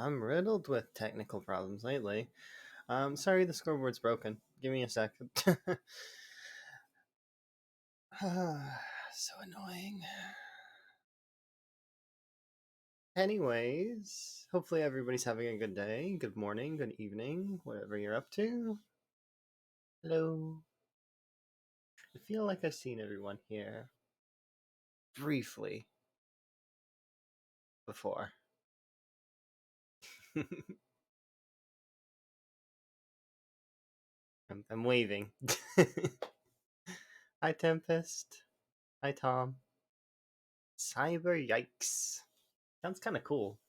I'm riddled with technical problems lately. Sorry the scoreboard's broken. Give me a second. So annoying. Anyways, hopefully everybody's having a good day, good morning, good evening, whatever you're up to. Hello. I feel like I've seen everyone here briefly before. I'm waving. Hi, Tempest. Hi, Tom. Cyber Yikes. Sounds kind of cool.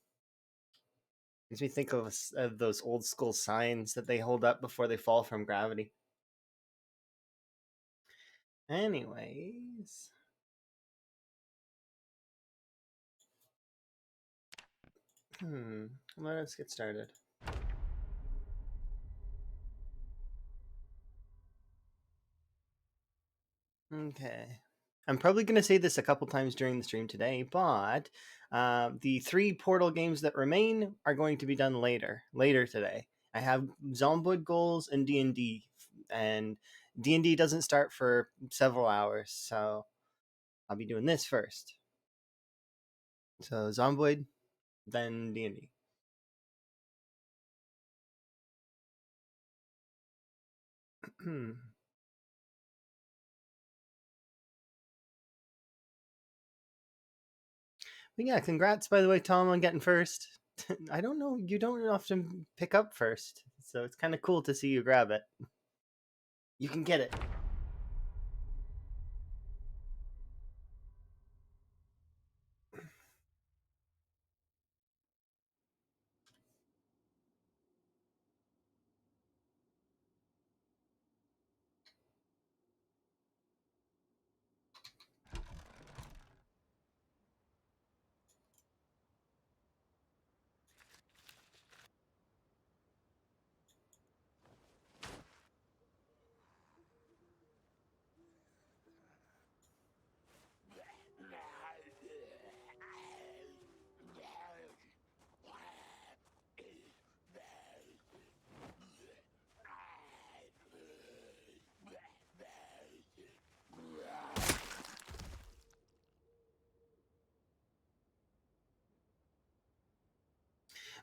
Makes me think of those old school signs that they hold up before they fall from gravity. Anyways. Let's get started. Okay. I'm probably going to say this a couple times during the stream today, but the 3 Portal games that remain are going to be done later today. I have Zomboid goals and D&D, and D&D doesn't start for several hours, so I'll be doing this first. So Zomboid, then D&D. But yeah, congrats, by the way, Tom, on getting first. I don't know, you don't often pick up first, so it's kind of cool to see you grab it. You can get it.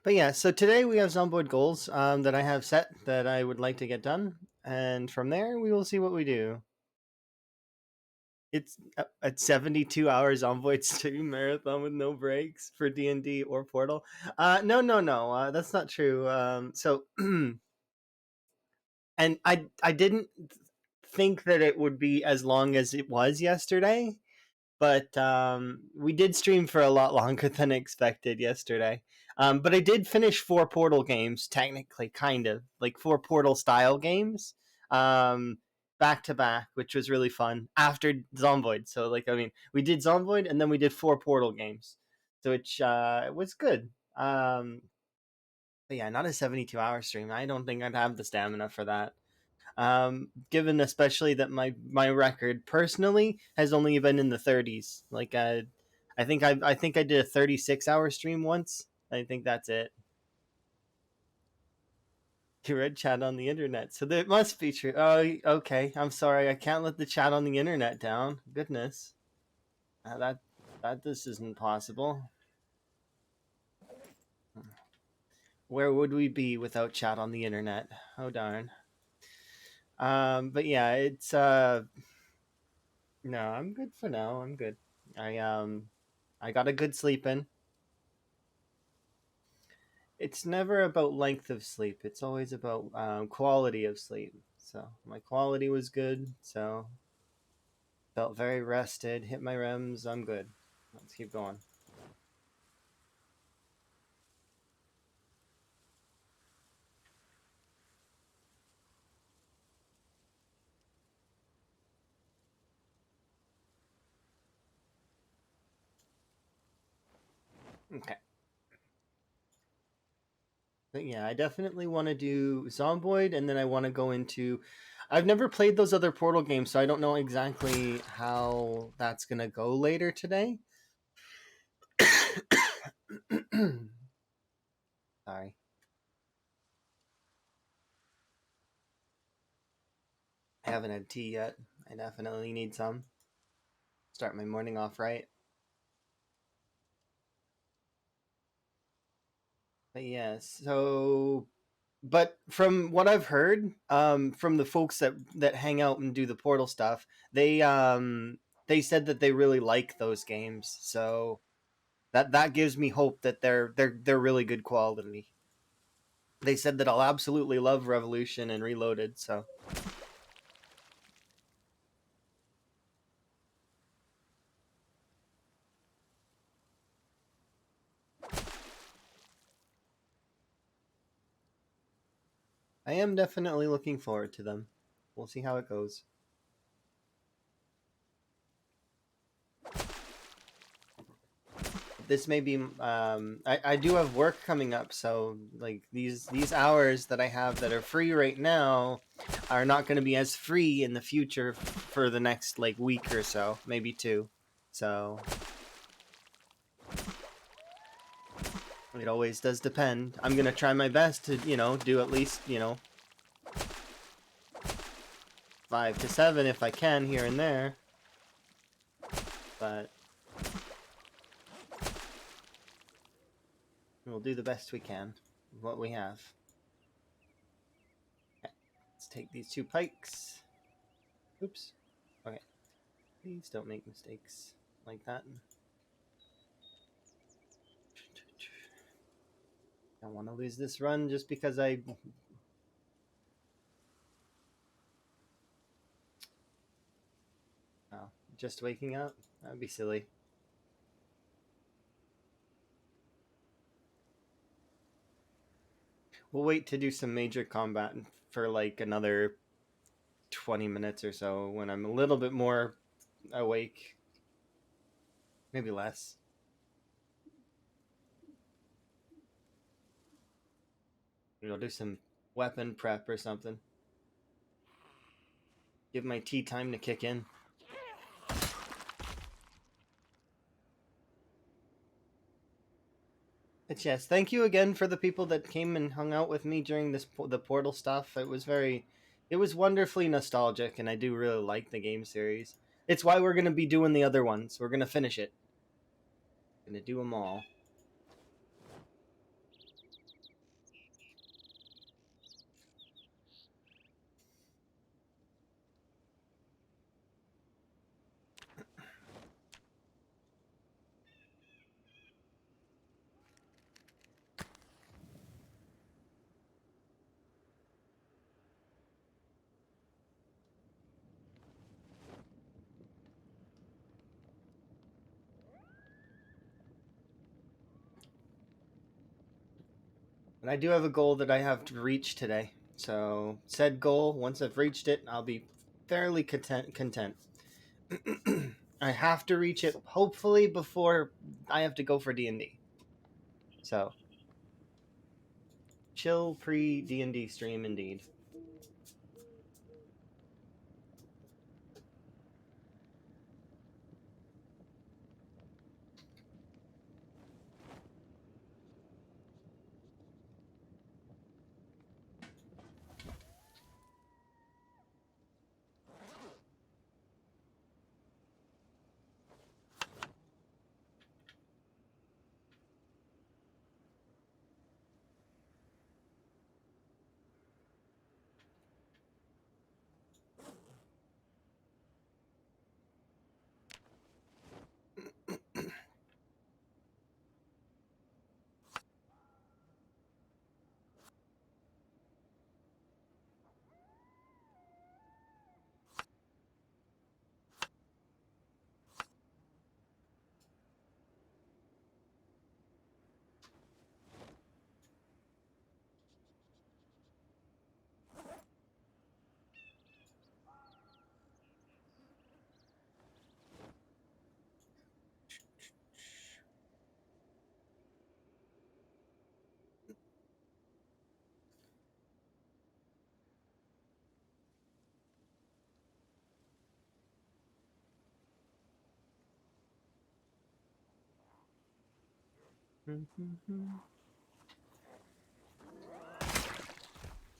But yeah, so today we have Zomboid goals that I have set that I would like to get done, and from there we will see what we do. It's a 72 hours Zomboid stream marathon with no breaks for D&D or Portal. No, that's not true. So, and I didn't think that it would be as long as it was yesterday, but we did stream for a lot longer than expected yesterday. But I did finish 4 Portal games, technically, kind of like 4 Portal style games, back to back, which was really fun after Zomboid. So, like, I mean, we did Zomboid and then we did 4 Portal games, so which it was good. But yeah, not a 72-hour stream. I don't think I'd have the stamina for that. Given especially that my record personally has only been in the 30s. Like I think I did a 36-hour stream once. I think that's it. You read chat on the internet, so that must be true. Oh, okay. I'm sorry. I can't let the chat on the internet down. Goodness, that this isn't possible. Where would we be without chat on the internet? Oh darn. But yeah, it's no, I'm good for now. I'm good. I got a good sleep in. It's never about length of sleep. It's always about quality of sleep. So my quality was good. So felt very rested. Hit my REMs. I'm good. Let's keep going. Okay. But yeah, I definitely want to do Zomboid, and then I want to go into. I've never played those other Portal games, so I don't know exactly how that's gonna go later today. Sorry. I haven't had tea yet. I definitely need some. Start my morning off right. But yes, so but from what I've heard, from the folks that hang out and do the portal stuff, they said that they really like those games. So that gives me hope that they're really good quality. They said that I'll absolutely love Revolution and Reloaded, so I am definitely looking forward to them. We'll see how it goes. This may be I do have work coming up, so like these hours that I have that are free right now are not going to be as free in the future for the next like week or so, maybe two. So it always does depend. I'm going to try my best to, do at least, 5 to 7 if I can here and there. But we'll do the best we can with what we have. Okay, let's take these 2 pikes. Oops. Okay. Please don't make mistakes like that. Don't want to lose this run just because I... Oh, just waking up? That would be silly. We'll wait to do some major combat for like another 20 minutes or so when I'm a little bit more awake. Maybe less. We'll do some weapon prep or something. Give my tea time to kick in. But yes, thank you again for the people that came and hung out with me during the portal stuff. It was wonderfully nostalgic, and I do really like the game series. It's why we're gonna be doing the other ones. We're gonna finish it. Gonna do them all. And I do have a goal that I have to reach today. So, said goal, once I've reached it, I'll be fairly content. I have to reach it hopefully before I have to go for D&D. So, chill pre D&D stream indeed.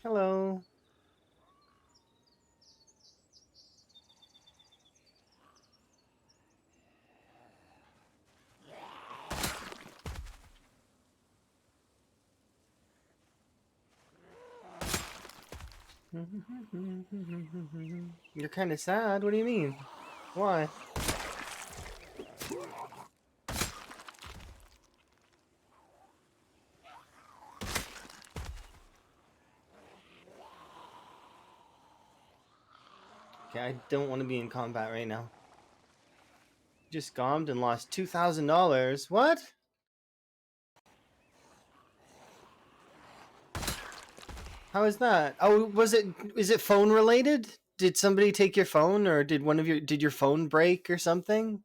Hello. You're kind of sad. What do you mean? Why? Okay, I don't want to be in combat right now. Just gommed and lost $2,000. What? How is that? Oh, was it? Is it phone related? Did somebody take your phone, or did your phone break or something?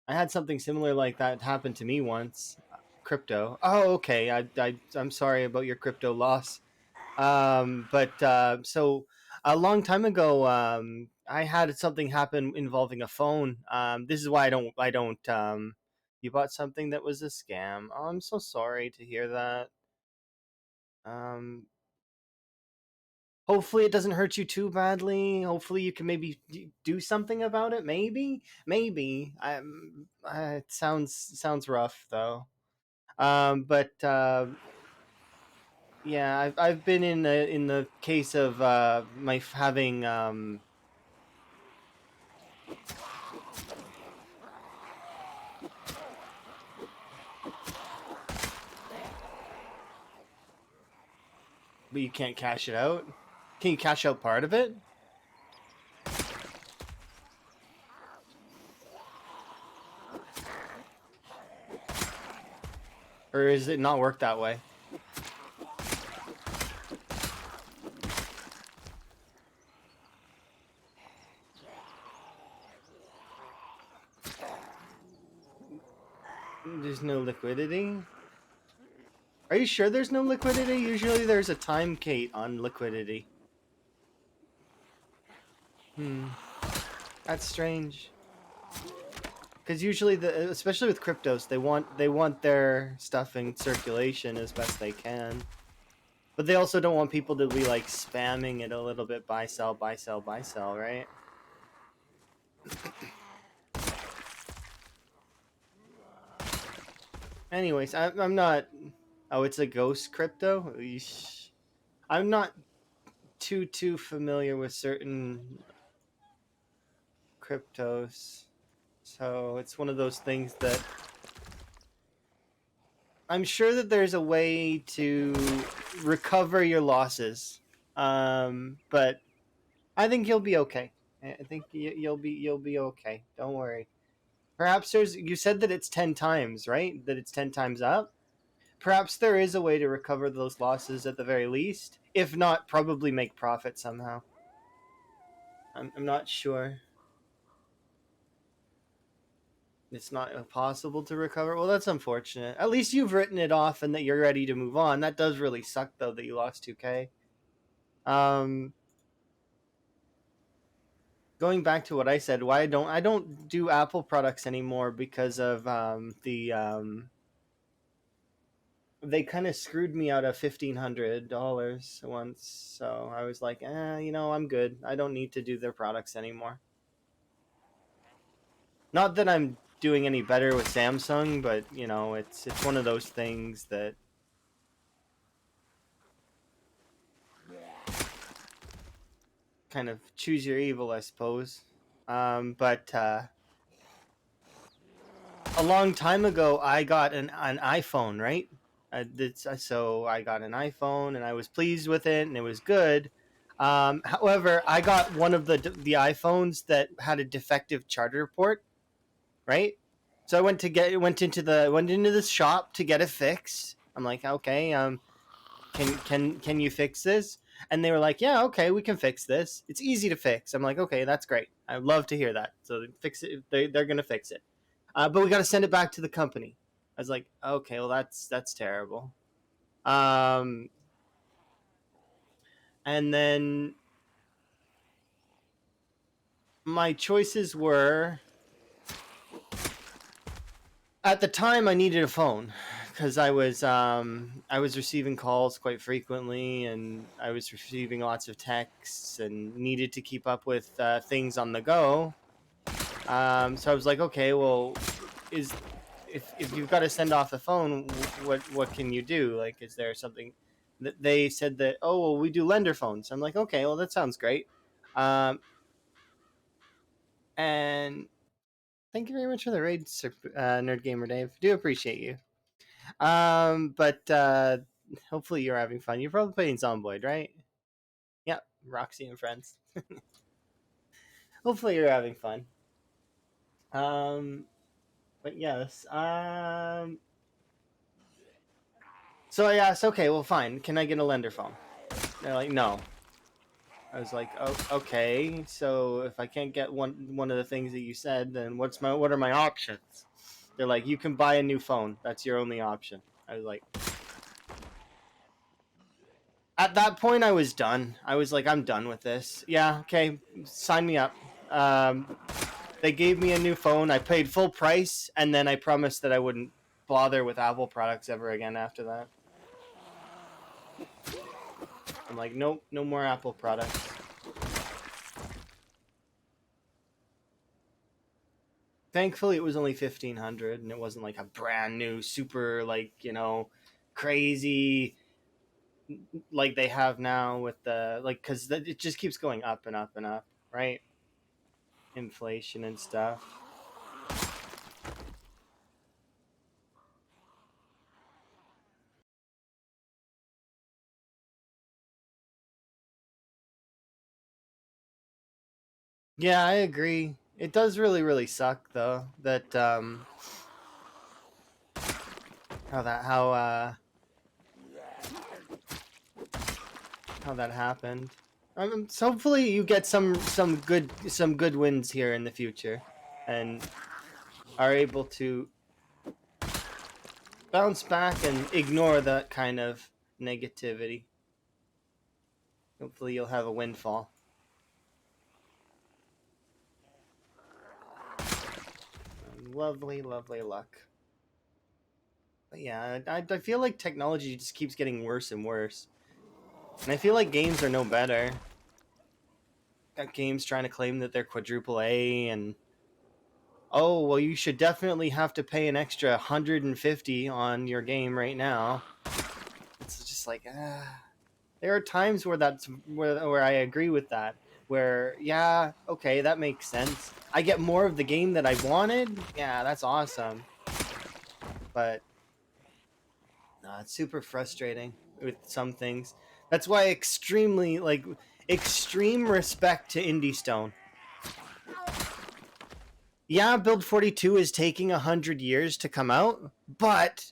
I had something similar like that happen to me once. Crypto. Oh, okay. I'm sorry about your crypto loss. But so a long time ago, I had something happen involving a phone. This is why I don't. You bought something that was a scam. Oh, I'm so sorry to hear that. Um, Hopefully it doesn't hurt you too badly. Hopefully you can maybe do something about it. Maybe. It sounds rough though. But yeah, I've been in the case of having but you can't cash it out. Can you cash out part of it, or is it not work that way? There's no liquidity. Are you sure there's no liquidity? Usually there's a time gate on liquidity. That's strange. Because usually, especially with cryptos, they want their stuff in circulation as best they can, but they also don't want people to be like spamming it a little bit. Buy, sell, buy, sell, buy, sell. Right? Anyways, I'm not. Oh, it's a ghost crypto. Eesh. I'm not too familiar with certain cryptos, so it's one of those things that I'm sure that there's a way to recover your losses. But I think you'll be okay. I think you'll be okay. Don't worry. Perhaps you said that it's 10 times, right? That it's 10 times up. Perhaps there is a way to recover those losses at the very least. If not, probably make profit somehow. I'm not sure. It's not possible to recover. Well, that's unfortunate. At least you've written it off and that you're ready to move on. That does really suck though that you lost 2K. Um, Going back to what I said, why I don't do Apple products anymore because of they kind of screwed me out of $1,500 once. So I was like, I'm good. I don't need to do their products anymore. Not that I'm doing any better with Samsung, but it's one of those things that kind of choose your evil, I suppose. But a long time ago, I got an iPhone, right? So I got an iPhone, and I was pleased with it, and it was good. However, I got one of the iPhones that had a defective charger port, right? So I went into the shop to get it fixed. I'm like, okay, can you fix this? And they were like, yeah, okay, we can fix this. It's easy to fix. I'm like, okay, that's great. I'd love to hear that. So fix it. They're gonna fix it, but we got to send it back to the company. I was like, okay, well that's terrible. Um, and then my choices were, at the time I needed a phone because I was receiving calls quite frequently, and I was receiving lots of texts, and needed to keep up with things on the go. So I was like, okay, well, is if you've got to send off the phone, what can you do? Like, is there something that they said that? Oh, well, we do lender phones. I'm like, okay, well, that sounds great. And thank you very much for the raid, Nerd Gamer Dave. Do appreciate you. But hopefully you're having fun. You're probably playing Zomboid, right? Yep, Roxy and friends. Hopefully you're having fun. But yes. So I asked, okay, well, fine. Can I get a lender phone? They're like, no. I was like, oh, okay. So if I can't get one of the things that you said, then what are my options? They're like, you can buy a new phone. That's your only option. I was like, at that point, I was done. I was like, I'm done with this. Yeah, okay, sign me up. They gave me a new phone. I paid full price, and then I promised that I wouldn't bother with Apple products ever again after that. I'm like, nope, no more Apple products. Thankfully, it was only 1,500, and it wasn't like a brand new, super crazy like they have now with the because it just keeps going up and up and up, right? Inflation and stuff. Yeah, I agree. It does really, really suck though that how that happened. So hopefully you get some good wins here in the future, and are able to bounce back and ignore that kind of negativity. Hopefully you'll have a windfall. Lovely, lovely luck. But yeah, I feel like technology just keeps getting worse and worse. And I feel like games are no better. Got games trying to claim that they're quadruple A, and oh, well, you should definitely have to pay an extra 150 on your game right now. It's just like, there are times where where I agree with that. Where, yeah, okay, that makes sense. I get more of the game that I wanted. Yeah, that's awesome. But no, it's super frustrating with some things. That's why extreme respect to Indie Stone. Yeah, Build 42 is taking 100 years to come out, but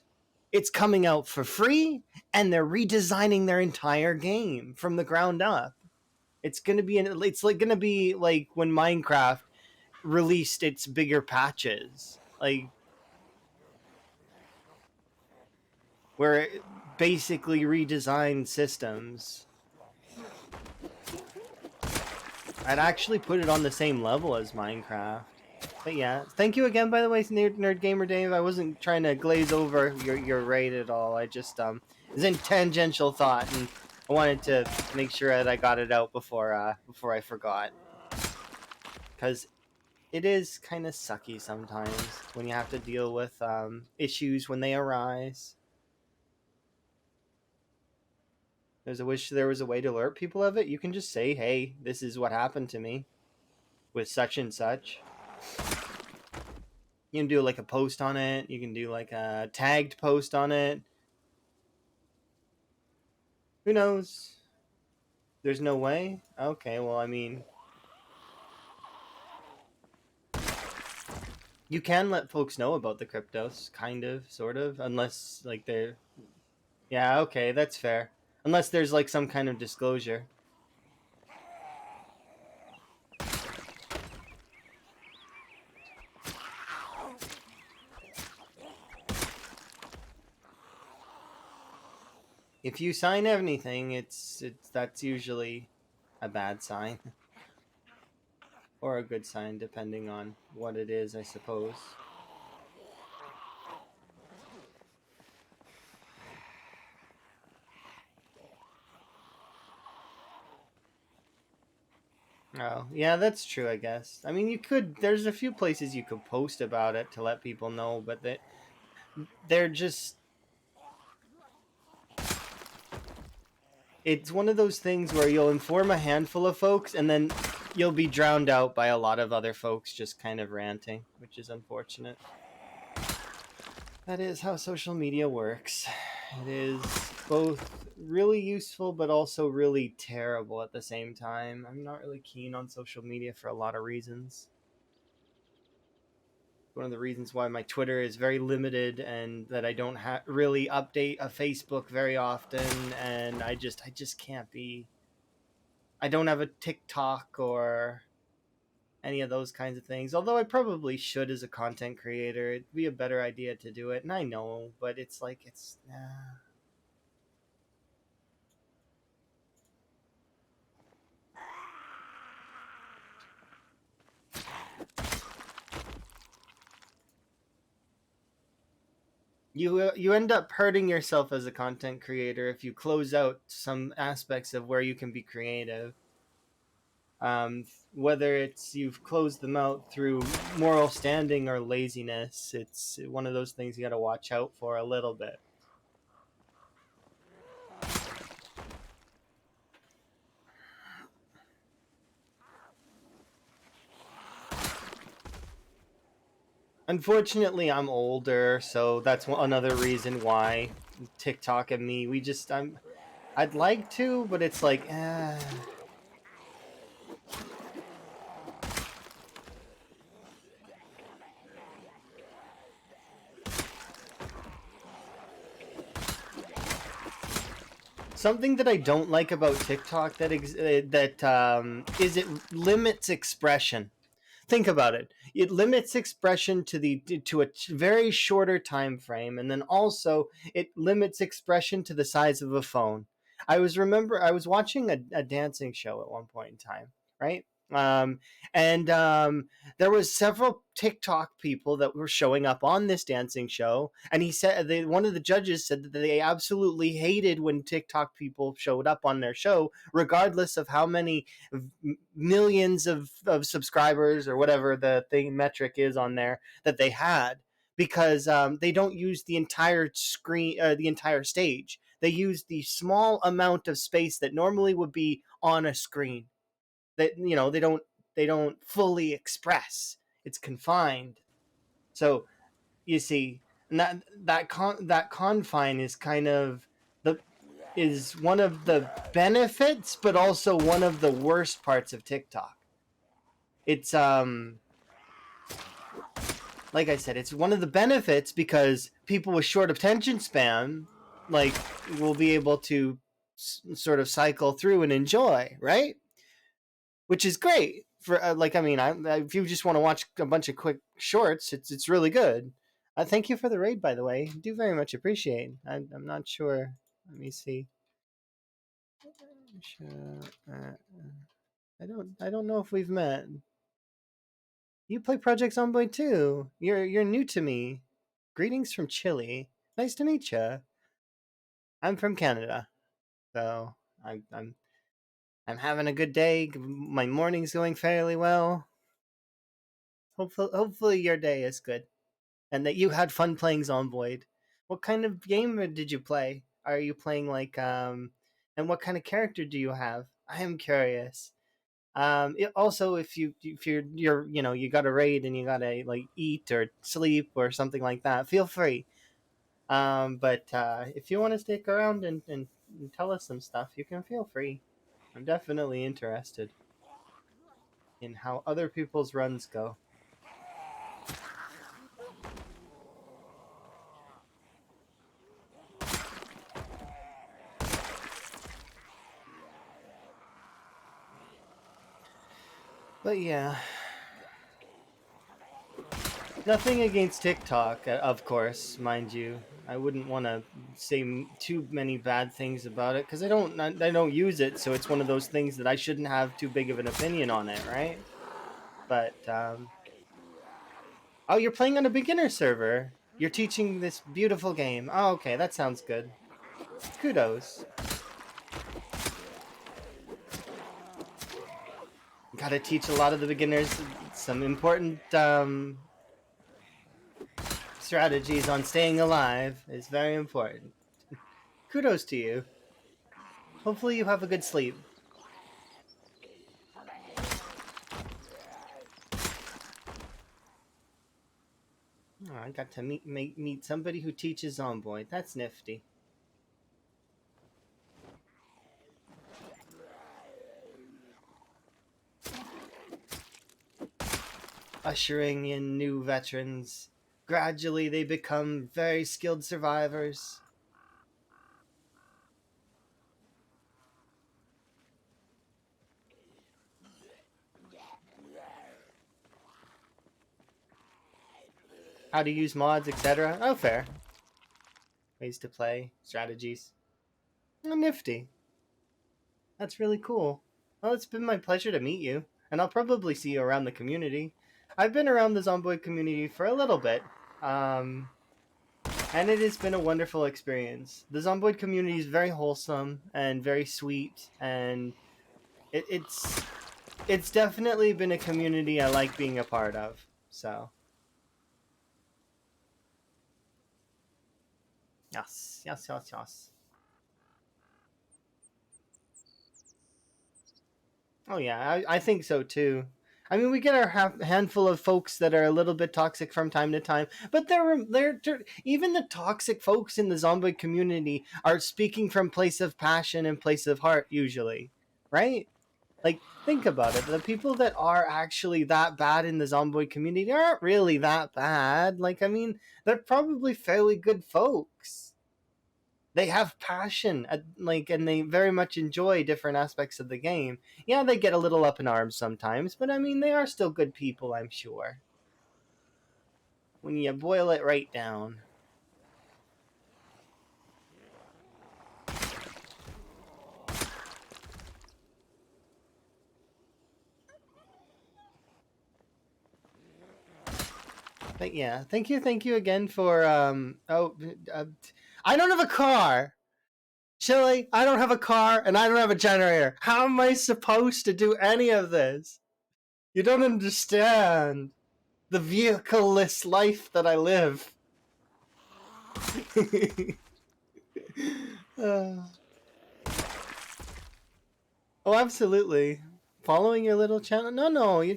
it's coming out for free, and they're redesigning their entire game from the ground up. It's gonna be like when Minecraft released its bigger patches, like where it basically redesigned systems. I'd actually put it on the same level as Minecraft. But yeah, thank you again, by the way, Nerd Gamer Dave. I wasn't trying to glaze over your raid at all. I just it was in tangential thought, and I wanted to make sure that I got it out before I forgot, because it is kind of sucky sometimes when you have to deal with issues when they arise. There's a wish there was a way to alert people of it. You can just say, "Hey, this is what happened to me with such and such." You can do like a post on it. You can do like a tagged post on it. Who knows? There's no way? Okay, well, I mean, you can let folks know about the cryptos, kind of, sort of, unless, like, they're. Yeah, okay, that's fair. Unless there's, like, some kind of disclosure. If you sign anything, that's usually a bad sign. Or a good sign, depending on what it is, I suppose. Oh, yeah, that's true, I guess. I mean, you could, there's a few places you could post about it to let people know, but they're just, it's one of those things where you'll inform a handful of folks and then you'll be drowned out by a lot of other folks just kind of ranting, which is unfortunate. That is how social media works. It is both really useful but also really terrible at the same time. I'm not really keen on social media for a lot of reasons. One of the reasons why my Twitter is very limited and that I don't really update a Facebook very often, and I just can't be. I don't have a TikTok or any of those kinds of things. Although I probably should as a content creator, it'd be a better idea to do it, and I know, but it's like it's. You end up hurting yourself as a content creator if you close out some aspects of where you can be creative. Whether it's you've closed them out through moral standing or laziness, it's one of those things you got to watch out for a little bit. Unfortunately, I'm older, so that's another reason why TikTok and me, I'd like to, but it's like, something that I don't like about TikTok is it limits expression. Think about it. It limits expression to a very shorter time frame, and then also it limits expression to the size of a phone. I was watching a dancing show at one point in time, right? Um, and there was several TikTok people that were showing up on this dancing show, and one of the judges said that they absolutely hated when TikTok people showed up on their show, regardless of how many millions of subscribers or whatever the thing metric is on there that they had, because they don't use the entire screen, the entire stage. They use the small amount of space that normally would be on a screen. That they don't fully express. It's confined. So you see, and that confine is kind of the is one of the benefits, but also one of the worst parts of TikTok. It's like I said, it's one of the benefits because people with short attention span, like, will be able to sort of cycle through and enjoy, right? Which is great for like, I mean, if you just want to watch a bunch of quick shorts, it's really good. Thank you for the raid, by the way. Do very much appreciate. I'm not sure. Let me see. I don't know if we've met. You play Project Zomboid too. You're new to me. Greetings from Chile. Nice to meet you. I'm from Canada, so I'm having a good day. My morning's going fairly well. Hopefully your day is good, and that you had fun playing Zomboid. What kind of game did you play? Are you playing and what kind of character do you have? I am curious. Also, if you're you got to raid and you got to like eat or sleep or something like that, feel free. But if you want to stick around and tell us some stuff, you can feel free. I'm definitely interested in how other people's runs go. But yeah, nothing against TikTok, of course, mind you. I wouldn't want to say too many bad things about it because I don't use it, so it's one of those things that I shouldn't have too big of an opinion on it, right? But oh, you're playing on a beginner server. You're teaching this beautiful game. Oh, okay, that sounds good. Kudos. Gotta teach a lot of the beginners some important strategies on staying alive. Is very important. Kudos to you. Hopefully you have a good sleep. Oh, I got to meet somebody who teaches Zomboid. That's nifty. Ushering in new veterans. Gradually they become very skilled survivors. How to use mods, etc. Oh, fair. Ways to play, strategies. Oh, nifty. That's really cool. Well, it's been my pleasure to meet you, and I'll probably see you around the community. I've been around the Zomboid community for a little bit, and it has been a wonderful experience. The Zomboid community is very wholesome and very sweet, and it's definitely been a community I like being a part of. So, yes, yes, yes, yes. Oh yeah, I think so too. I mean, we get our handful of folks that are a little bit toxic from time to time, but they're even the toxic folks in the zombie community are speaking from place of passion and place of heart usually, right? Like, think about it. The people that are actually that bad in the zombie community aren't really that bad. Like, I mean, they're probably fairly good folks. They have passion and they very much enjoy different aspects of the game. Yeah, they get a little up in arms sometimes, but I mean they are still good people, I'm sure, when you boil it right down. But yeah, thank you again for uh, I don't have a car. Chili, I don't have a car and I don't have a generator. How am I supposed to do any of this? You don't understand the vehicle-less life that I live. uh, oh, absolutely. Following your little channel? No, no. I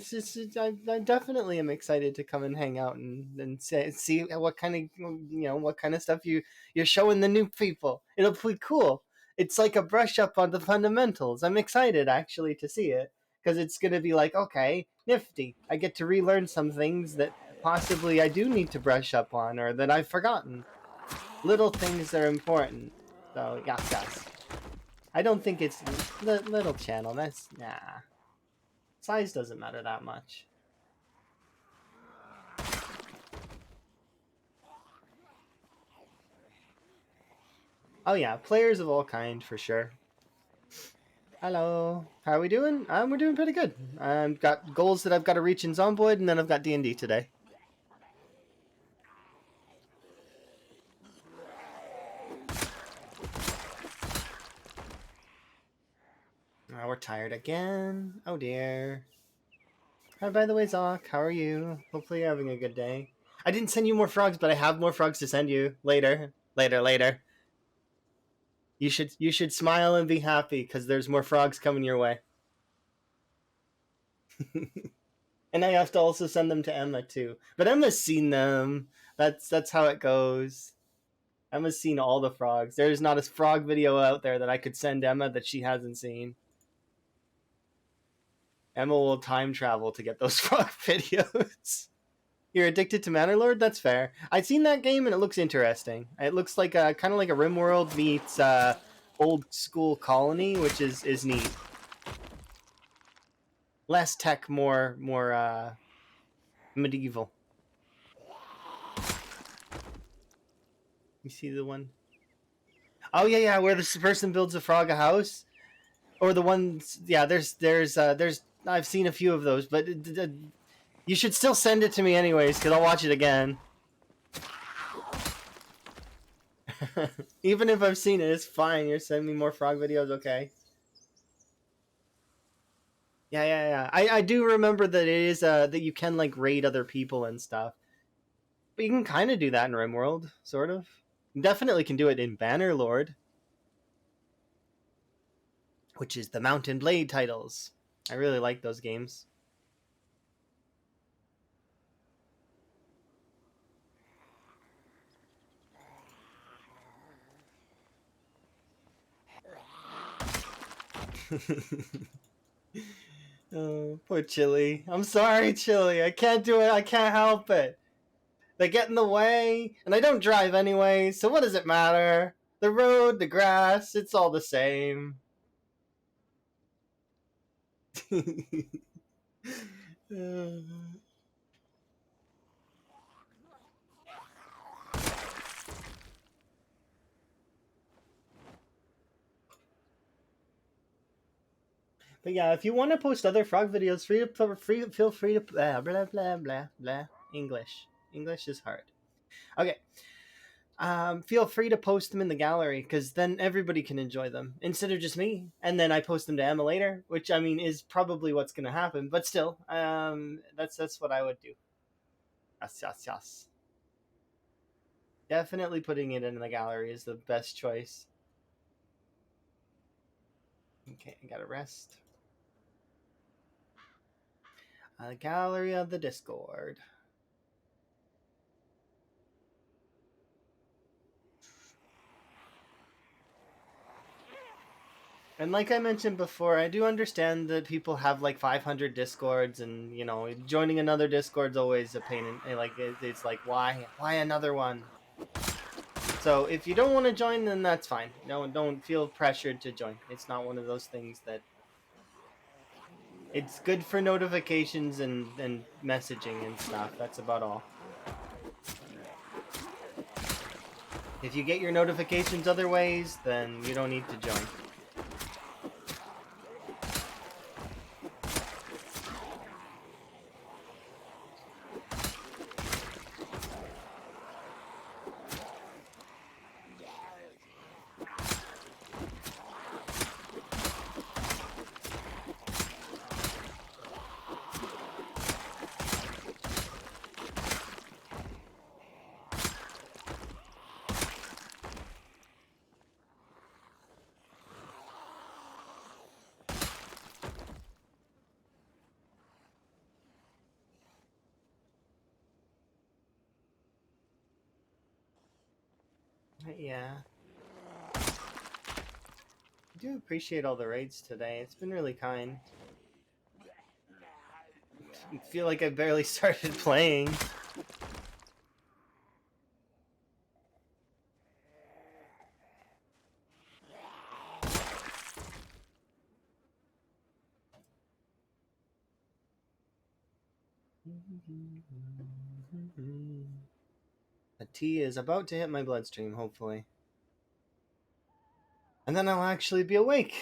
definitely am excited to come and hang out and see what kind of what kind of stuff you're showing the new people. It'll be cool. It's like a brush up on the fundamentals. I'm excited actually to see it because it's gonna be like, okay, nifty. I get to relearn some things that possibly I do need to brush up on or that I've forgotten. Little things are important. So yes, yes. I don't think it's the little channel. That's nah. Size doesn't matter that much. Oh yeah, players of all kind for sure. Hello, how are we doing? We're doing pretty good. I've got goals that I've got to reach in Zomboid, and then I've got D&D today. Oh, we're tired again. Oh dear. Hi, by the way, Zoc. How are you? Hopefully you're having a good day. I didn't send you more frogs, but I have more frogs to send you later. Later. You should smile and be happy because there's more frogs coming your way. And I have to also send them to Emma too. But Emma's seen them. That's how it goes. Emma's seen all the frogs. There's not a frog video out there that I could send Emma that she hasn't seen. Emma will time travel to get those frog videos. You're addicted to Manor That's fair. I've seen that game and it looks interesting. It looks like kind of like a RimWorld meets old school Colony, which is neat. Less tech, more medieval. You see the one? Oh yeah, where the person builds a frog a house, or the ones. Yeah, there's I've seen a few of those, but you should still send it to me anyways, because I'll watch it again. Even if I've seen it, it's fine. You're sending me more frog videos, okay? Yeah. I do remember that it is that you can like raid other people and stuff. But you can kind of do that in RimWorld, sort of. You definitely can do it in Bannerlord, which is the Mount and Blade titles. I really like those games. Oh, poor Chili. I'm sorry, Chili. I can't do it. I can't help it. They get in the way, and I don't drive anyway, so what does it matter? The road, the grass, it's all the same. But yeah, if you want to post other frog videos, feel free to blah. English is hard. Okay. Feel free to post them in the gallery because then everybody can enjoy them instead of just me. And then I post them to Emma later, which I mean is probably what's going to happen. But still, that's what I would do. Yes. Definitely putting it in the gallery is the best choice. Okay, I gotta rest. Gallery of the Discord. And like I mentioned before, I do understand that people have like 500 discords, and you know, joining another discord's always a pain. And like, it's like, why another one? So if you don't want to join, then that's fine. No, don't feel pressured to join. It's not one of those things that. It's good for notifications and messaging and stuff. That's about all. If you get your notifications other ways, then you don't need to join. Yeah. I do appreciate all the raids today. It's been really kind. I feel like I barely started playing. The tea is about to hit my bloodstream, hopefully. And then I'll actually be awake.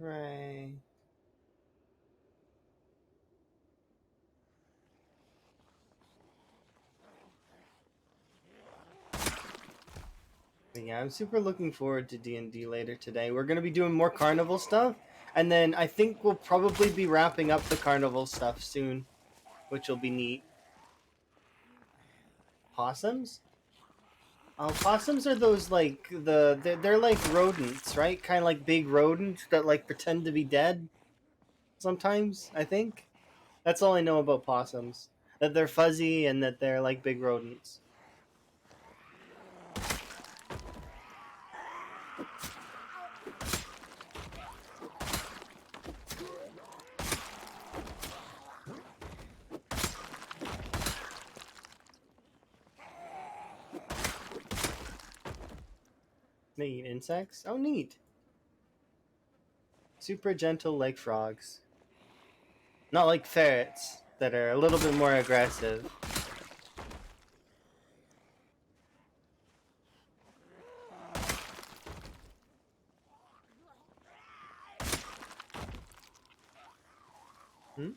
Hooray. But yeah, I'm super looking forward to D&D later today. We're going to be doing more carnival stuff, and then I think we'll probably be wrapping up the carnival stuff soon, which will be neat. Possums? Possums are those like they're like rodents, right? Kind of like big rodents that like pretend to be dead sometimes, I think. That's all I know about possums. That they're fuzzy and that they're like big rodents. They eat insects? Oh, neat. Super gentle like frogs. Not like ferrets that are a little bit more aggressive. Hmm?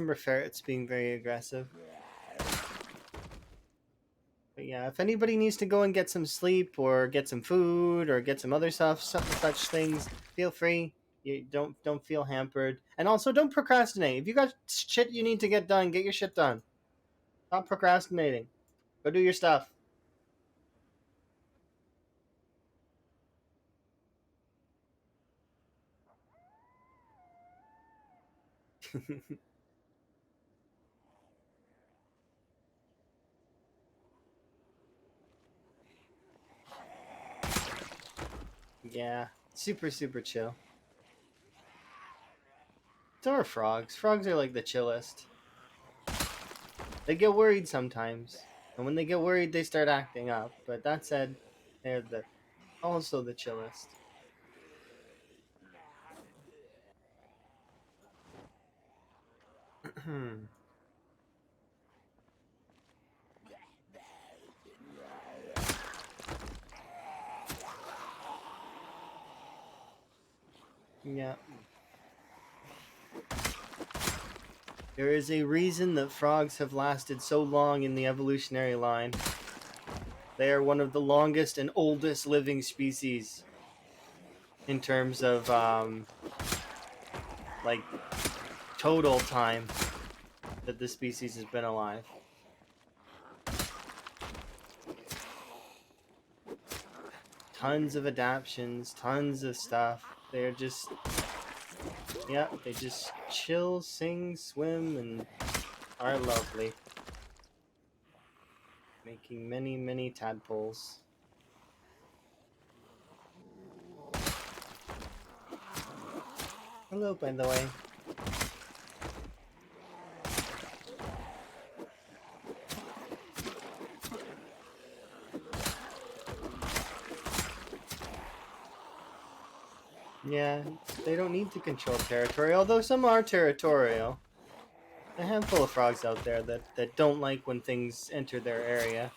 remember ferrets being very aggressive. But yeah, if anybody needs to go and get some sleep or get some food or get some other stuff, such things, feel free. You don't feel hampered, and also don't procrastinate. If you got shit you need to get done, get your shit done. Stop procrastinating. Go do your stuff. Yeah, super chill. So are frogs. Frogs are like the chillest. They get worried sometimes, and when they get worried, they start acting up. But that said, they're also the chillest. Yeah. There is a reason that frogs have lasted so long in the evolutionary line. They are one of the longest and oldest living species in terms of like total time that the species has been alive. Tons of adaptations, tons of stuff. They're just, yeah, they just chill, sing, swim, and are lovely. Making many tadpoles. Hello, by the way. Yeah, they don't need to control territory, although some are territorial. A handful of frogs out there that don't like when things enter their area.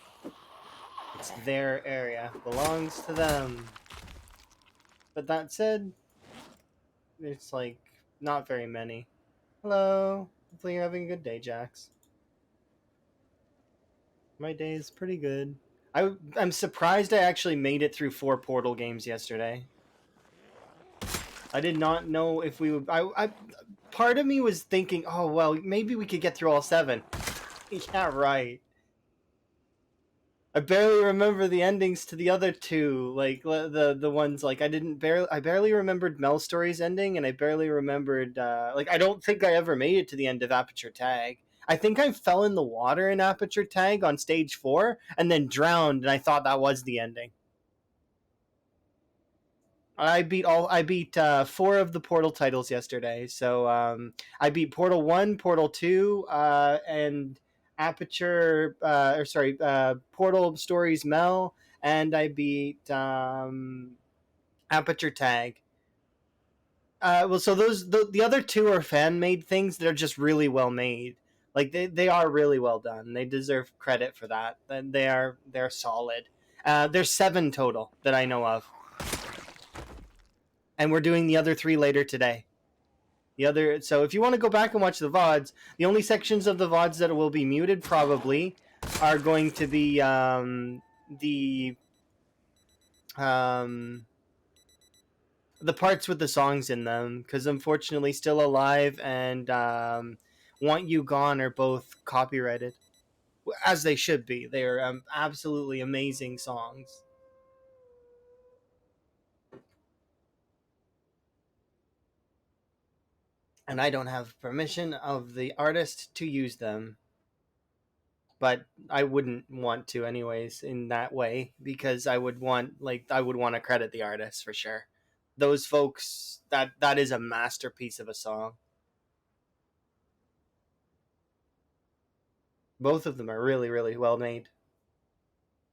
It's their area, belongs to them. But that said, it's like not very many. Hello. Hopefully you're having a good day, Jax. My day is pretty good. I'm surprised I actually made it through 4 Portal games yesterday. I did not know if we would. Part of me was thinking, oh well, maybe we could get through all 7. Yeah, right. I barely remember the endings to the other 2, like the ones like I barely remembered Mel Story's ending, and I barely remembered like I don't think I ever made it to the end of Aperture Tag. I think I fell in the water in Aperture Tag on stage 4 and then drowned, and I thought that was the ending. I beat 4 of the Portal titles yesterday. So I beat Portal 1, Portal 2, and Aperture or sorry, Portal Stories Mel, and I beat Aperture Tag. Well, so the other 2 are fan made things that are just really well made. Like they are really well done. They deserve credit for that. And they're solid. There's 7 total that I know of, and we're doing the other 3 later today. So if you want to go back and watch the VODs, the only sections of the VODs that will be muted probably are going to be um, the parts with the songs in them, because unfortunately Still Alive and Want You Gone are both copyrighted, as they should be. They are absolutely amazing songs. And I don't have permission of the artist to use them, but I wouldn't want to anyways in that way, because I would want to credit the artist for sure. Those folks, that is a masterpiece of a song. Both of them are really well made.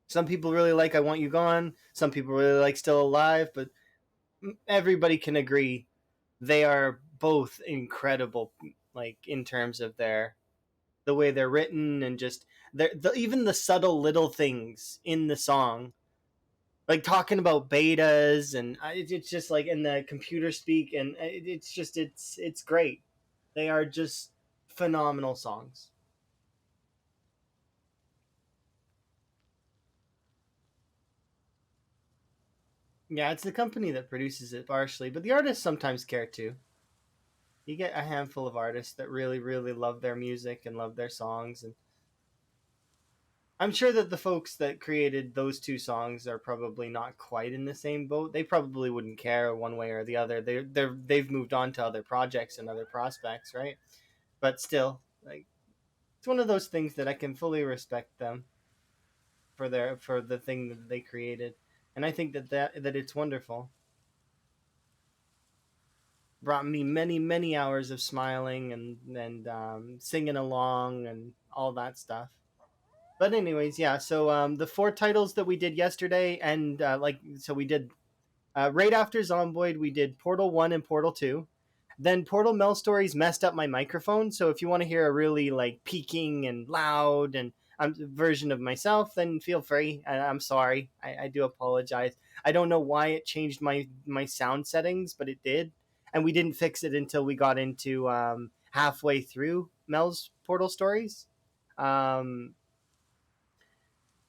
Some people really like I Want You Gone, some people really like Still Alive, but everybody can agree they are both incredible, like in terms of the way they're written, and just even the subtle little things in the song, like talking about betas, and it's just like in the computer speak, and it's great. They are just phenomenal songs. Yeah, it's the company that produces it partially, but the artists sometimes care too. You get a handful of artists that really, really love their music and love their songs, and I'm sure that the folks that created those two songs are probably not quite in the same boat. They probably wouldn't care one way or the other. They've moved on to other projects and other prospects, right? But still, like it's one of those things that I can fully respect them for the thing that they created, and I think that it's wonderful. Brought me many many hours of smiling and singing along and all that stuff. But anyways, yeah. So the four titles that we did yesterday, and so we did right after Zomboid, we did Portal 1 and Portal 2. Then Portal Mel Stories messed up my microphone, so if you want to hear a really like peaking and loud and version of myself, then feel free. I'm sorry. I do apologize. I don't know why it changed my sound settings, but it did. And we didn't fix it until we got into halfway through Mel's Portal Stories. Um,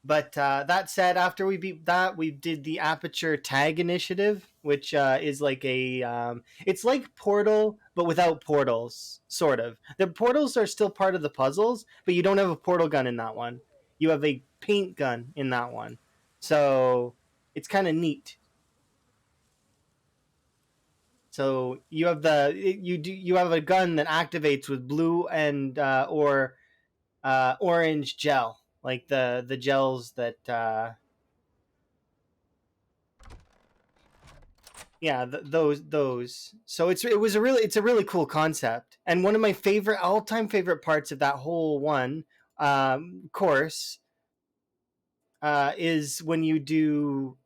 but that said, after we beat that, we did the Aperture Tag Initiative, which is like it's like Portal, but without portals, sort of. The portals are still part of the puzzles, but you don't have a portal gun in that one. You have a paint gun in that one. So it's kind of neat. So you have a gun that activates with blue and or orange gel, like the gels that yeah, those. So it's a really cool concept, and one of my favorite all time favorite parts of that whole one course is when you do.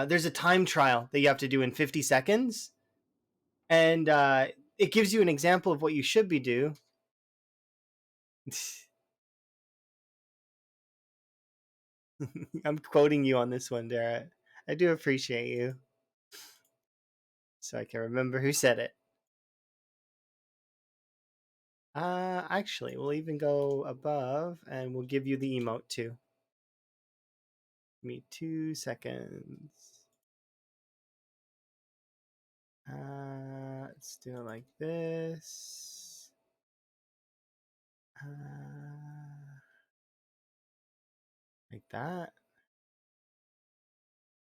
There's a time trial that you have to do in 50 seconds, and it gives you an example of what you should be do. I'm quoting you on this one, Dara. I do appreciate you, so I can remember who said it. Actually, we'll even go above, and we'll give you the emote too. Give me 2 seconds. Let's do it like this. Like that.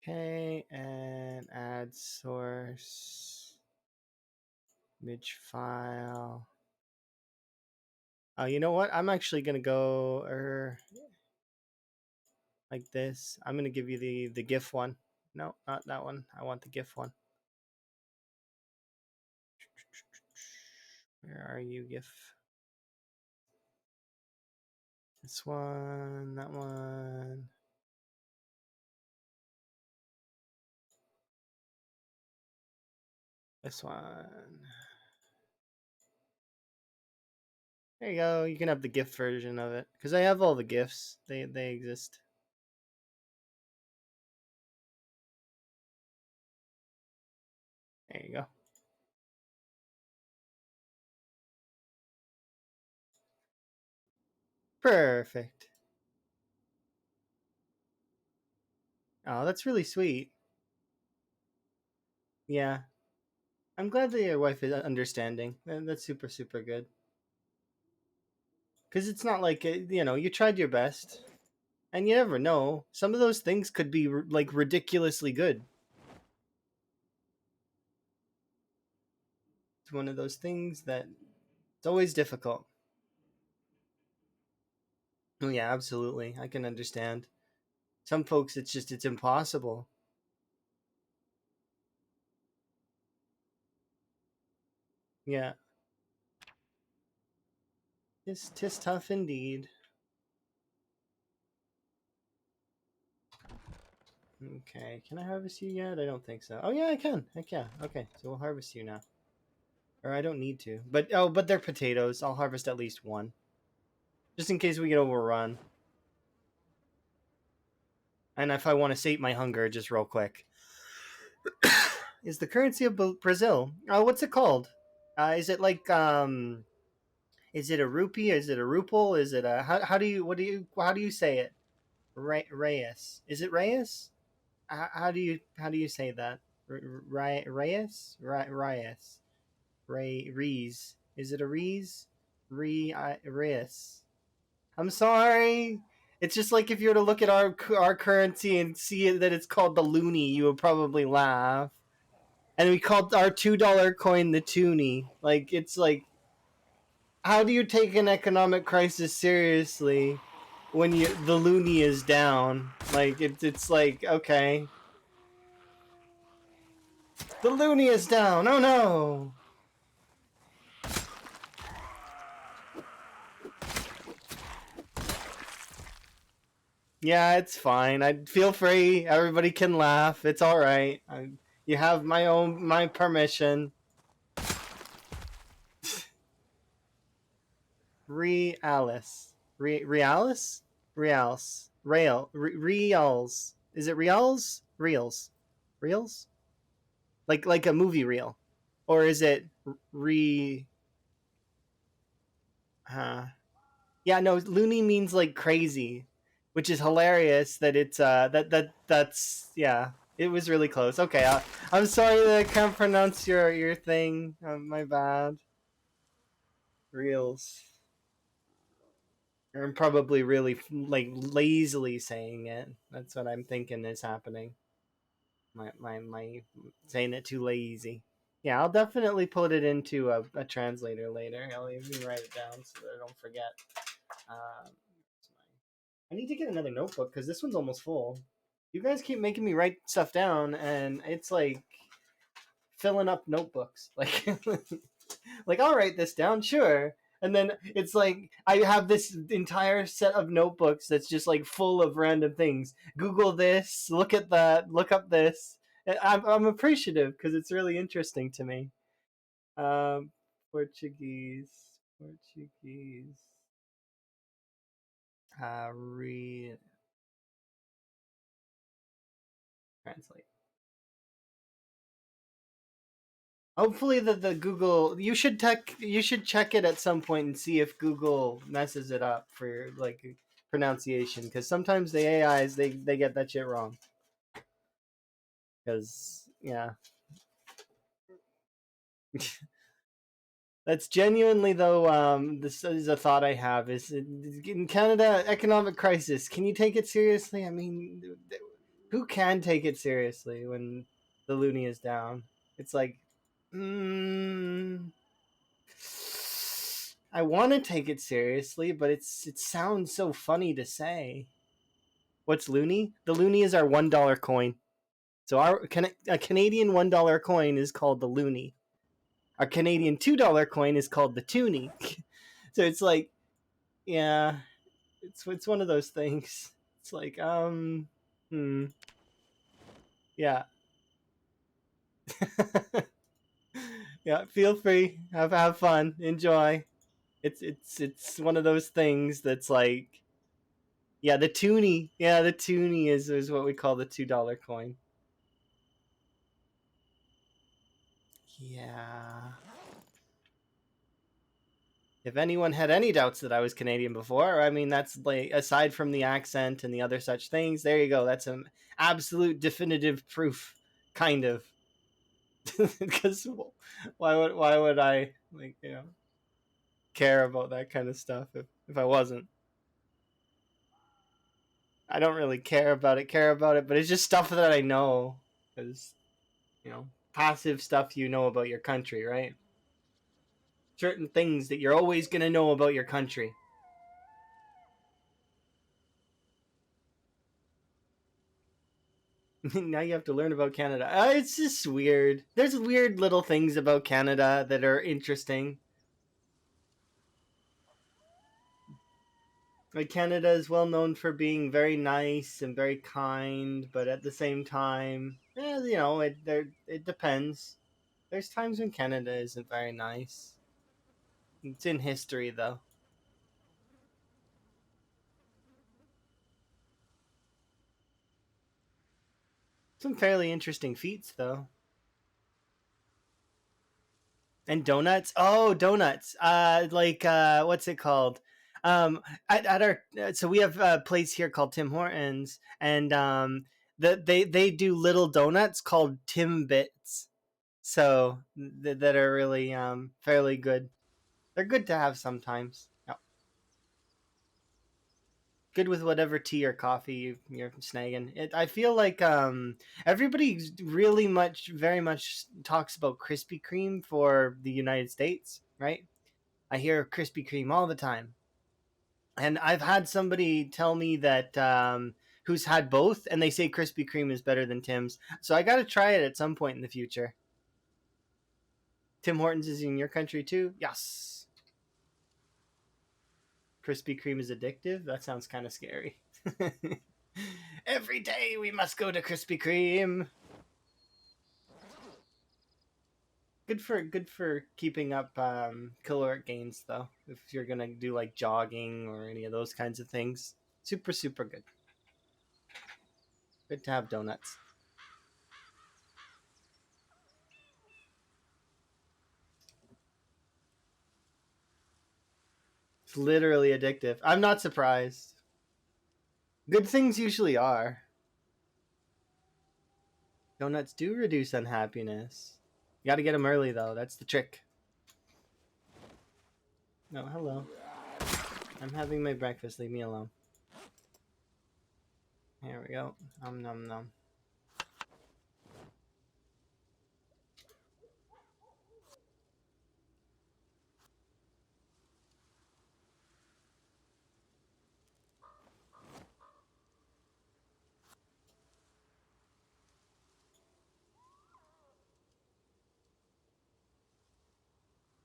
Okay, and add source, image file. Oh, you know what? I'm actually gonna go like this. I'm gonna give you the GIF one. No, not that one. I want the GIF one. Where are you, GIF? This one, that one. This one. There you go. You can have the GIF version of it because I have all the GIFs. They exist. There you go. Perfect. Oh, that's really sweet. Yeah, I'm glad that your wife is understanding. That's super super good. Because it's not like you tried your best, and you never know. Some of those things could be like ridiculously good. It's one of those things that it's always difficult. Oh yeah, absolutely. I can understand. Some folks, it's impossible. Yeah, tis tough indeed. Okay, can I harvest you yet? I don't think so. Oh yeah, I can. Heck yeah. Okay, so we'll harvest you now. Or I don't need to. But they're potatoes. I'll harvest at least one. Just in case we get overrun. And if I want to sate my hunger just real quick. Is the currency of Brazil. Oh, what's it called? Is it like is it a rupee? Is it a ruple? Is it a how do you how do you say it? Reyes. Is it Reyes? How do you say that? Reyes? Reyes. Rees. Is it a Rees? Reyes. I'm sorry. It's just like if you were to look at our currency and see that it's called the loonie, you would probably laugh. And we called our $2 coin the toonie. Like it's like, how do you take an economic crisis seriously when the loonie is down? Like it's like, okay, the loonie is down. Oh no. Yeah, it's fine. I feel free. Everybody can laugh. It's all right. You have my permission. Realis. Realis? Reals. Reals. Is it reals? Reels. Reels? Like a movie reel. Or is it re Yeah, no, loony means like crazy, which is hilarious that it's that's yeah. It was really close. Okay, I'm sorry that I can't pronounce your thing. My bad. Reels. I'm probably really like lazily saying it. That's what I'm thinking is happening. My saying it too lazy. Yeah, I'll definitely put it into a translator later. I'll even write it down so that I don't forget. Um, I need to get another notebook because this one's almost full. You guys keep making me write stuff down, and it's like filling up notebooks. Like I'll write this down, sure. And then it's like I have this entire set of notebooks that's just like full of random things. Google this, look at that, look up this. I'm appreciative because it's really interesting to me. Um, Portuguese, Portuguese. Read, translate. Hopefully the Google you should check it at some point and see if Google messes it up for like pronunciation because sometimes the AIs they get that shit wrong. Because yeah, that's genuinely though. This is a thought I have. Is in Canada economic crisis? Can you take it seriously? I mean, who can take it seriously when the loonie is down? It's like, mm, I want to take it seriously, but it sounds so funny to say. What's loonie? The loonie is our $1 coin. So a Canadian $1 coin is called the loonie. Our Canadian $2 coin is called the toonie. So it's like, yeah, it's one of those things. It's like, yeah, yeah. Feel free, have fun, enjoy. It's one of those things that's like, yeah, the toonie. Yeah, the toonie is what we call the $2 coin. Yeah. If anyone had any doubts that I was Canadian before, I mean, that's like, aside from the accent and the other such things, there you go. That's an absolute definitive proof, kind of. Because why would I like care about that kind of stuff if I wasn't? I don't really care about it, but it's just stuff that I know because passive stuff you know about your country, right? Certain things that you're always gonna know about your country. Now you have to learn about Canada. It's just weird. There's weird little things about Canada that are interesting. Like Canada is well known for being very nice and very kind, but at the same time, it depends. There's times when Canada isn't very nice. It's in history though. Some fairly interesting feats though. And donuts. Oh, donuts. Like what's it called? At our so we have a place here called Tim Hortons, and they do little donuts called Timbits. So that are really fairly good. They're good to have sometimes. Yep. Good with whatever tea or coffee you're snagging. I feel like everybody really very much talks about Krispy Kreme for the United States, right? I hear Krispy Kreme all the time, and I've had somebody tell me that who's had both, and they say Krispy Kreme is better than Tim's. So I got to try it at some point in the future. Tim Hortons is in your country too? Yes. Krispy Kreme is addictive? That sounds kind of scary. Every day we must go to Krispy Kreme. Good for keeping up caloric gains though. If you're gonna do like jogging or any of those kinds of things, super good. Good to have donuts. It's literally addictive. I'm not surprised. Good things usually are. Donuts do reduce unhappiness. You got to get them early though. That's the trick. No, hello. I'm having my breakfast. Leave me alone. Here we go. Nom nom nom.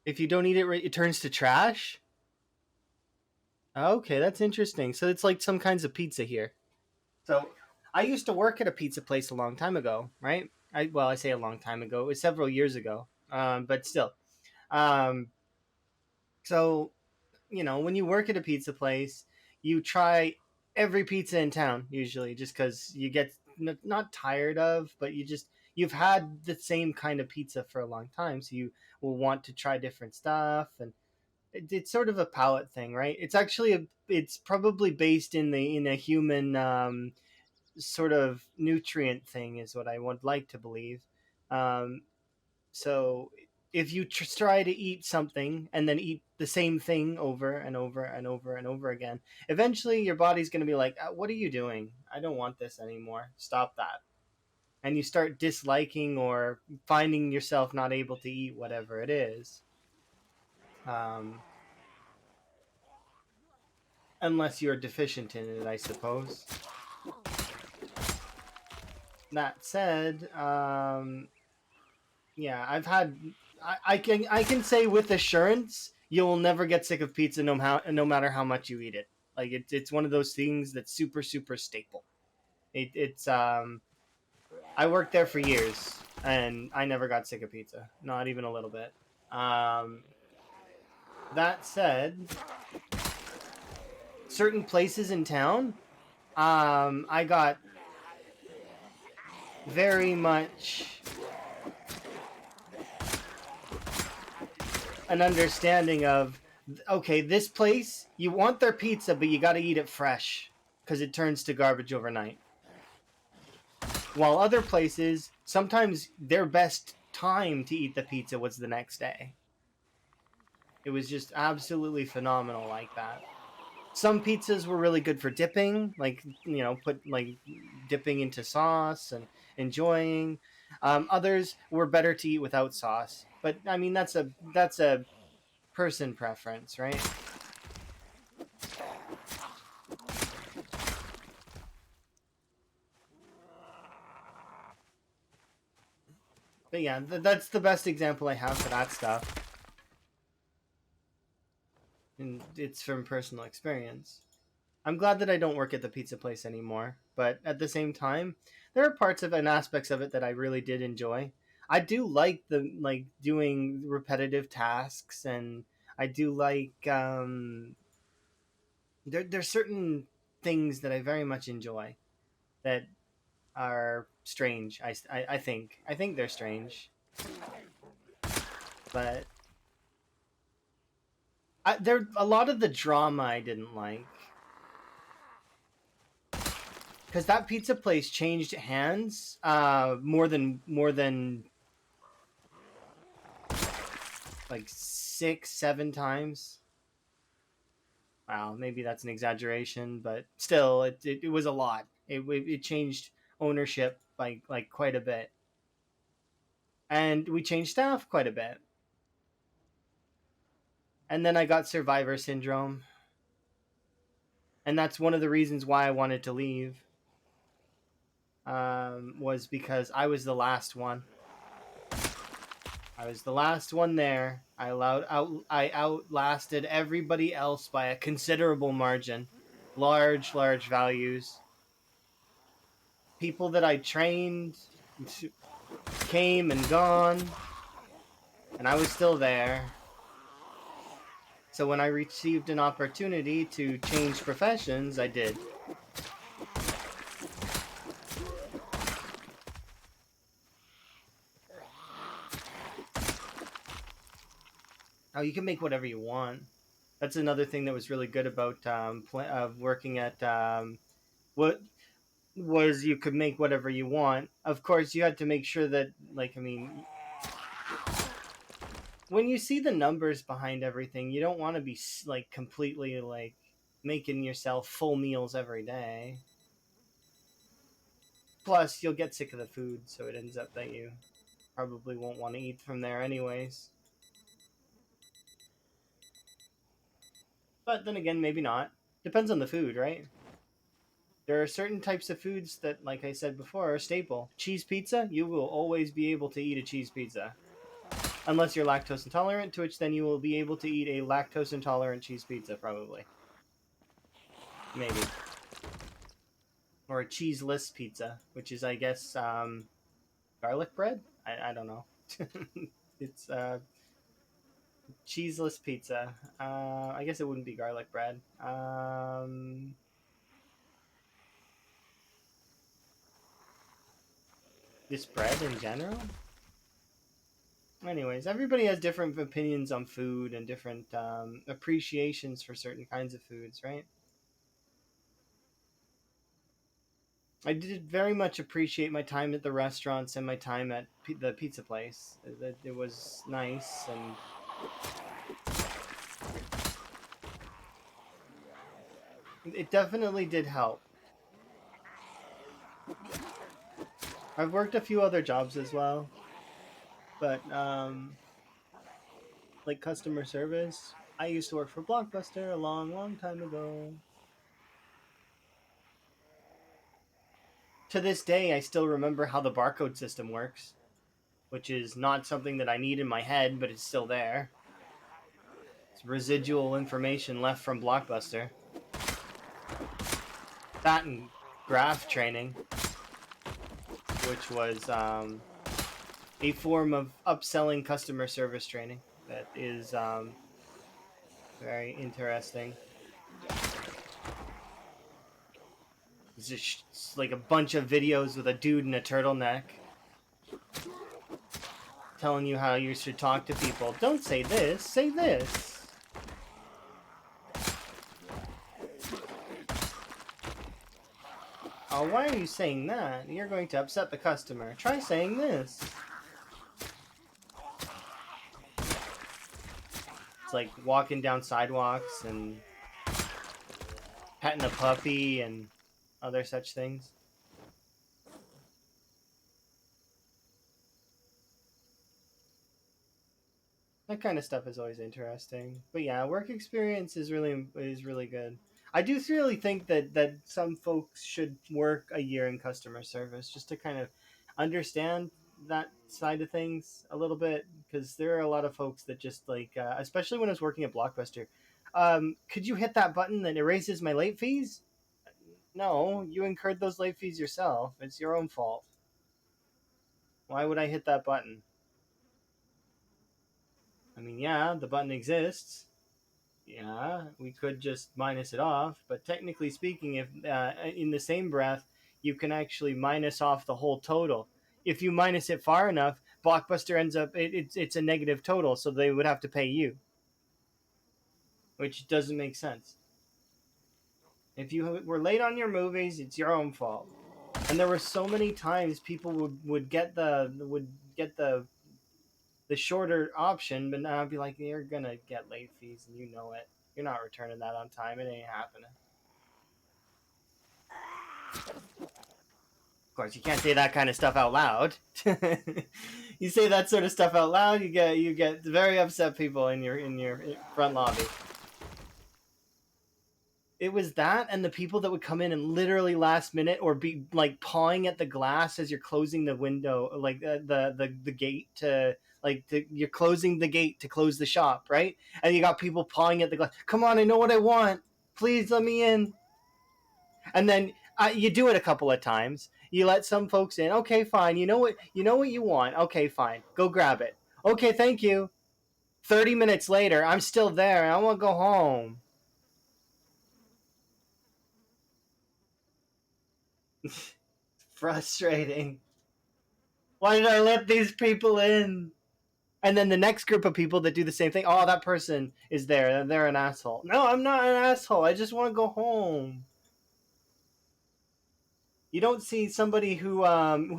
If you don't eat it right, it turns to trash. Okay, that's interesting. So it's like some kinds of pizza here. So I used to work at a pizza place a long time ago, right? I say a long time ago. It was several years ago. But still. Um, so when you work at a pizza place, you try every pizza in town usually, just because you get not tired of, but you've had the same kind of pizza for a long time, so you will want to try different stuff, and it's sort of a palate thing, right? It's probably based in a human sort of nutrient thing, is what I would like to believe. Um, so if you try to eat something and then eat the same thing over and over and over and over again, eventually your body's going to be like, "What are you doing? I don't want this anymore. Stop that." And you start disliking or finding yourself not able to eat whatever it is. Um, unless you're deficient in it, I suppose. That said, yeah, I can say with assurance you'll never get sick of pizza no matter how much you eat it. Like it's one of those things that's super staple. It's I worked there for years and I never got sick of pizza, not even a little bit. Um, that said, certain places in town, I got very much an understanding of, okay, this place, you want their pizza, but you got to eat it fresh because it turns to garbage overnight. While other places, sometimes their best time to eat the pizza was the next day. It was just absolutely phenomenal like that. Some pizzas were really good for dipping, like put like dipping into sauce and enjoying. Others were better to eat without sauce, but I mean that's a person preference, right? But yeah, that's the best example I have for that stuff, and it's from personal experience. I'm glad that I don't work at the pizza place anymore, but at the same time, there are parts of and aspects of it that I really did enjoy. I do like the like doing repetitive tasks, and I do like there's certain things that I very much enjoy that are strange. I think they're strange. But there a lot of the drama I didn't like. Because that pizza place changed hands more than like 6-7 times. Wow, maybe that's an exaggeration, but still, it was a lot. It changed ownership by like quite a bit, and we changed staff quite a bit. And then I got survivor syndrome, and that's one of the reasons why I wanted to leave. Was because I was the last one. I was the last one there. I outlasted everybody else by a considerable margin. Large values. People that I trained came and gone, and I was still there. So when I received an opportunity to change professions, I did. Oh, you can make whatever you want. That's another thing that was really good about working at what was you could make whatever you want. Of course, you had to make sure that, like, I mean, when you see the numbers behind everything, you don't want to be like completely like making yourself full meals every day. Plus, you'll get sick of the food, so it ends up that you probably won't want to eat from there anyways. But then again, maybe not. Depends on the food, right? There are certain types of foods that, like I said before, are staple. Cheese pizza, you will always be able to eat a cheese pizza. Unless you're lactose intolerant, to which then you will be able to eat a lactose intolerant cheese pizza, probably. Maybe. Or a cheeseless pizza, which is, I guess, garlic bread? I don't know. It's cheeseless pizza. I guess it wouldn't be garlic bread. Just bread in general? Anyways, everybody has different opinions on food and different appreciations for certain kinds of foods, right? I did very much appreciate my time at the restaurants and my time at the pizza place. It was nice, and it definitely did help. I've worked a few other jobs as well, but like customer service. I used to work for Blockbuster a long time ago. To this day, I still remember how the barcode system works, which is not something that I need in my head, but it's still there. It's residual information left from Blockbuster. That and graph training, which was a form of upselling customer service training that is very interesting. It's just like a bunch of videos with a dude in a turtleneck telling you how you should talk to people. Don't say this, say this. Oh, why are you saying that? You're going to upset the customer. Try saying this. It's like walking down sidewalks and petting a puppy and other such things. That kind of stuff is always interesting. But yeah, work experience is really good. I do really think that some folks should work a year in customer service just to kind of understand that side of things a little bit, because there are a lot of folks that just like especially when I was working at Blockbuster. Could you hit that button that erases my late fees? No, you incurred those late fees yourself. It's your own fault. Why would I hit that button? I mean, yeah, the button exists. Yeah, we could just minus it off, but technically speaking, if in the same breath, you can actually minus off the whole total. If you minus it far enough, Blockbuster ends up it's a negative total, so they would have to pay you, which doesn't make sense. If you were late on your movies, it's your own fault. And there were so many times people would get the shorter option, but now I'd be like, you're gonna get late fees, and you know it. You're not returning that on time. It ain't happening. Of course, you can't say that kind of stuff out loud. You say that sort of stuff out loud, you get very upset people in your front lobby. It was that, and the people that would come in and literally last minute, or be like pawing at the glass as you're closing the window, like the gate to you're closing the gate to close the shop, right? And you got people pawing at the glass. Come on, I know what I want. Please let me in. And then you do it a couple of times. You let some folks in. Okay, fine. You know what you want. Okay, fine. Go grab it. Okay, thank you. 30 minutes later, I'm still there. I want to go home. Frustrating. Why did I let these people in? And then the next group of people that do the same thing. Oh, that person is there. They're an asshole. No, I'm not an asshole. I just want to go home. You don't see somebody who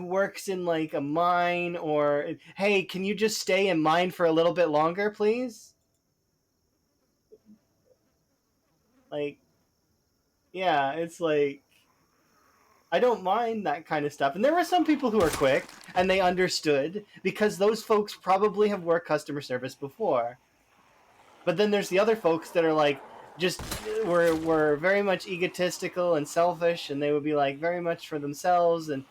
works in like a mine, or hey, can you just stay in mine for a little bit longer, please? Like, yeah, it's like I don't mind that kind of stuff. And there were some people who are quick and they understood, because those folks probably have worked customer service before. But then there's the other folks that are like, just were very much egotistical and selfish, and they would be like very much for themselves and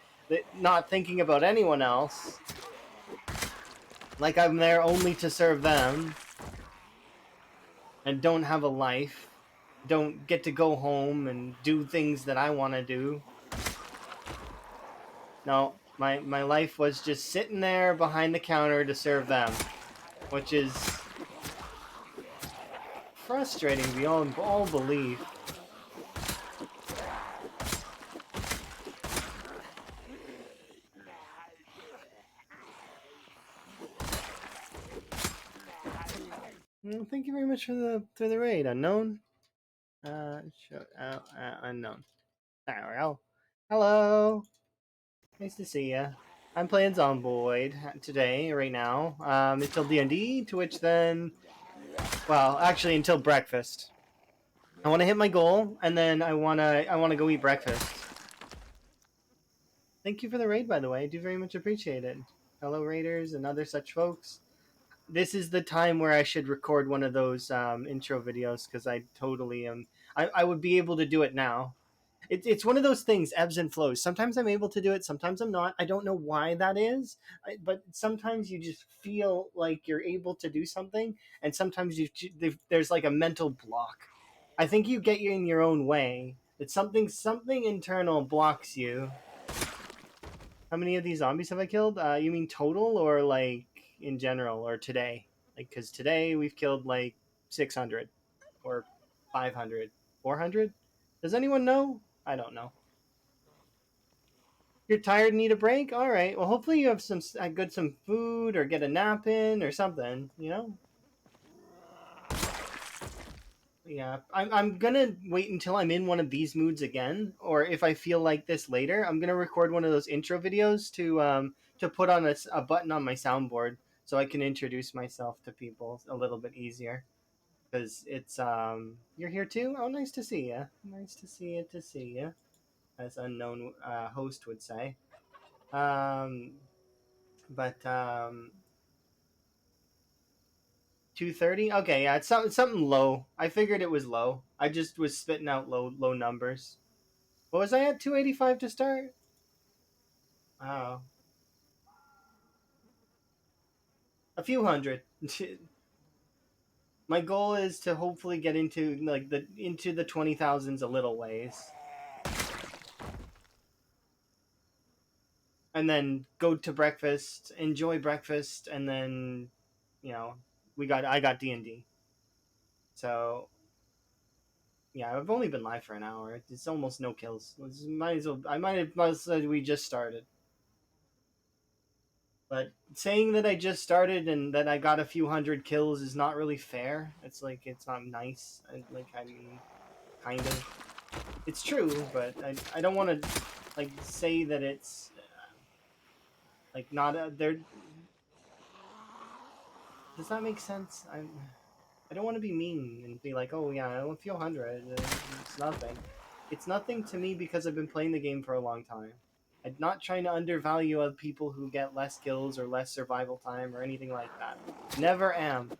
not thinking about anyone else. Like I'm there only to serve them, and don't have a life, don't get to go home and do things that I want to do. No, my life was just sitting there behind the counter to serve them, which is frustrating beyond all belief. Well, thank you very much for the raid, unknown. Unknown. There we go. Hello. Nice to see ya. I'm playing Zomboid today, right now. Until D&D, to which then, well, actually until breakfast. I want to hit my goal, and then I wanna go eat breakfast. Thank you for the raid, by the way. I do very much appreciate it. Fellow raiders and other such folks. This is the time where I should record one of those intro videos, because I totally am. I would be able to do it now. It's one of those things, ebbs and flows. Sometimes I'm able to do it, sometimes I'm not. I don't know why that is, but sometimes you just feel like you're able to do something, and sometimes there's like a mental block. I think you get in your own way. It's something internal blocks you. How many of these zombies have I killed? You mean total, or like in general, or today? Like, because today we've killed like 600 or 500, 400. Does anyone know? I don't know. You're tired and need a break? All right. Well, hopefully you have some food, or get a nap in, or something. You know. Yeah, I'm gonna wait until I'm in one of these moods again, or if I feel like this later, I'm gonna record one of those intro videos to put on a button on my soundboard, so I can introduce myself to people a little bit easier. Because it's you're here too. Oh, nice to see you. Nice to see you. To see you, as unknown host would say. Um, but 230. Okay, yeah, it's something low. I figured it was low. I just was spitting out low numbers. What was I at? 285 to start? Oh, a few hundred. My goal is to hopefully get into the 20,000s a little ways, and then go to breakfast, enjoy breakfast, and then, you know, I got D&D. So yeah, I've only been live for an hour. It's almost no kills. I might as well said we just started. But saying that I just started and that I got a few hundred kills is not really fair. It's like it's not nice. I mean, kind of. It's true, but I don't want to like say that it's like not a, there. Does that make sense? I don't want to be mean and be like, oh yeah, I don't feel 100. It's nothing. It's nothing to me because I've been playing the game for a long time. I'm not trying to undervalue other people who get less kills or less survival time or anything like that. Never am.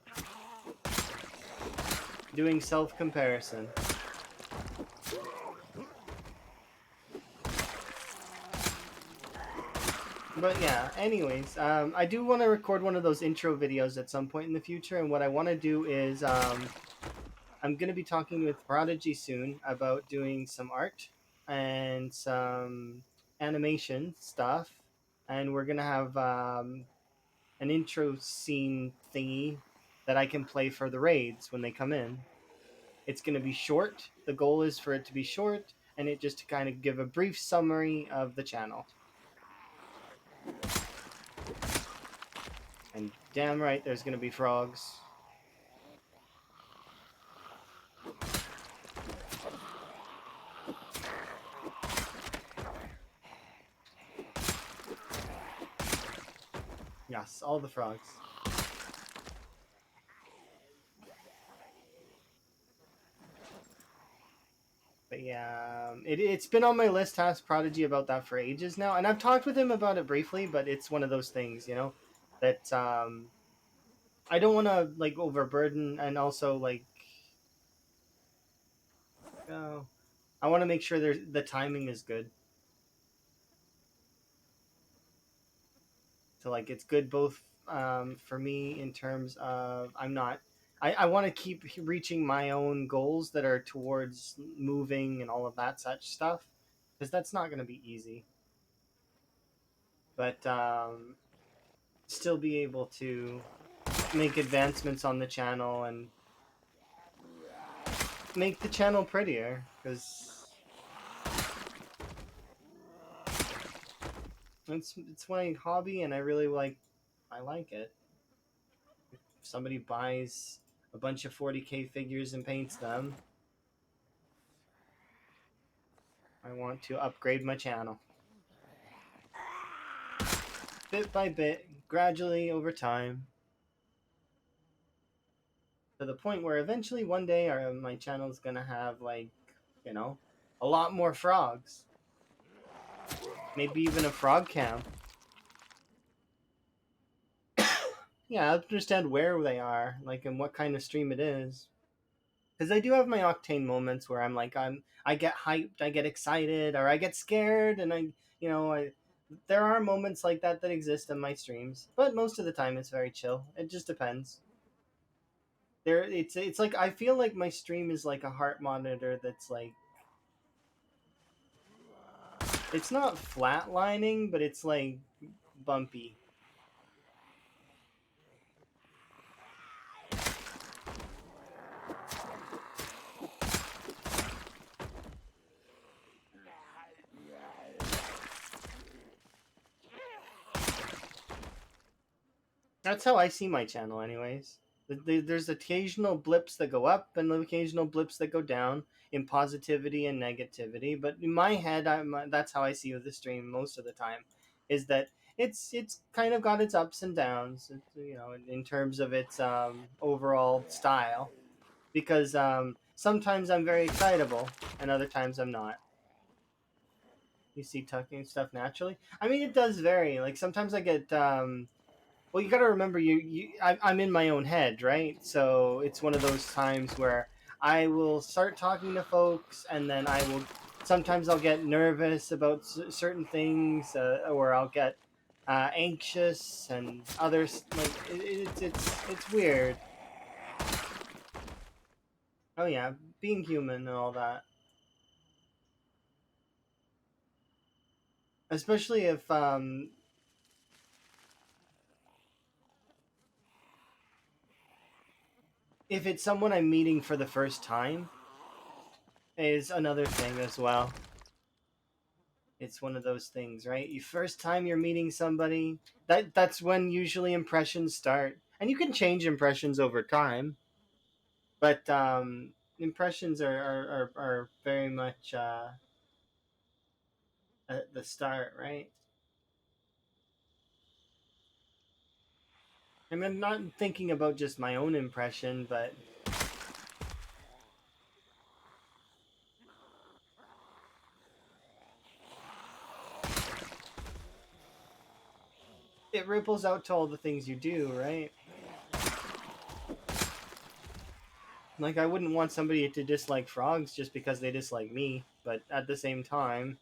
Doing self-comparison. But yeah, anyways, I do want to record one of those intro videos at some point in the future, and what I want to do is I'm going to be talking with Prodigy soon about doing some art and some animation stuff, and we're going to have an intro scene thingy that I can play for the raids when they come in. It's going to be short. The goal is for it to be short, and it just to kind of give a brief summary of the channel. And damn right, there's going to be frogs. Yes, all the frogs. But yeah, it's been on my list to ask Prodigy about that for ages now, and I've talked with him about it briefly, but it's one of those things, you know, that I don't want to like overburden, and also like, uh, I want to make sure the timing is good. So like it's good both for me in terms of I want to keep reaching my own goals that are towards moving and all of that such stuff, because that's not going to be easy. But still be able to make advancements on the channel and make the channel prettier, because it's my hobby and I like it. If somebody buys a bunch of 40k figures and paints them, I want to upgrade my channel bit by bit, gradually over time, to the point where eventually one day my channel is gonna have like, you know, a lot more frogs, maybe even a frog cam. Yeah, I understand where they are, like, and what kind of stream it is. Because I do have my octane moments where I get hyped, I get excited, or I get scared, and you know, there are moments like that that exist in my streams, but most of the time it's very chill. It just depends. It's like I feel like my stream is like a heart monitor that's like, it's not flatlining, but it's like bumpy. That's how I see my channel, anyways. There's occasional blips that go up and occasional blips that go down in positivity and negativity. But in my head, that's how I see the stream most of the time. Is that it's kind of got its ups and downs, you know, in terms of its overall style. Because sometimes I'm very excitable, and other times I'm not. You see tucking stuff naturally. I mean, it does vary. Like sometimes I get well, you got to remember, I'm in my own head, right? So it's one of those times where I will start talking to folks, and then sometimes I'll get nervous about certain things, or I'll get anxious, and others like it's weird. Oh yeah, being human and all that. Especially if it's someone I'm meeting for the first time, is another thing as well. It's one of those things, right? You first time you're meeting somebody, that's when usually impressions start. And you can change impressions over time, but impressions are very much at the start, right? I mean, I'm not thinking about just my own impression, but it ripples out to all the things you do, right? Like, I wouldn't want somebody to dislike frogs just because they dislike me, but at the same time,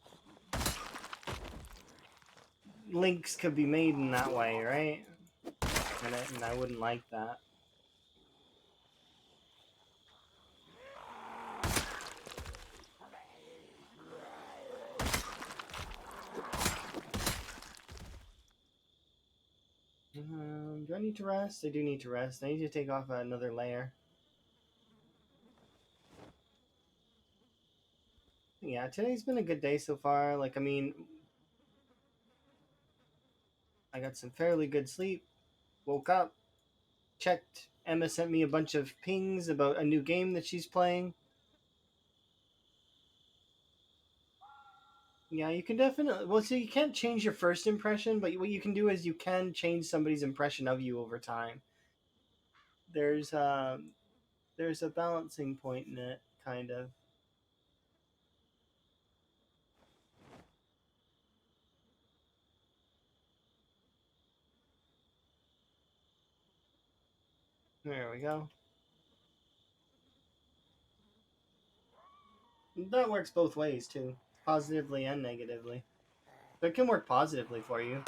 links could be made in that way, right? And I wouldn't like that. Do I need to rest? I do need to rest. I need to take off another layer. Yeah, today's been a good day so far. Like, I mean, I got some fairly good sleep. Woke up, checked. Emma sent me a bunch of pings about a new game that she's playing. Yeah, you can definitely. Well, so you can't change your first impression, but what you can do is you can change somebody's impression of you over time. There's um, there's a balancing point in it, kind of. There we go. That works both ways too, positively and negatively. So it can work positively for you.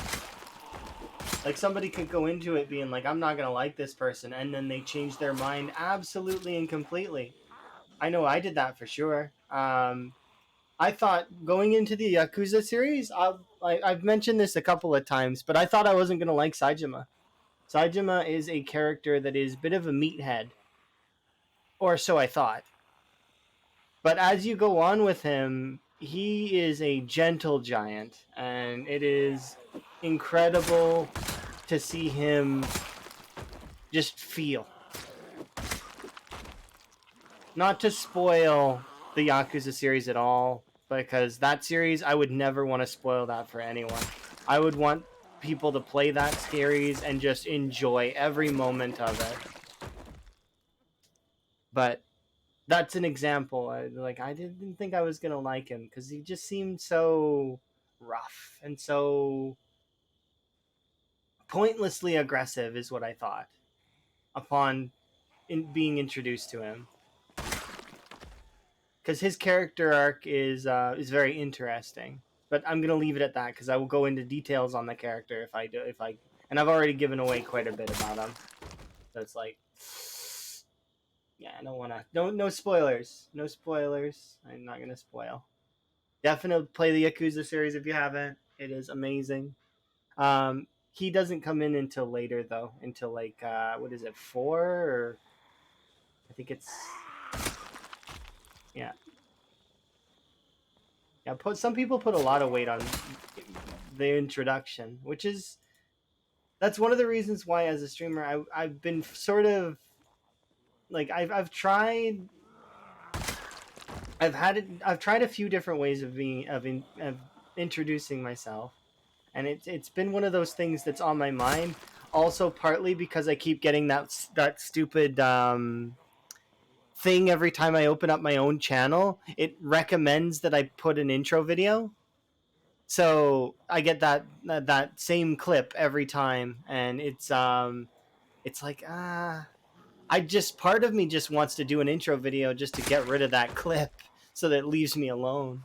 Like, somebody could go into it being like, I'm not gonna like this person, and then they change their mind absolutely and completely. I know I did that for sure. I thought going into the Yakuza series, I've mentioned this a couple of times, but I thought I wasn't gonna like Saejima. Saejima is a character that is a bit of a meathead, or so I thought. But as you go on with him, he is a gentle giant, and it is incredible to see him just feel. Not to spoil the Yakuza series at all, because that series, I would never want to spoil that for anyone. I would want people to play that series and just enjoy every moment of it. But that's an example. I didn't think I was gonna like him because he just seemed so rough and so pointlessly aggressive, is what I thought upon being introduced to him. Because his character arc is very interesting. But I'm gonna leave it at that because I will go into details on the character and I've already given away quite a bit about him. So it's like, yeah, I don't wanna no spoilers, no spoilers. I'm not gonna spoil. Definitely play the Yakuza series if you haven't. It is amazing. He doesn't come in until later though, until like what is it, 4 or I think it's yeah. Yeah, some people put a lot of weight on the introduction, which is that's one of the reasons why as a streamer I've been sort of like I've tried I've tried a few different ways of of introducing myself, and it's been one of those things that's on my mind. Also, partly because I keep getting that stupid thing every time I open up my own channel. It recommends that I put an intro video, so I get that same clip every time, and it's like I just part of me just wants to do an intro video just to get rid of that clip so that it leaves me alone.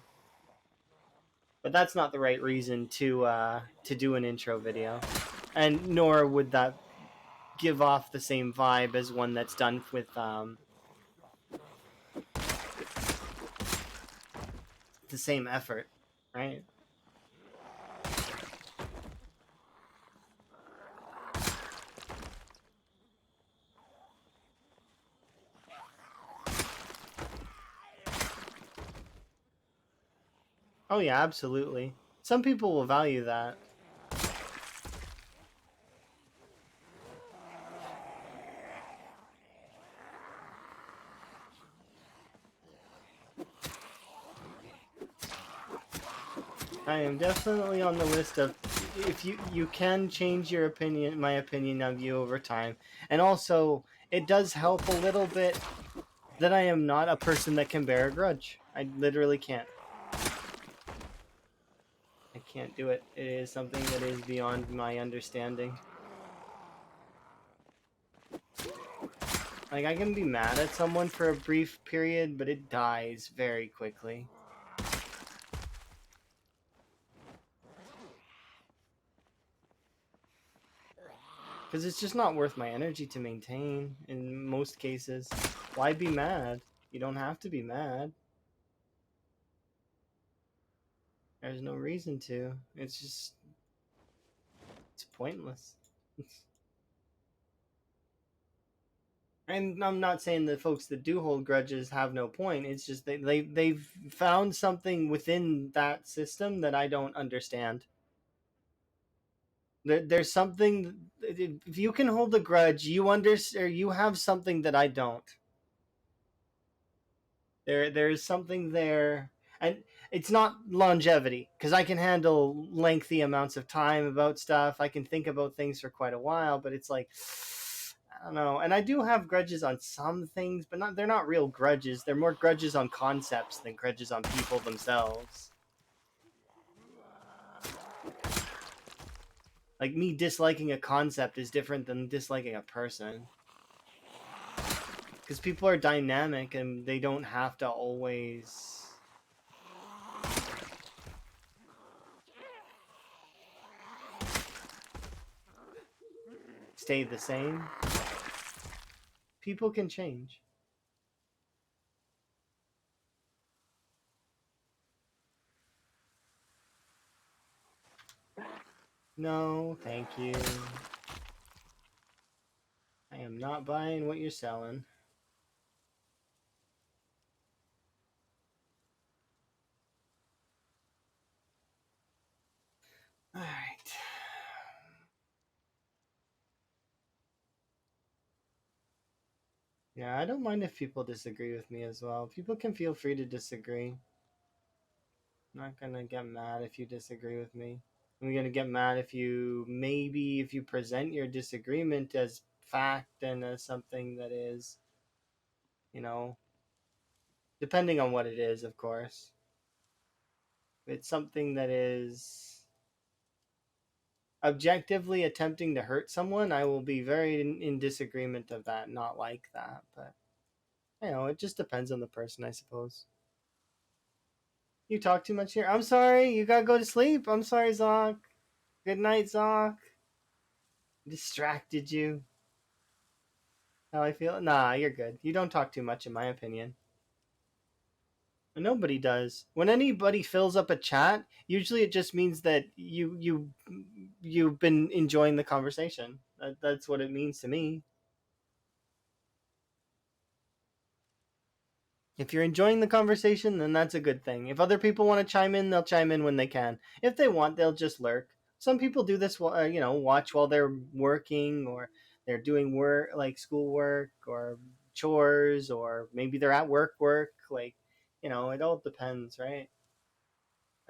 But that's not the right reason to do an intro video, and nor would that give off the same vibe as one that's done with the same effort, right? Oh yeah, absolutely. Some people will value that. I am definitely on the list of, if you can change your opinion, my opinion of you over time. And also, it does help a little bit that I am not a person that can bear a grudge. I literally can't. I can't do it. It is something that is beyond my understanding. Like, I can be mad at someone for a brief period, but it dies very quickly. Because it's just not worth my energy to maintain in most cases. Why be mad? You don't have to be mad. There's no reason to. It's just, it's pointless. And I'm not saying the folks that do hold grudges have no point. It's just they've found something within that system that I don't understand. There's something, if you can hold a grudge, you understand, or you have something that I don't. There's something there, and it's not longevity, because I can handle lengthy amounts of time about stuff. I can think about things for quite a while, but it's like, I don't know. And I do have grudges on some things, but not, they're not real grudges. They're more grudges on concepts than grudges on people themselves. Like, me disliking a concept is different than disliking a person, because people are dynamic and they don't have to always stay the same. People can change. No, thank you. I am not buying what you're selling. Alright. Yeah, I don't mind if people disagree with me as well. People can feel free to disagree. I'm not gonna get mad if you disagree with me. I'm gonna get mad if you, maybe if you present your disagreement as fact and as something that is, you know, depending on what it is, of course. If it's something that is objectively attempting to hurt someone, I will be very in disagreement of that, not like that. But, you know, it just depends on the person, I suppose. You talk too much here. I'm sorry. You gotta go to sleep. I'm sorry, Zoc. Good night, Zoc. Distracted you. How I feel? Nah, you're good. You don't talk too much, in my opinion. Nobody does. When anybody fills up a chat, usually it just means that you've been enjoying the conversation. That's what it means to me. If you're enjoying the conversation, then that's a good thing. If other people want to chime in, they'll chime in when they can. If they want, they'll just lurk. Some people do this, watch while they're working, or they're doing work, like schoolwork or chores, or maybe they're at work. Like, it all depends, right?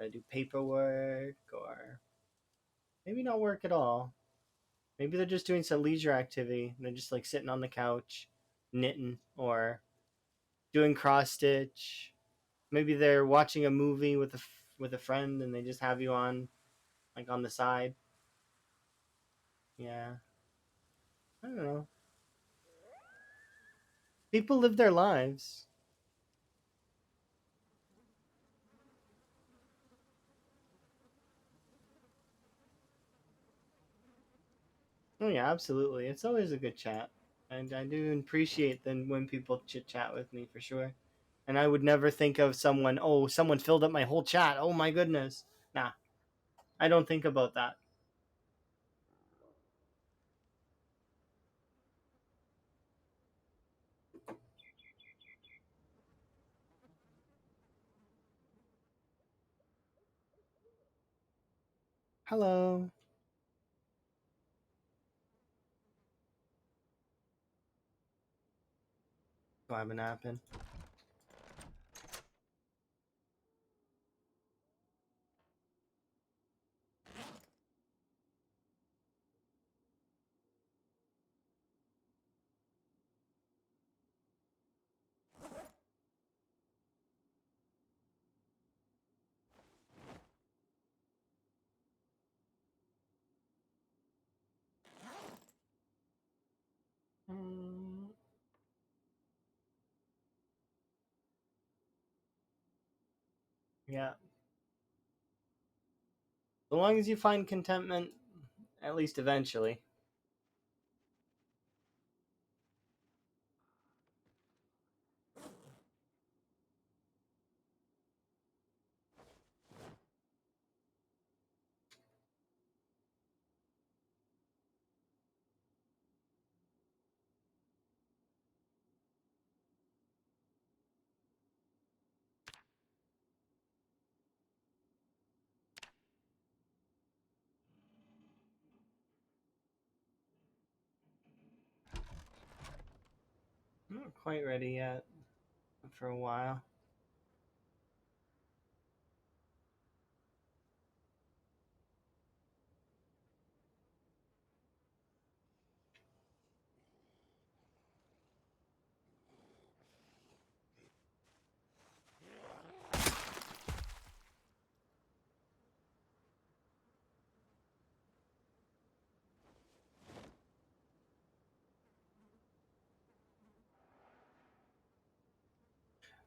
I do paperwork, or maybe not work at all. Maybe they're just doing some leisure activity. And they're just like sitting on the couch, knitting, or doing cross stitch. Maybe they're watching a movie with a friend, and they just have you on, like, on the side. Yeah, I don't know. People live their lives. Oh yeah, absolutely. It's always a good chat, and I do appreciate then when people chit chat with me for sure. And I would never think of someone. Oh, someone filled up my whole chat. Oh my goodness. Nah, I don't think about that. Hello. Do I have an app in? Mm, yeah. As long as you find contentment, at least eventually. I'm not quite ready yet for a while.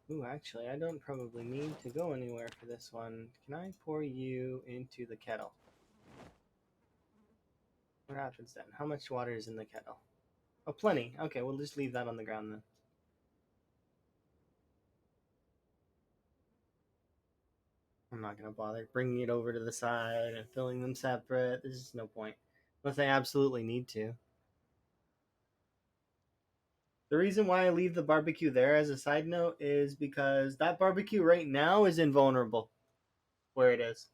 Ooh, actually, I don't probably need to go anywhere for this one. Can I pour you into the kettle? What happens then? How much water is in the kettle? Oh, plenty. Okay, we'll just leave that on the ground then. I'm not gonna bother bringing it over to the side and filling them separate. There's just no point. Unless I absolutely need to. The reason why I leave the barbecue there as a side note is because that barbecue right now is invulnerable where it is.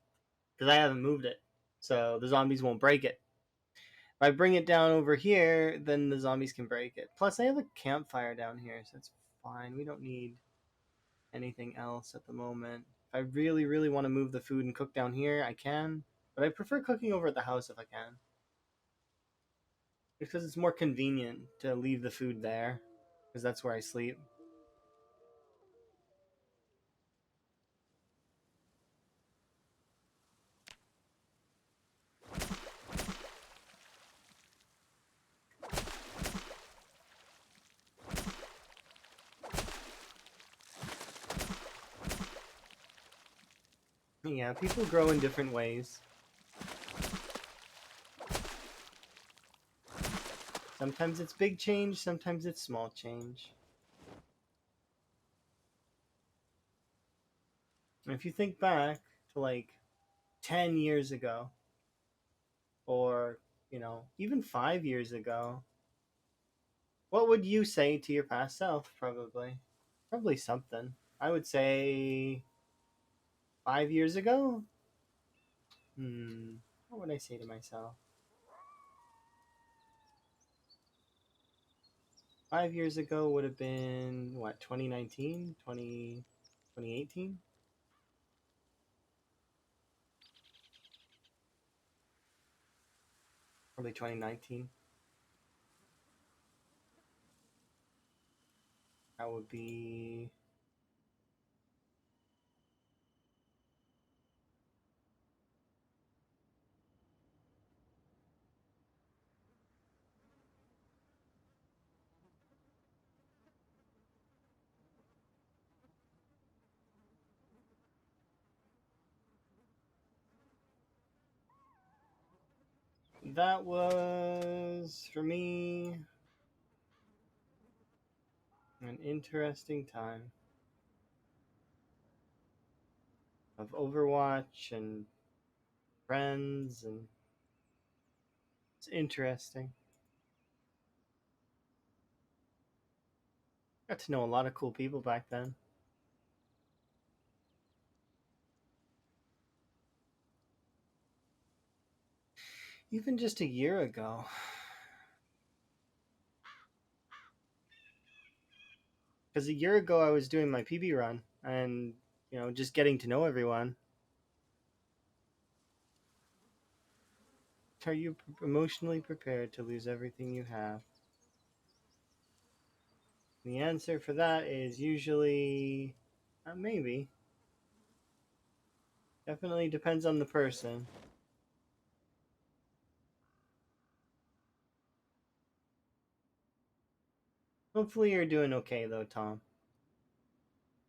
Because I haven't moved it. So the zombies won't break it. If I bring it down over here, then the zombies can break it. Plus, I have a campfire down here, so it's fine. We don't need anything else at the moment. If I really, really want to move the food and cook down here, I can. But I prefer cooking over at the house if I can. Because it's more convenient to leave the food there. Because that's where I sleep. Yeah, people grow in different ways. Sometimes it's big change, sometimes it's small change. And if you think back to like 10 years ago, or, even 5 years ago, what would you say to your past self, probably? Probably something. I would say 5 years ago? What would I say to myself? 5 years ago would have been, what, 2019? 2018? Probably 2019. That would be. That was, for me, an interesting time of Overwatch and friends, and it's interesting. Got to know a lot of cool people back then. Even just a year ago. Because a year ago I was doing my PB run and, just getting to know everyone. Are you emotionally prepared to lose everything you have? The answer for that is usually maybe. Definitely depends on the person. Hopefully you're doing okay though, Tom.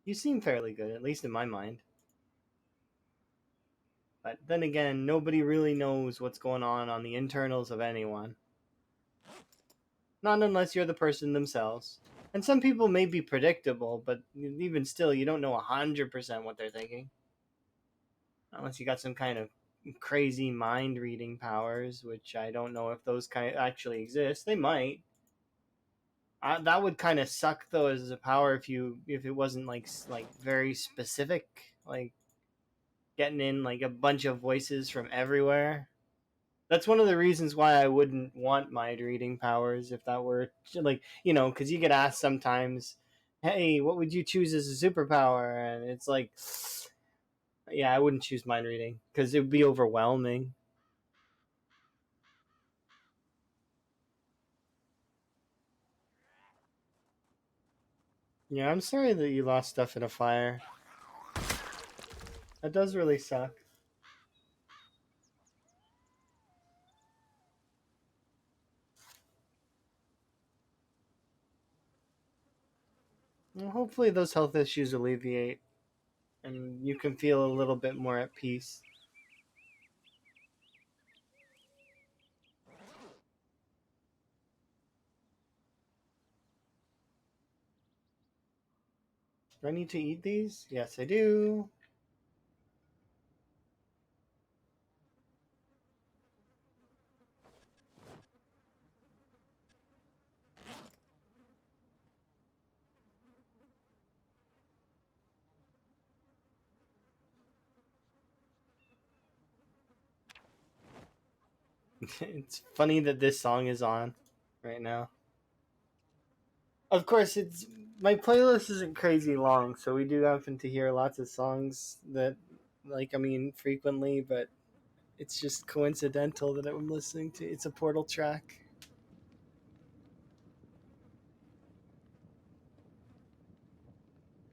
You seem fairly good, at least in my mind. But then again, nobody really knows what's going on the internals of anyone. Not unless you're the person themselves. And some people may be predictable, but even still, you don't know 100% what they're thinking. Unless you got some kind of crazy mind reading powers, which I don't know if those kind of actually exist. They might. That would kind of suck though as a power if it wasn't like very specific, like getting in like a bunch of voices from everywhere. That's one of the reasons why I wouldn't want mind reading powers if that were like, because you get asked sometimes, "Hey, what would you choose as a superpower?" And it's like, yeah, I wouldn't choose mind reading because it would be overwhelming. Yeah, I'm sorry that you lost stuff in a fire. That does really suck. Well, hopefully those health issues alleviate and you can feel a little bit more at peace. Do I need to eat these? Yes, I do. It's funny that this song is on right now. Of course, it's my playlist isn't crazy long, so we do happen to hear lots of songs that, like, I mean, frequently, but it's just coincidental that I'm listening to. It's a Portal track.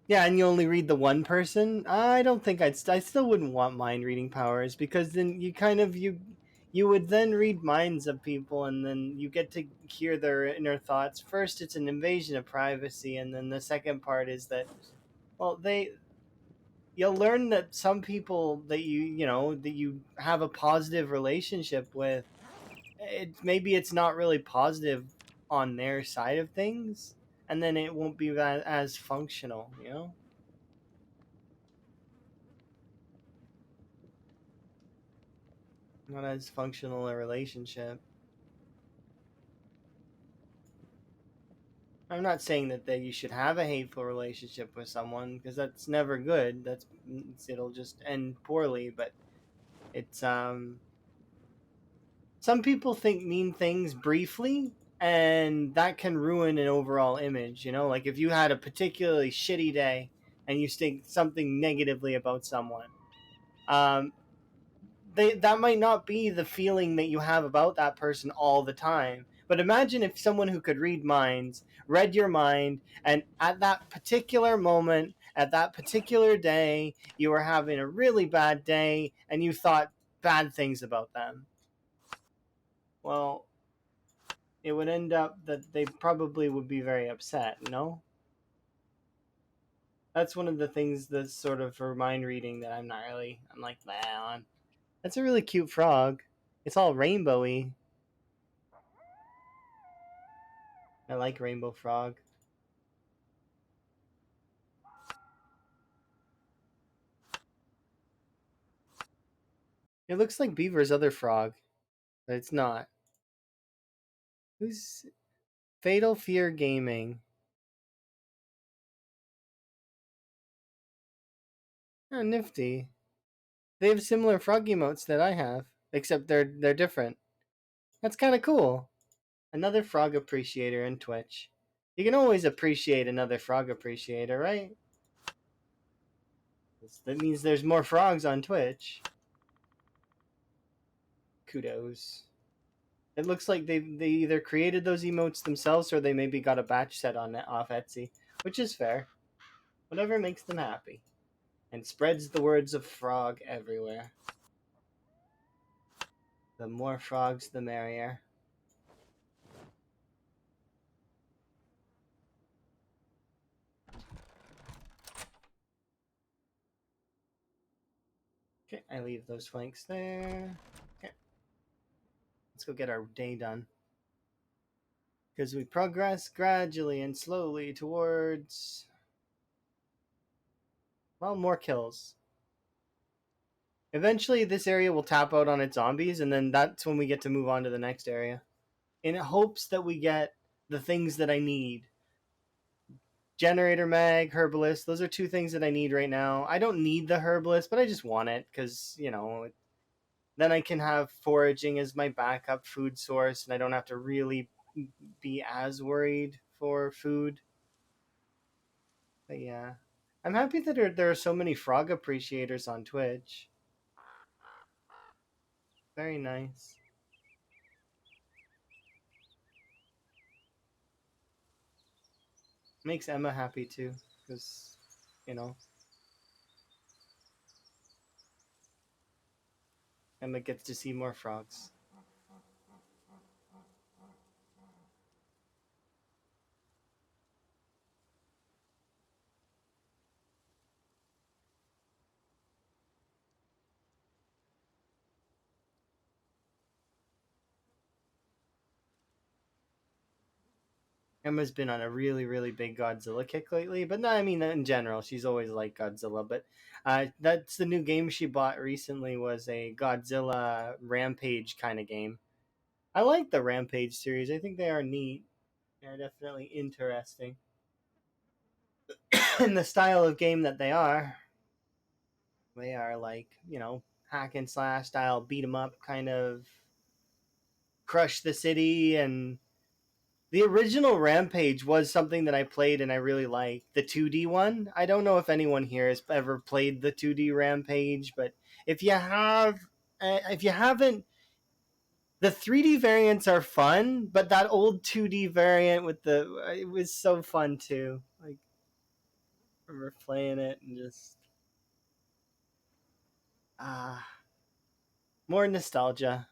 Yeah, and you only read the one person. I don't think I still wouldn't want mind reading powers because then you would then read minds of people and then you get to hear their inner thoughts. First, it's an invasion of privacy, and then the second part is that, well, you'll learn that some people that you have a positive relationship with, maybe it's not really positive on their side of things, and then it won't be that as functional. Not as functional a relationship. I'm not saying that you should have a hateful relationship with someone because that's never good. It'll just end poorly. But it's some people think mean things briefly, and that can ruin an overall image. Like if you had a particularly shitty day and you think something negatively about someone, um, that might not be the feeling that you have about that person all the time. But imagine if someone who could read minds read your mind, and at that particular moment, at that particular day, you were having a really bad day and you thought bad things about them. Well, it would end up that they probably would be very upset, no? That's one of the things that's sort of for mind reading that I'm like, nah, on. That's a really cute frog. It's all rainbowy. I like Rainbow Frog. It looks like Beaver's other frog, but it's not. Who's Fatal Fear Gaming? Oh, nifty. They have similar frog emotes that I have, except they're different. That's kind of cool. Another frog appreciator in Twitch. You can always appreciate another frog appreciator, right? That means there's more frogs on Twitch. Kudos. It looks like they either created those emotes themselves or they maybe got a batch set on it off Etsy, which is fair. Whatever makes them happy. And spreads the words of frog everywhere. The more frogs, the merrier. Okay, I leave those flanks there. Okay. Let's go get our day done. Because we progress gradually and slowly towards, well, more kills. Eventually, this area will tap out on its zombies, and then that's when we get to move on to the next area. In hopes that we get the things that I need. Generator mag, herbalist, those are two things that I need right now. I don't need the herbalist, but I just want it because, you know, then I can have foraging as my backup food source, and I don't have to really be as worried for food. But yeah, I'm happy that there are so many frog appreciators on Twitch. Very nice. Makes Emma happy too, because, you know, Emma gets to see more frogs. Emma's been on a really, really big Godzilla kick lately, but no, I mean in general, she's always liked Godzilla. But that's the new game she bought recently was a Godzilla Rampage kind of game. I like the Rampage series. I think they are neat. They're definitely interesting in the style of game that they are. They are like, you know, hack and slash style, beat 'em up kind of, crush the city. And the original Rampage was something that I played and I really liked. The 2D one. I don't know if anyone here has ever played the 2D Rampage, but if you have, if you haven't, the 3D variants are fun, but that old 2D variant with it was so fun too. Like, I remember playing it and just ah, more nostalgia.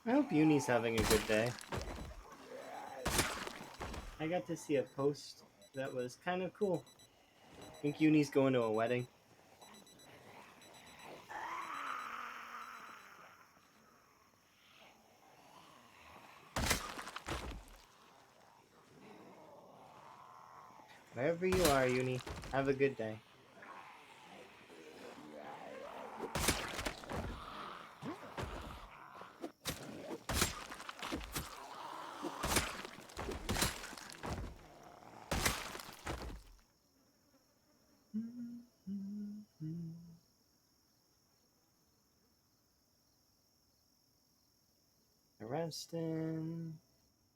I hope Uni's having a good day. I got to see a post that was kind of cool. I think Uni's going to a wedding. Wherever you are, Uni, have a good day. Arrestin.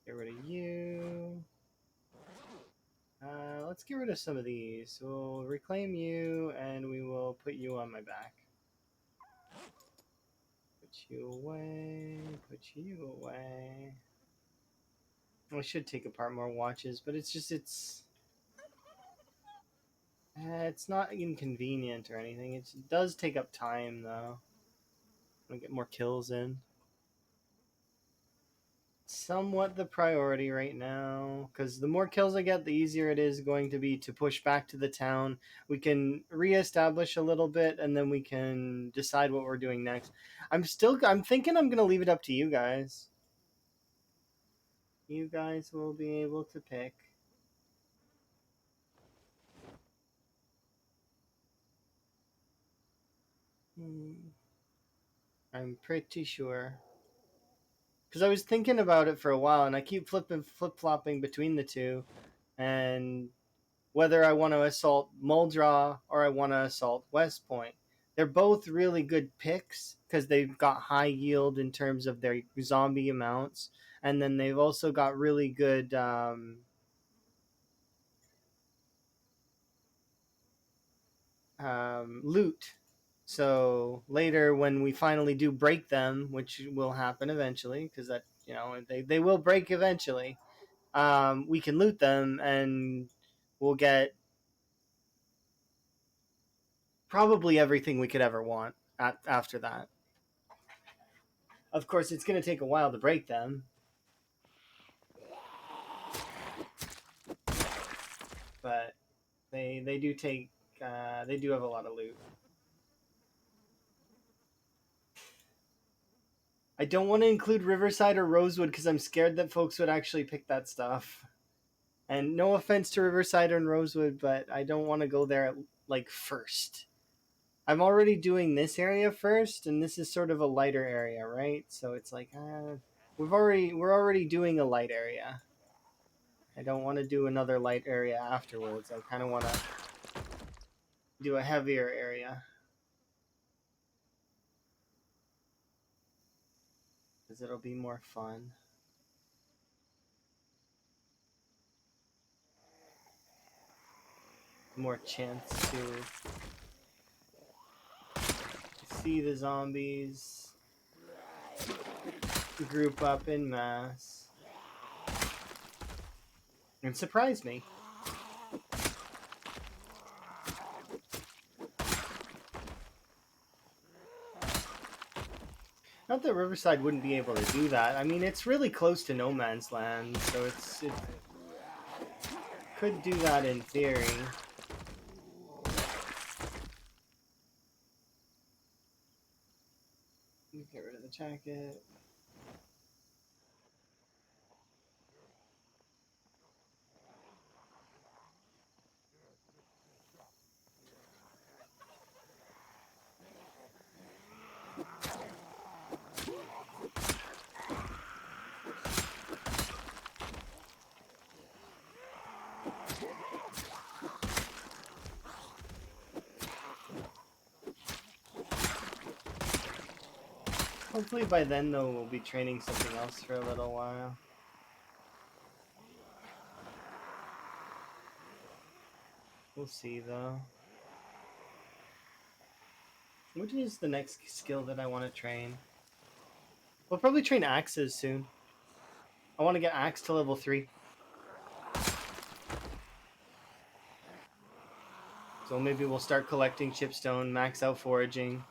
Get rid of you. let's get rid of some of these. We'll reclaim you, and we will put you on my back. Put you away. Put you away. I should take apart more watches, but it's not inconvenient or anything. It does take up time, though. I'm gonna get more kills in. Somewhat the priority right now, because the more kills I get, the easier it is going to be to push back to the town. We can reestablish a little bit, and then we can decide what we're doing next. I'm thinking I'm gonna leave it up to you guys. You guys will be able to pick. I'm pretty sure. Because I was thinking about it for a while, and I keep flip-flopping between the two, and whether I want to assault Muldraw or I want to assault West Point. They're both really good picks because they've got high yield in terms of their zombie amounts, and then they've also got really good loot. So later, when we finally do break them, which will happen eventually, because that they will break eventually, we can loot them and we'll get probably everything we could ever want after that. Of course, it's going to take a while to break them, but they do take they do have a lot of loot. I don't want to include Riverside or Rosewood because I'm scared that folks would actually pick that stuff. And no offense to Riverside and Rosewood, but I don't want to go there like first. I'm already doing this area first, and this is sort of a lighter area, right? So it's like we're already doing a light area. I don't want to do another light area afterwards. I kind of want to do a heavier area. Because it'll be more fun. More chance to see the zombies group up in mass and surprise me. Not that Riverside wouldn't be able to do that. I mean, it's really close to no man's land, so it could do that in theory. Get rid of the jacket. Hopefully by then, though, we'll be training something else for a little while. We'll see, though. What is the next skill that I want to train? We'll probably train axes soon. I want to get axe to level 3. So maybe we'll start collecting chipstone, max out foraging.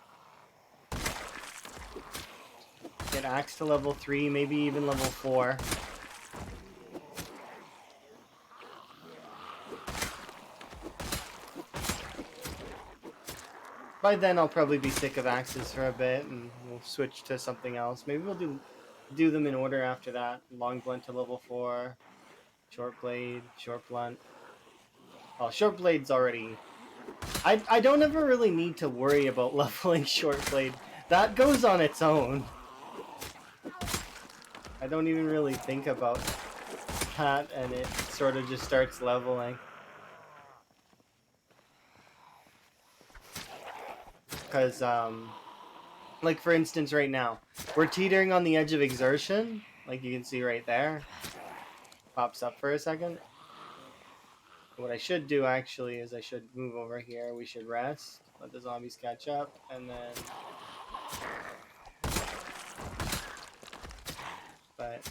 Get axe to level 3, maybe even level 4. By then I'll probably be sick of axes for a bit and we'll switch to something else. Maybe we'll do them in order after that. Long blunt to level 4. Short blade, short blunt. Oh, short blade's already... I don't ever really need to worry about leveling short blade. That goes on its own. I don't even really think about that, and it sort of just starts leveling. Because, like for instance right now, we're teetering on the edge of exertion, like you can see right there. Pops up for a second. What I should do actually is I should move over here. We should rest, let the zombies catch up, and then. But.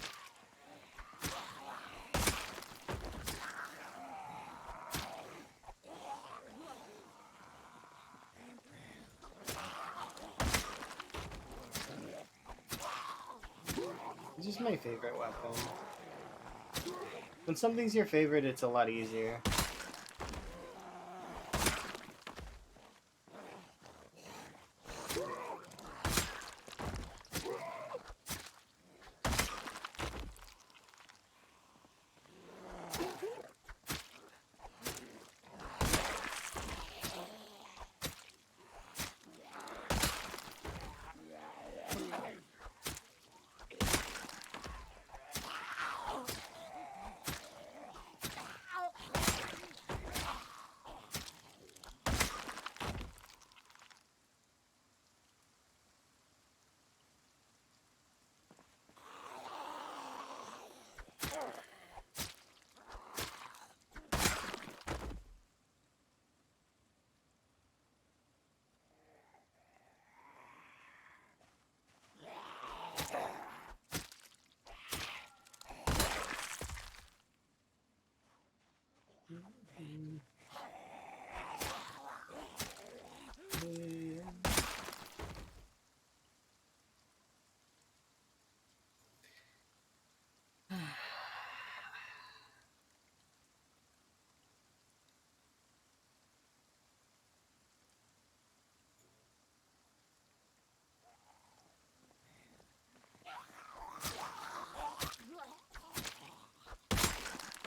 It's just my favorite weapon. When something's your favorite, it's a lot easier.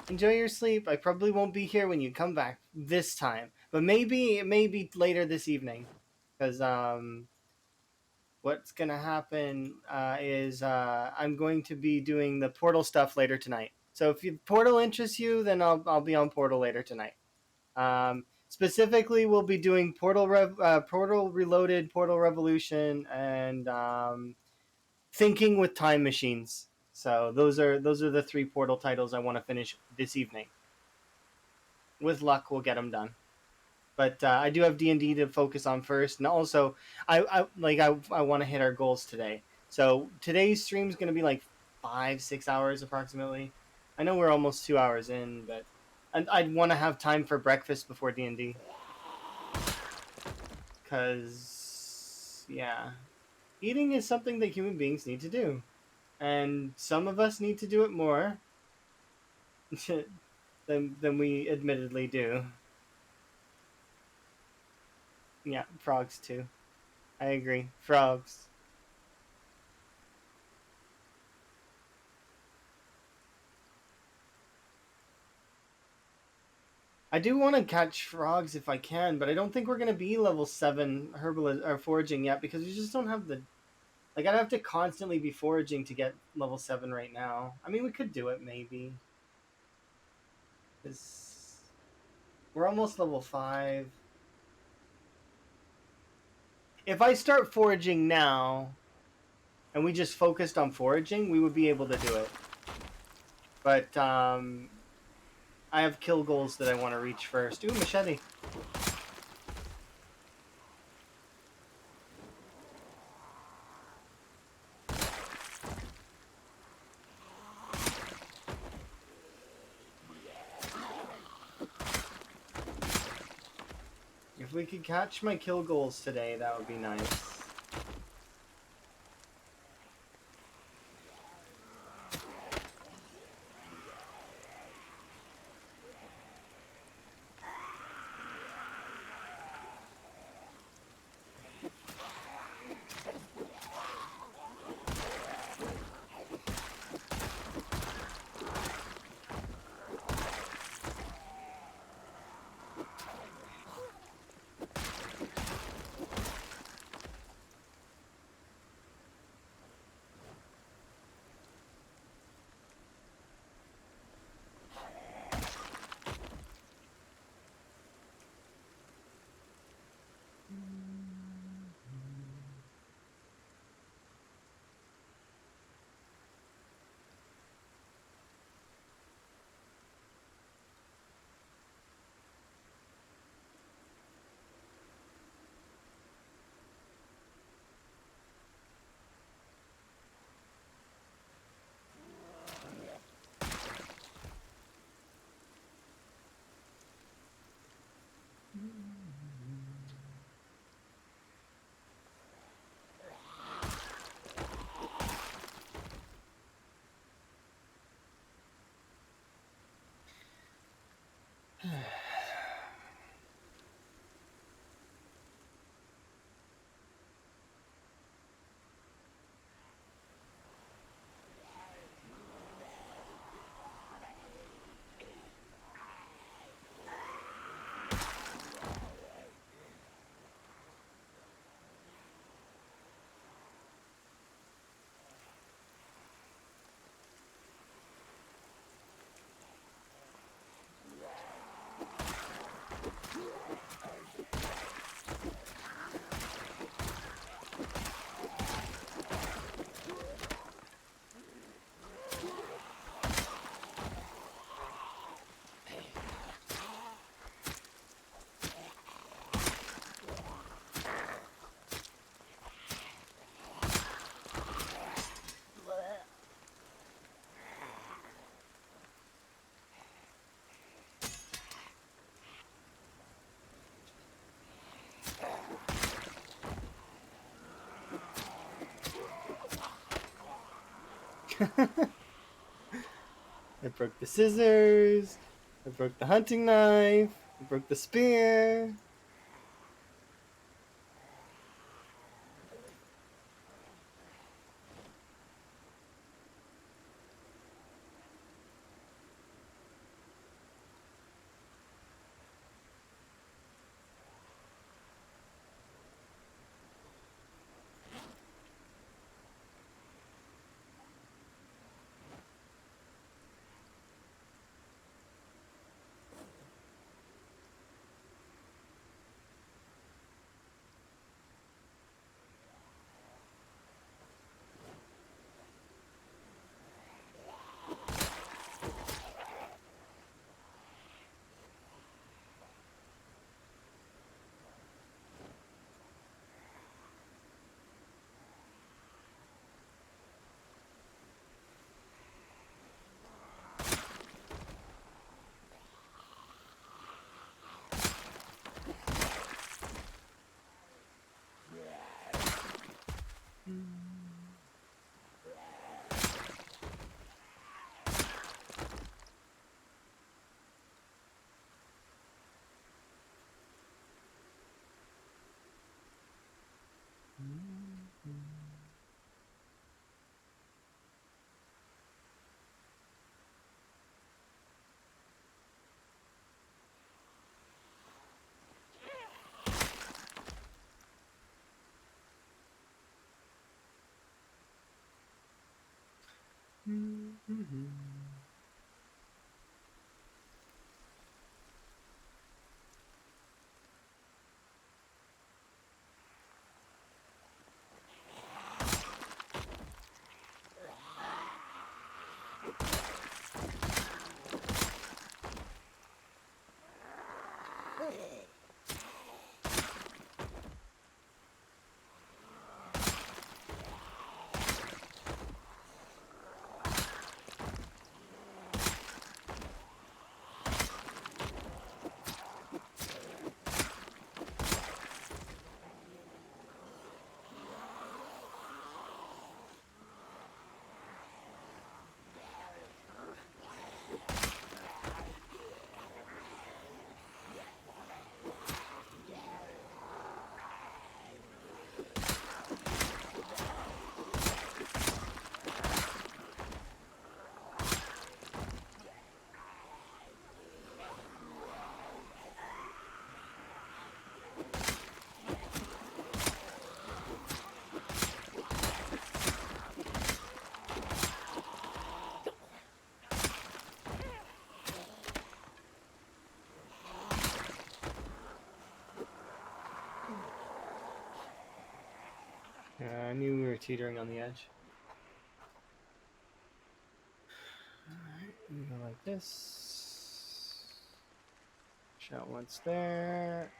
Enjoy your sleep. I probably won't be here when you come back this time, but maybe later this evening, because what's gonna happen is I'm going to be doing the Portal stuff later tonight. So if Portal interests you, then I'll be on Portal later tonight. Specifically, we'll be doing Portal Reloaded, Portal Revolution, and Thinking with Time Machines. So those are the three Portal titles I want to finish this evening. With luck, we'll get them done. But I do have D&D to focus on first, and also I want to hit our goals today. So today's stream is going to be like 5-6 hours approximately. I know we're almost 2 hours in, but I'd want to have time for breakfast before D&D. Because yeah, eating is something that human beings need to do, and some of us need to do it more than we admittedly do. Yeah, frogs too. I agree. Frogs. I do want to catch frogs if I can, but I don't think we're gonna be level 7 herbal or foraging yet because we just don't have the. Like, I'd have to constantly be foraging to get level 7 right now. I mean, we could do it maybe. Cause we're almost level 5. If I start foraging now, and we just focused on foraging, we would be able to do it. But I have kill goals that I want to reach first. Ooh, machete. If we could catch my kill goals today, that would be nice. I broke the scissors. I broke the hunting knife. I broke the spear. I knew we were teetering on the edge. Alright, we go like this. Shot once there.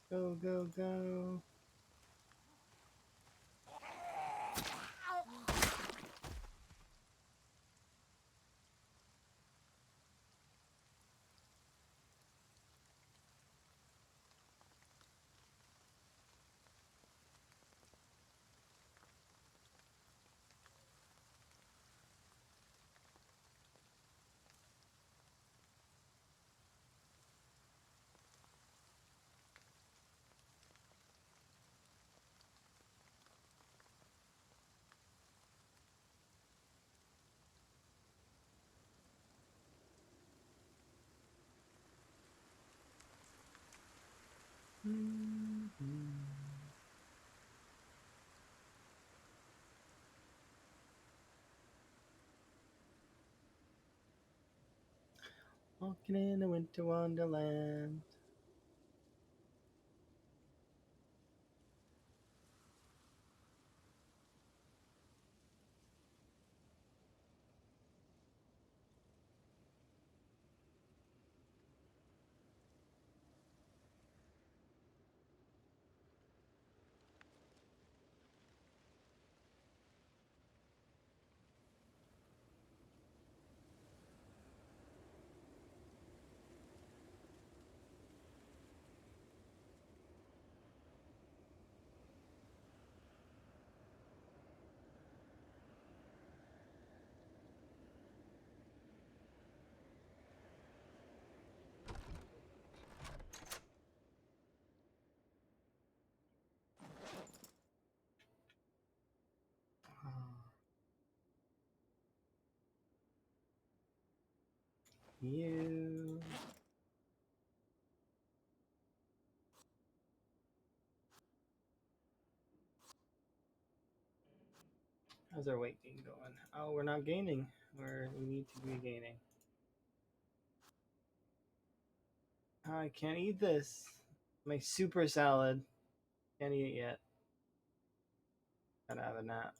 Go, go, go. Walking in a winter wonderland. You. How's our weight gain going? Oh, we're not gaining. We need to be gaining. Oh, I can't eat this. My super salad. Can't eat it yet. Gotta have a nap.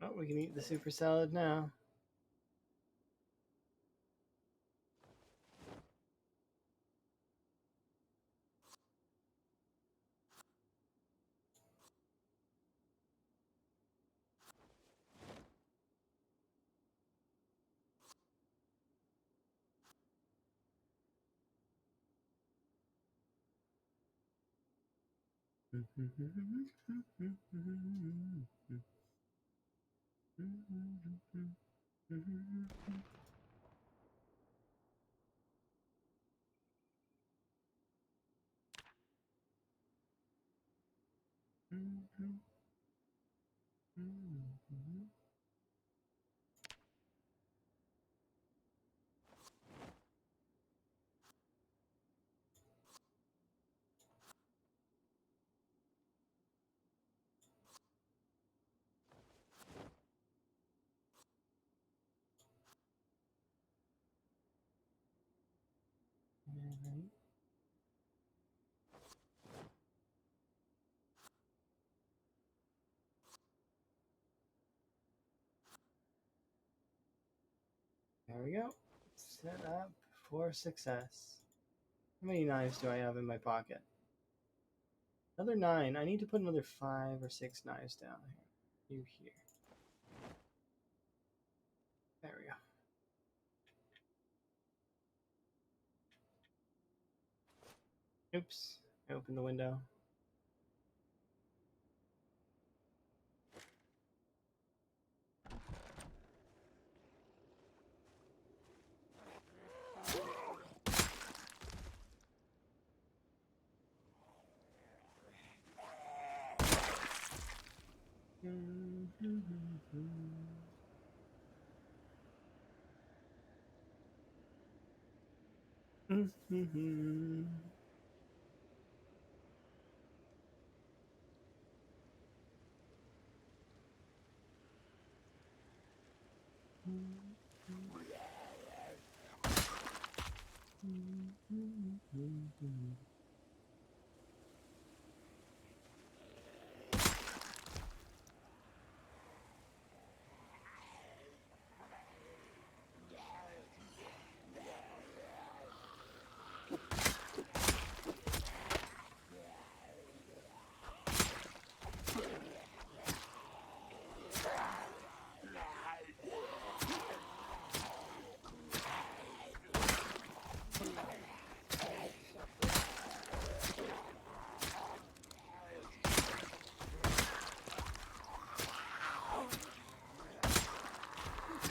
Oh, we can eat the super salad now. There we go. Set up for success. How many knives do I have in my pocket? Another 9. I need to put another 5 or 6 knives down here. You here. There we go. Oops. I opened the window.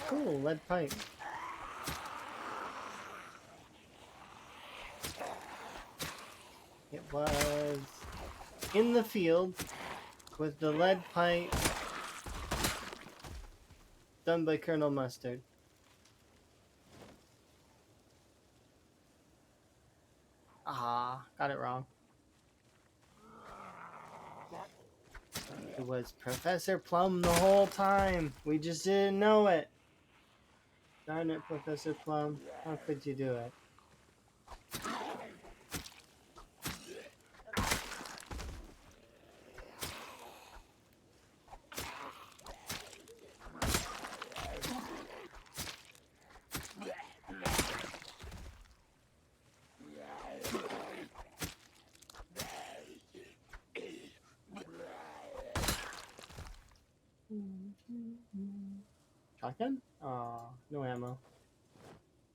Cool, lead pipe. It was in the field with the lead pipe done by Colonel Mustard. Ah, got it wrong. It was Professor Plum the whole time. We just didn't know it. Darn it, Professor Plum. How could you do it? Shotgun? Aw, no ammo.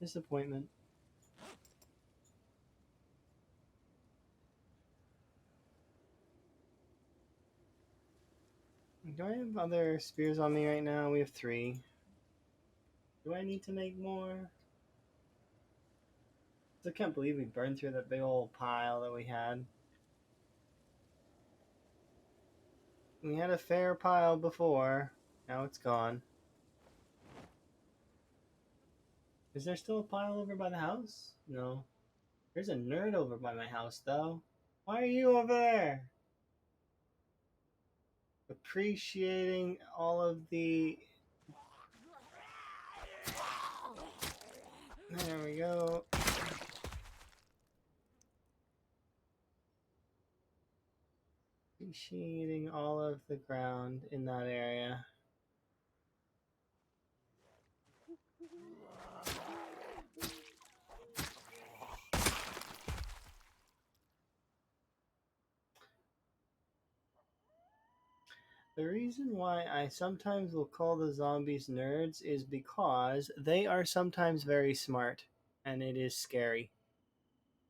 Disappointment. Do I have other spears on me right now? We have 3. Do I need to make more? I can't believe we burned through that big old pile that we had. We had a fair pile before. Now it's gone. Is there still a pile over by the house? No. There's a nerd over by my house, though. Why are you over there? Appreciating all of the... There we go. Appreciating all of the ground in that area. The reason why I sometimes will call the zombies nerds is because they are sometimes very smart, and it is scary.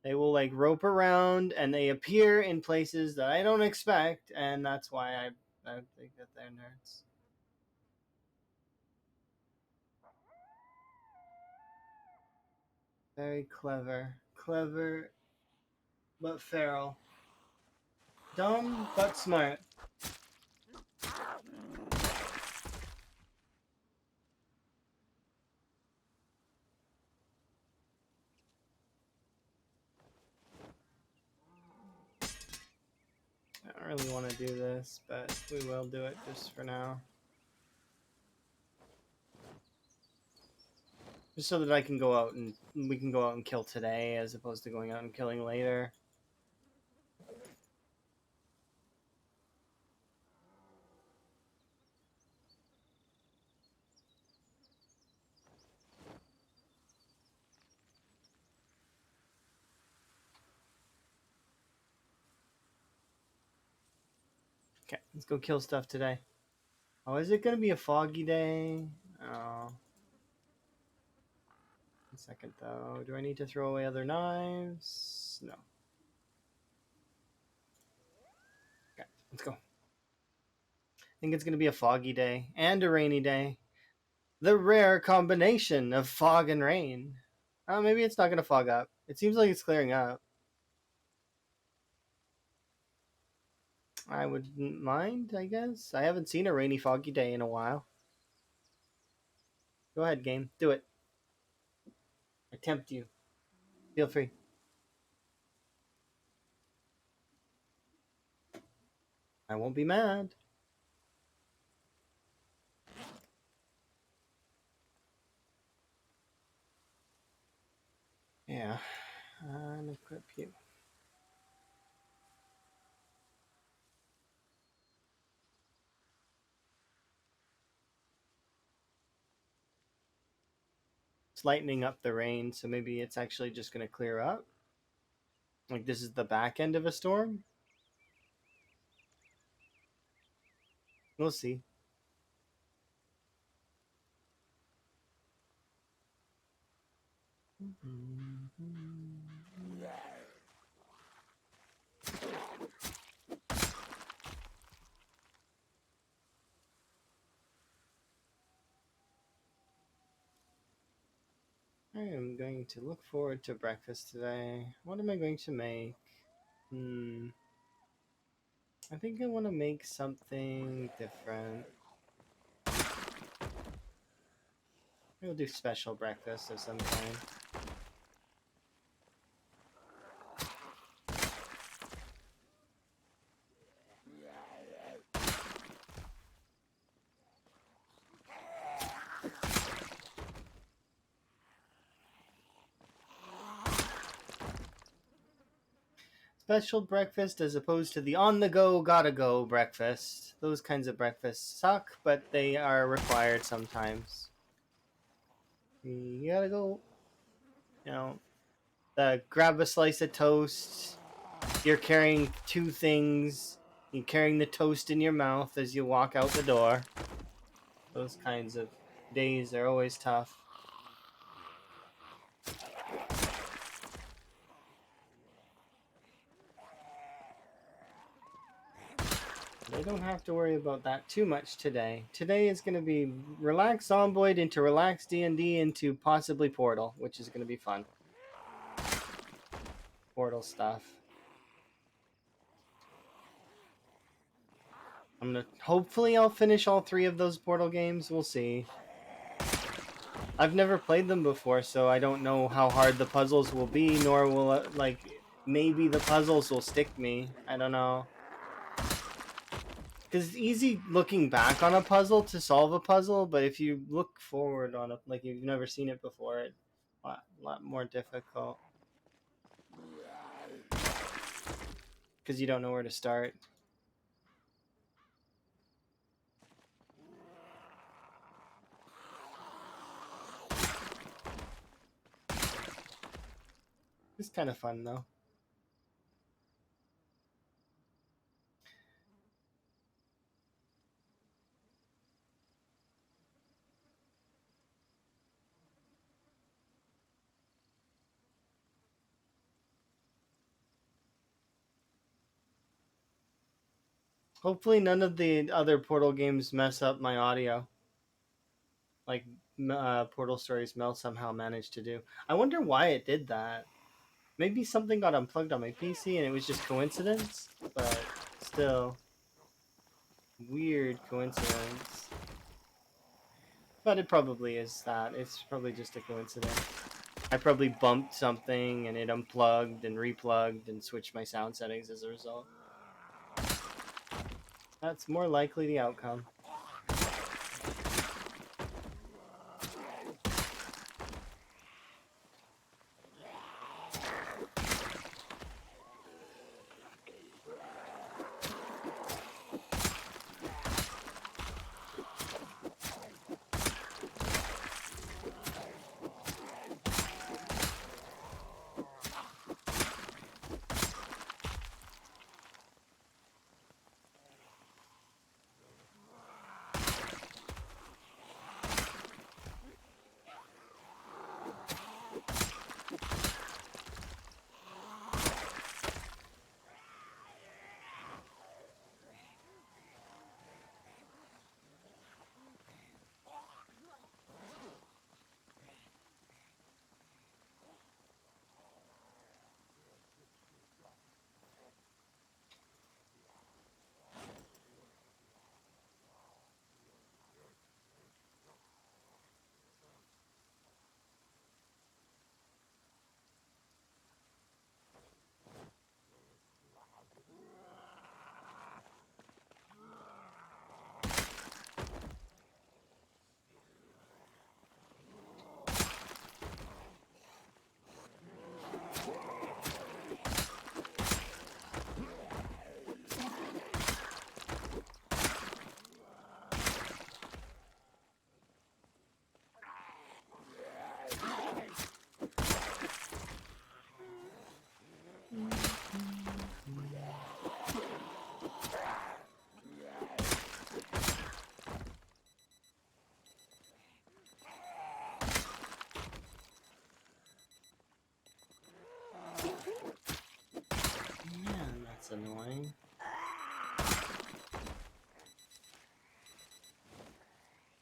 They will like rope around, and they appear in places that I don't expect, and that's why I think that they're nerds. Very clever. Clever, but feral. Dumb, but smart. I don't really want to do this, but we will do it just for now. Just so that I can go out and we can go out and kill today as opposed to going out and killing later. Okay, let's go kill stuff today. Oh, is it going to be a foggy day? Oh. 1 second, though. Do I need to throw away other knives? No. Okay, let's go. I think it's going to be a foggy day and a rainy day. The rare combination of fog and rain. Oh, maybe it's not going to fog up. It seems like it's clearing up. I wouldn't mind, I guess. I haven't seen a rainy, foggy day in a while. Go ahead, game. Do it. I tempt you. Feel free. I won't be mad. Yeah. Unequip you. It's lightening up the rain, so maybe it's actually just going to clear up. Like this is the back end of a storm? We'll see. I am going to look forward to breakfast today. What am I going to make? I think I want to make something different. We'll do special breakfast of some kind. Special breakfast as opposed to the on-the-go, gotta-go breakfast. Those kinds of breakfasts suck, but they are required sometimes. You gotta go, you know, grab a slice of toast. You're carrying two things. You're carrying the toast in your mouth as you walk out the door. Those kinds of days are always tough. I don't have to worry about that too much today. Today is going to be relax Zomboid into relax D&D into possibly Portal, which is going to be fun. Portal stuff. Hopefully I'll finish all 3 of those Portal games. We'll see. I've never played them before, so I don't know how hard the puzzles will be, nor will maybe the puzzles will stick me. I don't know. Because it's easy looking back on a puzzle to solve a puzzle, but if you look forward on it, like you've never seen it before, it's a lot more difficult. Because you don't know where to start. It's kind of fun, though. Hopefully none of the other Portal games mess up my audio. Like Portal Stories Mel somehow managed to do. I wonder why it did that. Maybe something got unplugged on my PC and it was just coincidence, but still, weird coincidence. But it probably is that. It's probably just a coincidence. I probably bumped something and it unplugged and replugged and switched my sound settings as a result. That's more likely the outcome. Man, that's annoying.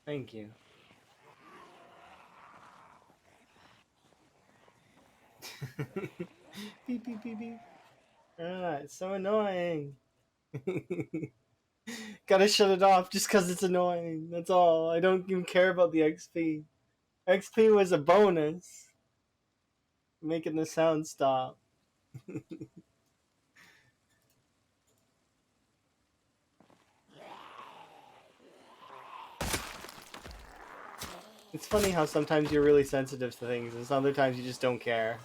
Thank you. Beep, beep, beep, beep. Ah, it's so annoying. Gotta shut it off just because it's annoying. That's all. I don't even care about the XP. XP was a bonus. Making the sound stop. It's funny how sometimes you're really sensitive to things and other times you just don't care.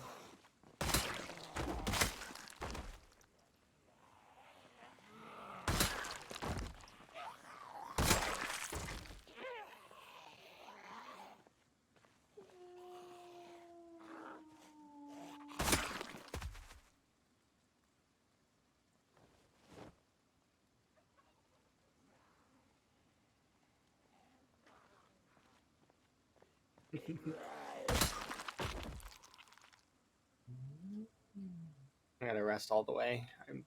I gotta rest all the way. And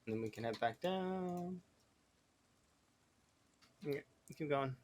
then we can head back down. Okay, keep going.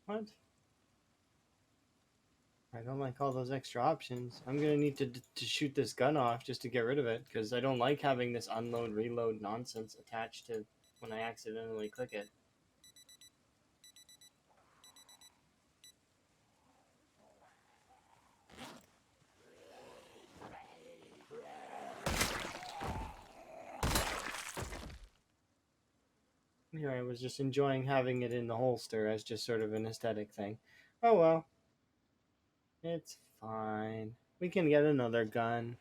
What? I don't like all those extra options. I'm gonna need to shoot this gun off just to get rid of it, because I don't like having this unload reload nonsense attached to when I accidentally click it. Here I was just enjoying having it in the holster as just sort of an aesthetic thing. Oh well, it's fine. We can get another gun.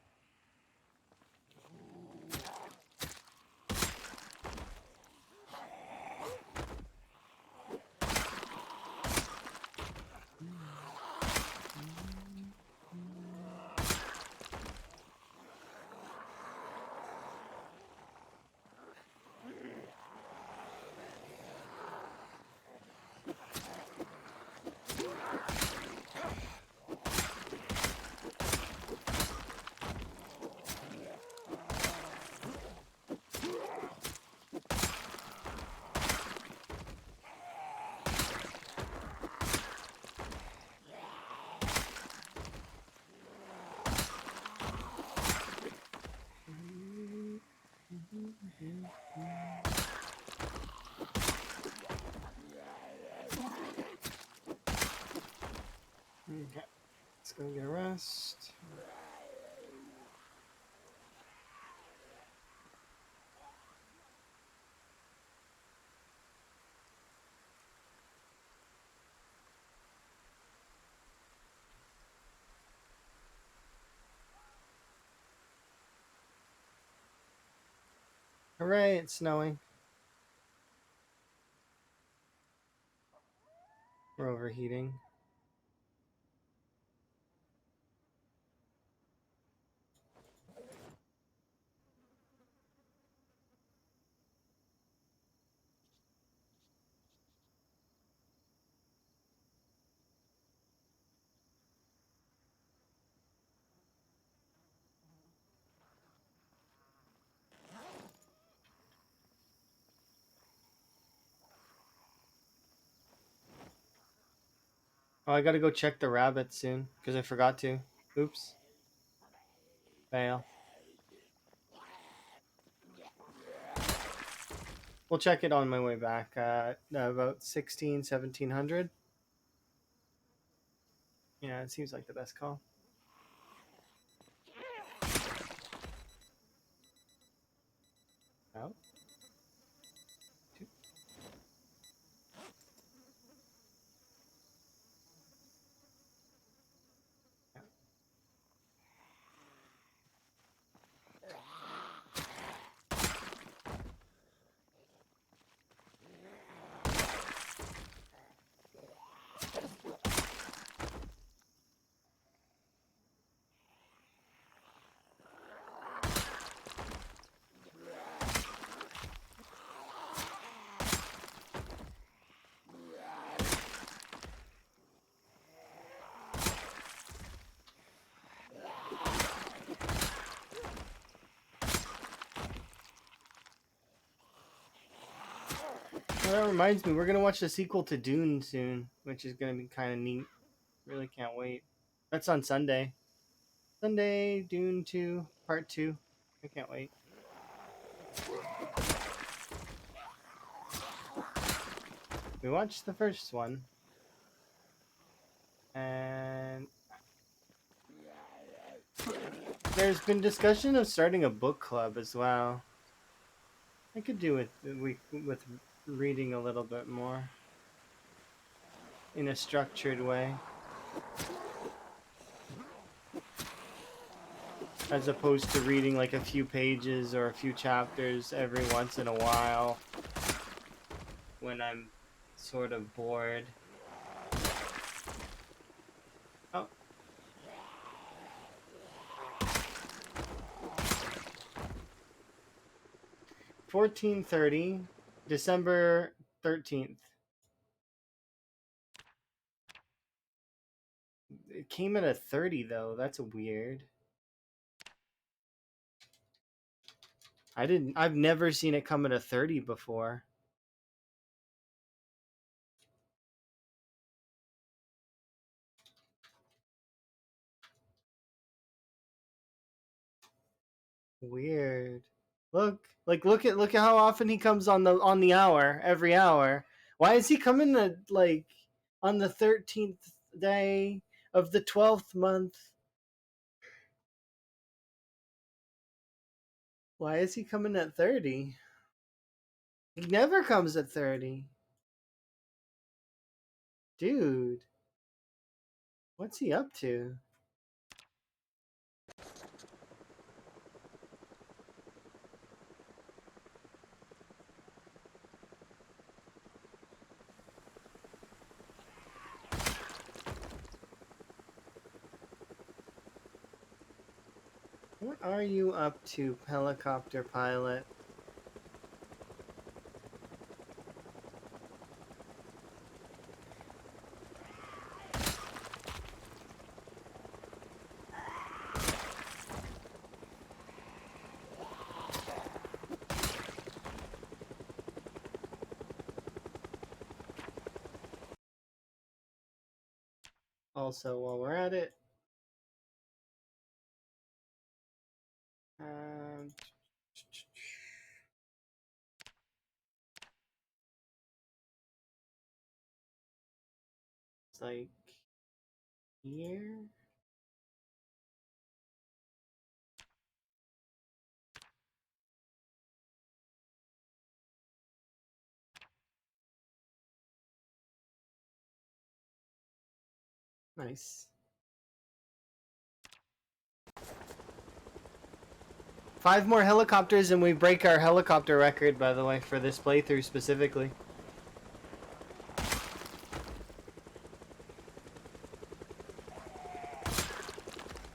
Okay, let's go get a rest. Hooray, it's snowing. We're overheating. Oh, I gotta go check the rabbits soon, because I forgot to. Oops. Fail. We'll check it on my way back. About 1700. Yeah, it seems like the best call. Oh. Two. Yeah. Well, that reminds me, we're gonna watch the sequel to Dune soon, which is gonna be kind of neat. Really can't wait. That's on Sunday. Sunday, Dune 2, Part 2. I can't wait. We watched the first one, and there's been discussion of starting a book club as well. I could do with reading a little bit more in a structured way, as opposed to reading like a few pages or a few chapters every once in a while when I'm sort of bored. Oh, 1430, December 13th. It came at a 30 though. That's weird. I've never seen it come at a 30 before. Weird. Look at how often he comes on the hour, every hour. Why is he coming at like on the 13th day of the 12th month? Why is he coming at 30? He never comes at 30. Dude, what's he up to? What are you up to, helicopter pilot? Also, while we're at it, um, it's like here. Nice. 5 more helicopters and we break our helicopter record, by the way, for this playthrough specifically.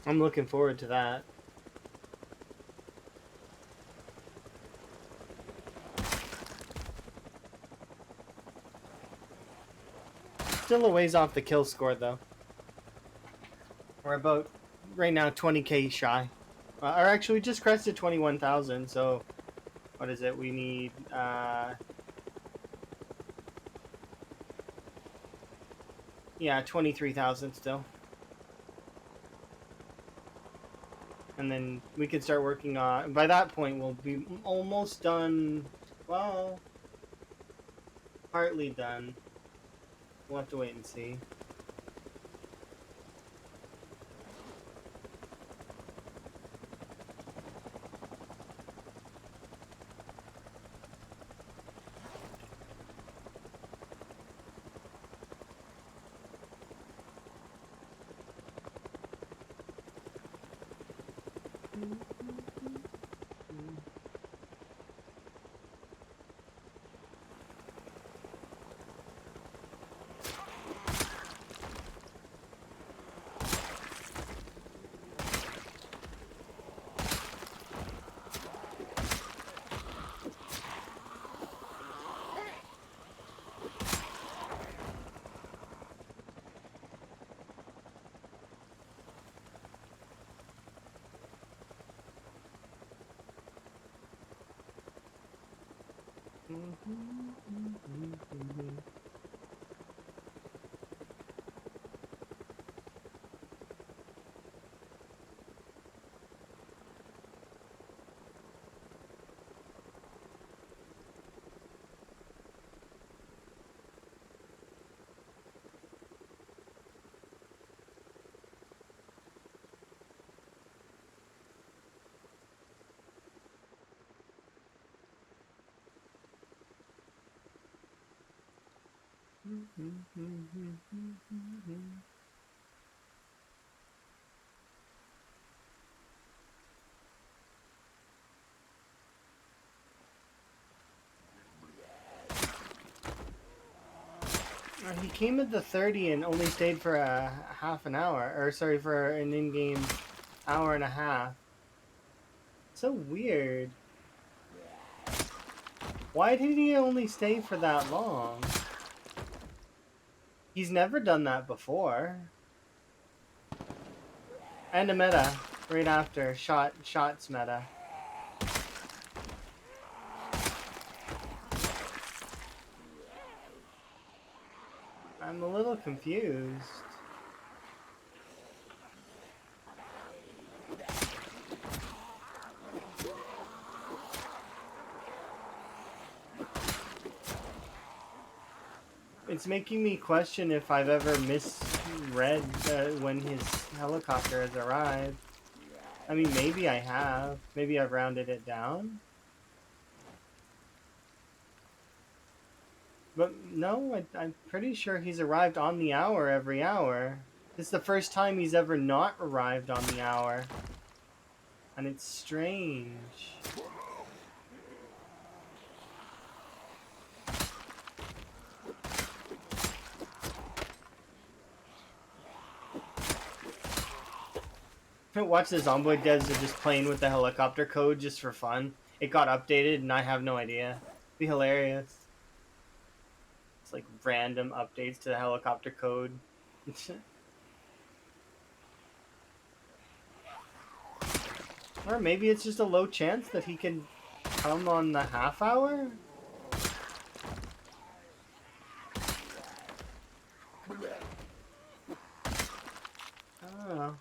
I'm looking forward to that. Still a ways off the kill score, though. We're about, right now, 20k shy. Or actually, we just crested 21,000, so what is it? We need, yeah, 23,000 still. And then we can start working on, by that point, we'll be almost done, well, partly done. We'll have to wait and see. He came at the 30 and only stayed for a half an hour, or sorry, for an in-game hour and a half. So weird. Why did he only stay for that long? He's never done that before. And a meta right after shots meta. I'm a little confused. It's making me question if I've ever misread when his helicopter has arrived. I mean, maybe I have. Maybe I've rounded it down. But no, I'm pretty sure he's arrived on the hour every hour. It's the first time he's ever not arrived on the hour. And it's strange. Watch the Zomboid devs are just playing with the helicopter code just for fun. It got updated and I have no idea. It'd be hilarious. It's like random updates to the helicopter code. Or maybe it's just a low chance that he can come on the half hour? I don't know.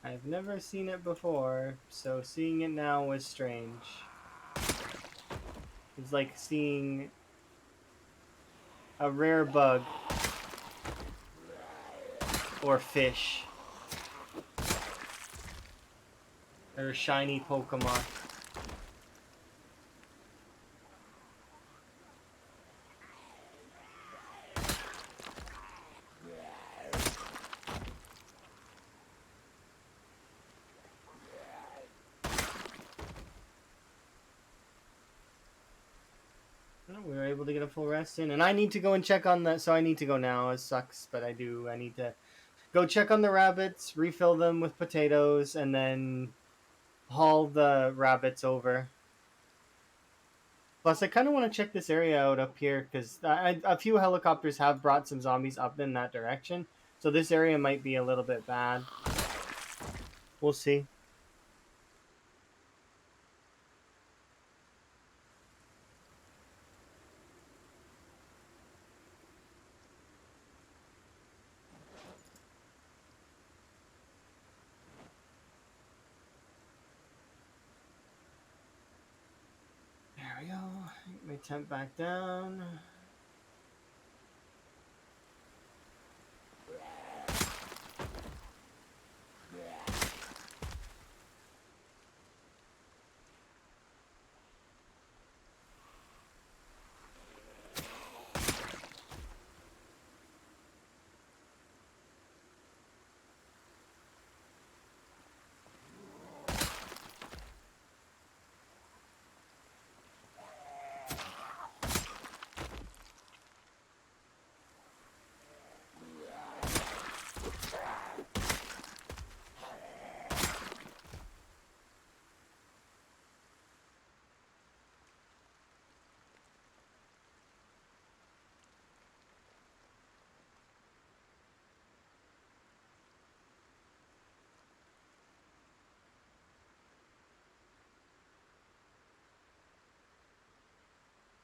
I've never seen it before, so seeing it now was strange. It's like seeing a rare bug or fish or a shiny Pokemon. We were able to get a full rest in, and I need to go and check on that. So I need to go now. It sucks, but I do. I need to go check on the rabbits, refill them with potatoes, and then haul the rabbits over. Plus, I kind of want to check this area out up here because a few helicopters have brought some zombies up in that direction. So this area might be a little bit bad. We'll see. There we go. Get my temp back down.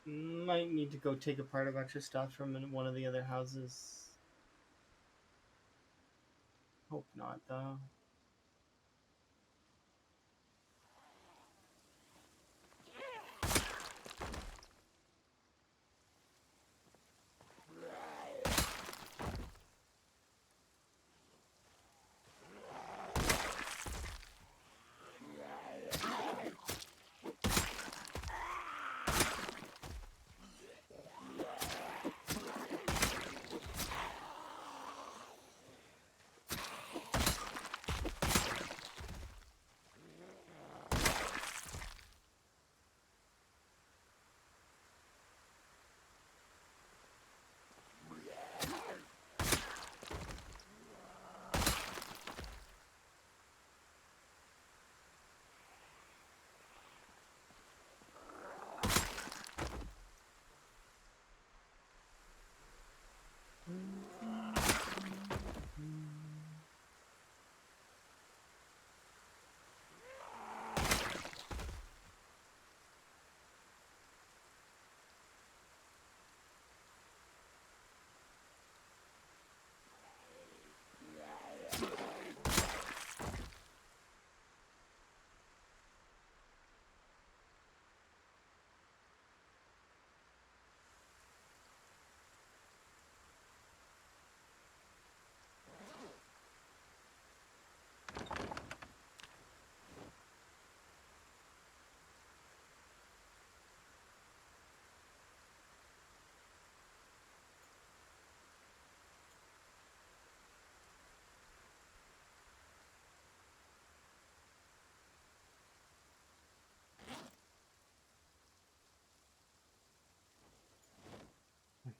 Might need to go take apart a bunch of stuff from one of the other houses. Hope not, though.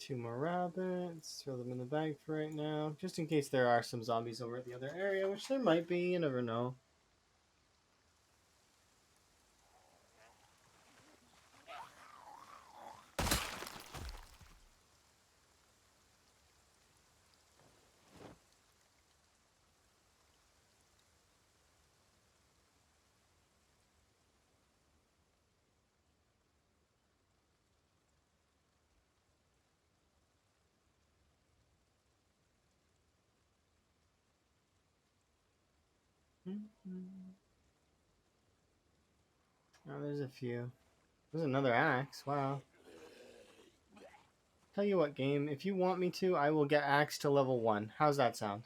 2 more rabbits. Throw them in the bag for right now, just in case there are some zombies over at the other area, which there might be. You never know. Oh, there's a few. There's another axe. Wow. Tell you what, game, if you want me to, I will get axe to level 1. How's that sound?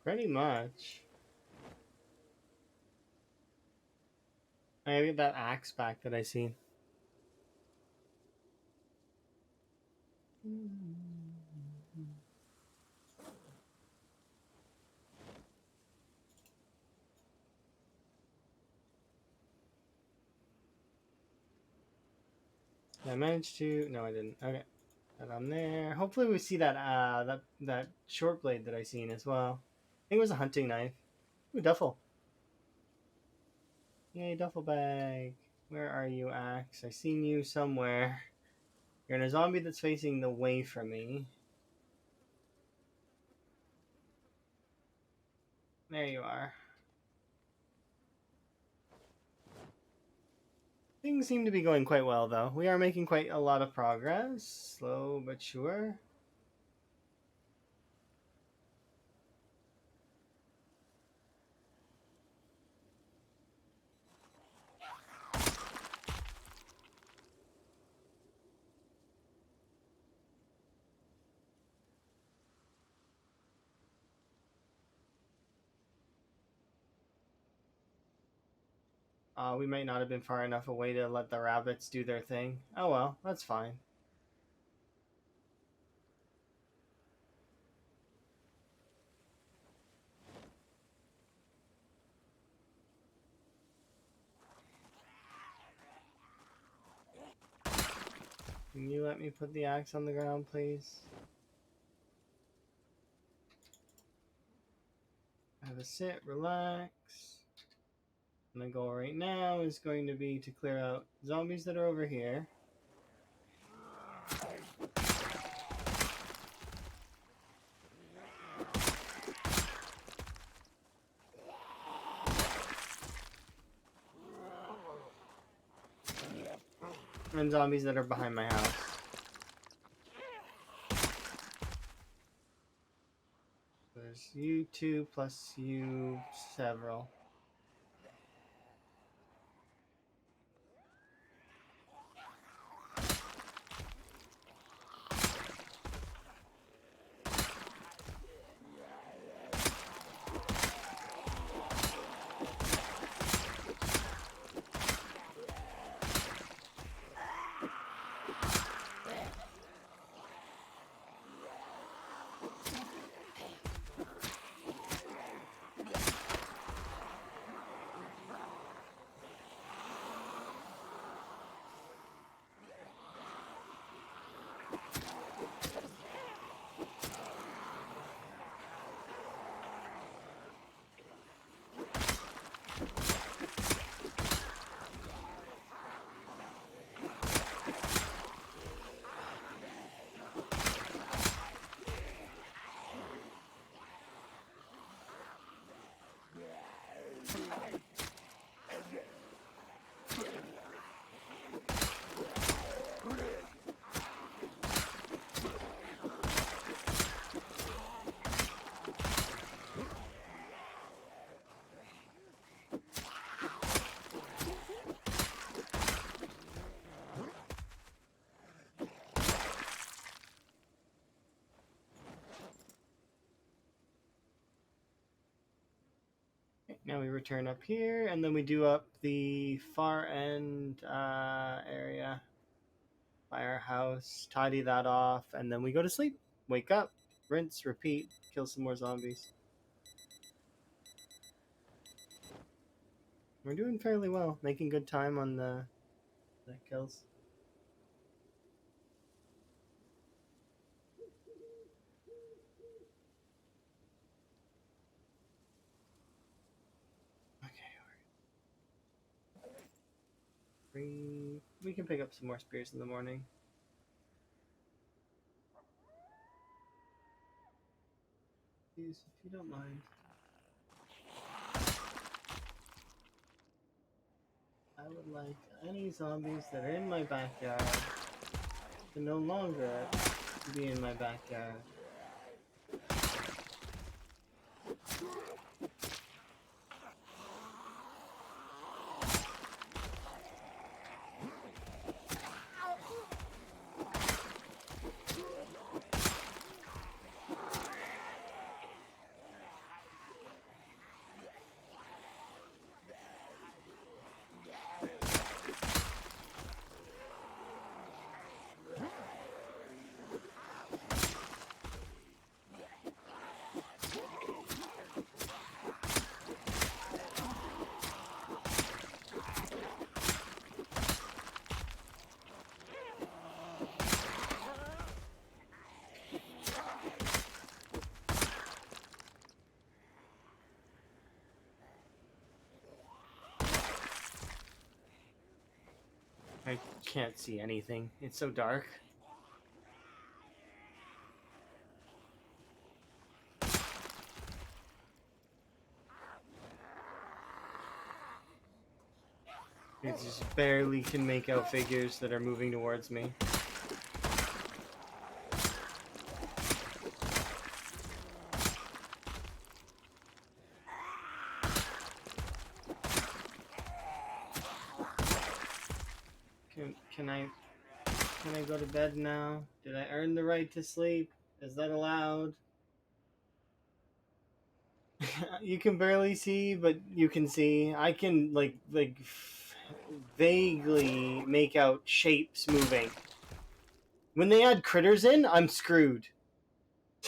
Pretty much. I gotta get that axe back that I seen. Did I manage to? No, I didn't. Okay. That on there. Hopefully we see that short blade that I seen as well. I think it was a hunting knife. Ooh, duffel. Yay, duffel bag. Where are you, axe? I seen you somewhere. You're in a zombie that's facing the way from me. There you are. Things seem to be going quite well, though. We are making quite a lot of progress. Slow but sure. We might not have been far enough away to let the rabbits do their thing. Oh well, that's fine. Can you let me put the axe on the ground, please? Have a sit, relax. My goal right now is going to be to clear out zombies that are over here. And zombies that are behind my house. There's you two plus you several. Now we return up here, and then we do up the far end area by our house, tidy that off, and then we go to sleep. Wake up, rinse, repeat, kill some more zombies. We're doing fairly well, making good time on the kills. We can pick up some more spears in the morning. Please, if you don't mind. I would like any zombies that are in my backyard to no longer be in my backyard. I can't see anything. It's so dark. It just barely can make out figures that are moving towards me. Can I go to bed now? Did I earn the right to sleep? Is that allowed? You can barely see, but you can see. I can vaguely make out shapes moving. When they add critters in, I'm screwed.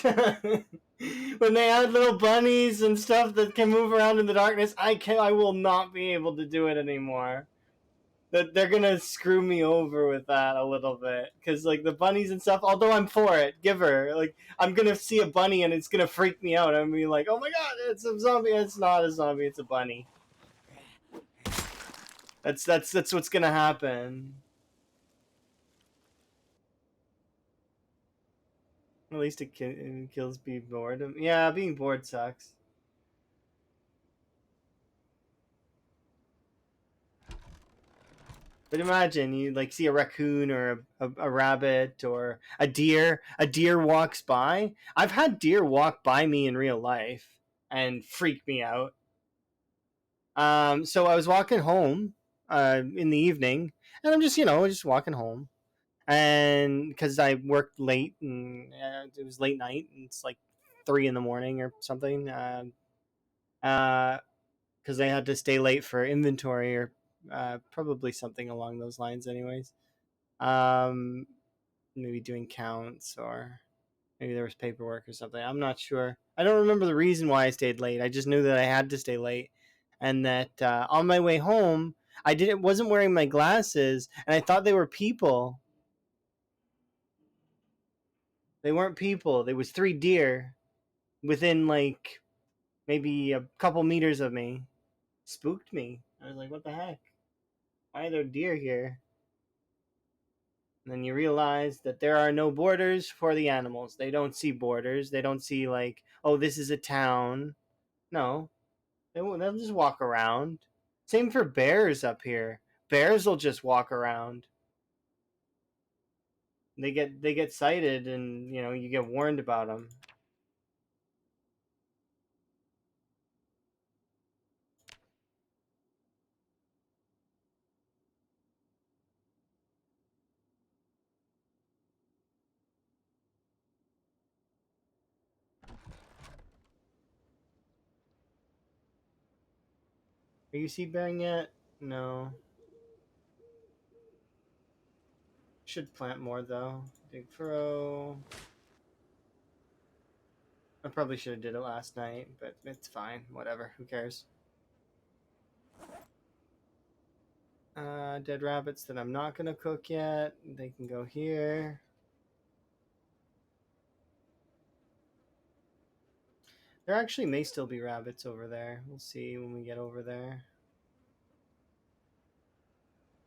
When they add little bunnies and stuff that can move around in the darkness, I will not be able to do it anymore. That they're gonna screw me over with that a little bit, because like the bunnies and stuff. Although I'm for it, give her like I'm gonna see a bunny and it's gonna freak me out. I'm gonna be like, oh my god, it's a zombie. It's not a zombie. It's a bunny. That's what's gonna happen. At least it kills being bored. Yeah, being bored sucks. But imagine you like see a raccoon or a rabbit or a deer. A deer walks by. I've had deer walk by me in real life and freak me out. So I was walking home in the evening, and I'm just just walking home, and because I worked late and it was late night, and it's like 3 in the morning or something. Because I had to stay late for inventory or probably something along those lines, anyways. Um, Maybe doing counts or maybe there was paperwork or something. I'm not sure. I don't remember the reason why I stayed late. I just knew that I had to stay late, and that on my way home, I wasn't wearing my glasses, and I thought they were people. They weren't people. There was 3 deer within like maybe a couple meters of me. Spooked me. I was like, "What the heck? Why are there deer here?" And then you realize that there are no borders for the animals. They don't see borders. They don't see like, oh, this is a town. No, they'll just walk around. Same for bears up here. Bears will just walk around. They get sighted, and you get warned about them. Are you seed bearing yet? No. Should plant more though. Dig furrow. I probably should have did it last night, but it's fine. Whatever. Who cares? Dead rabbits that I'm not gonna cook yet. They can go here. There actually may still be rabbits over there. We'll see when we get over there.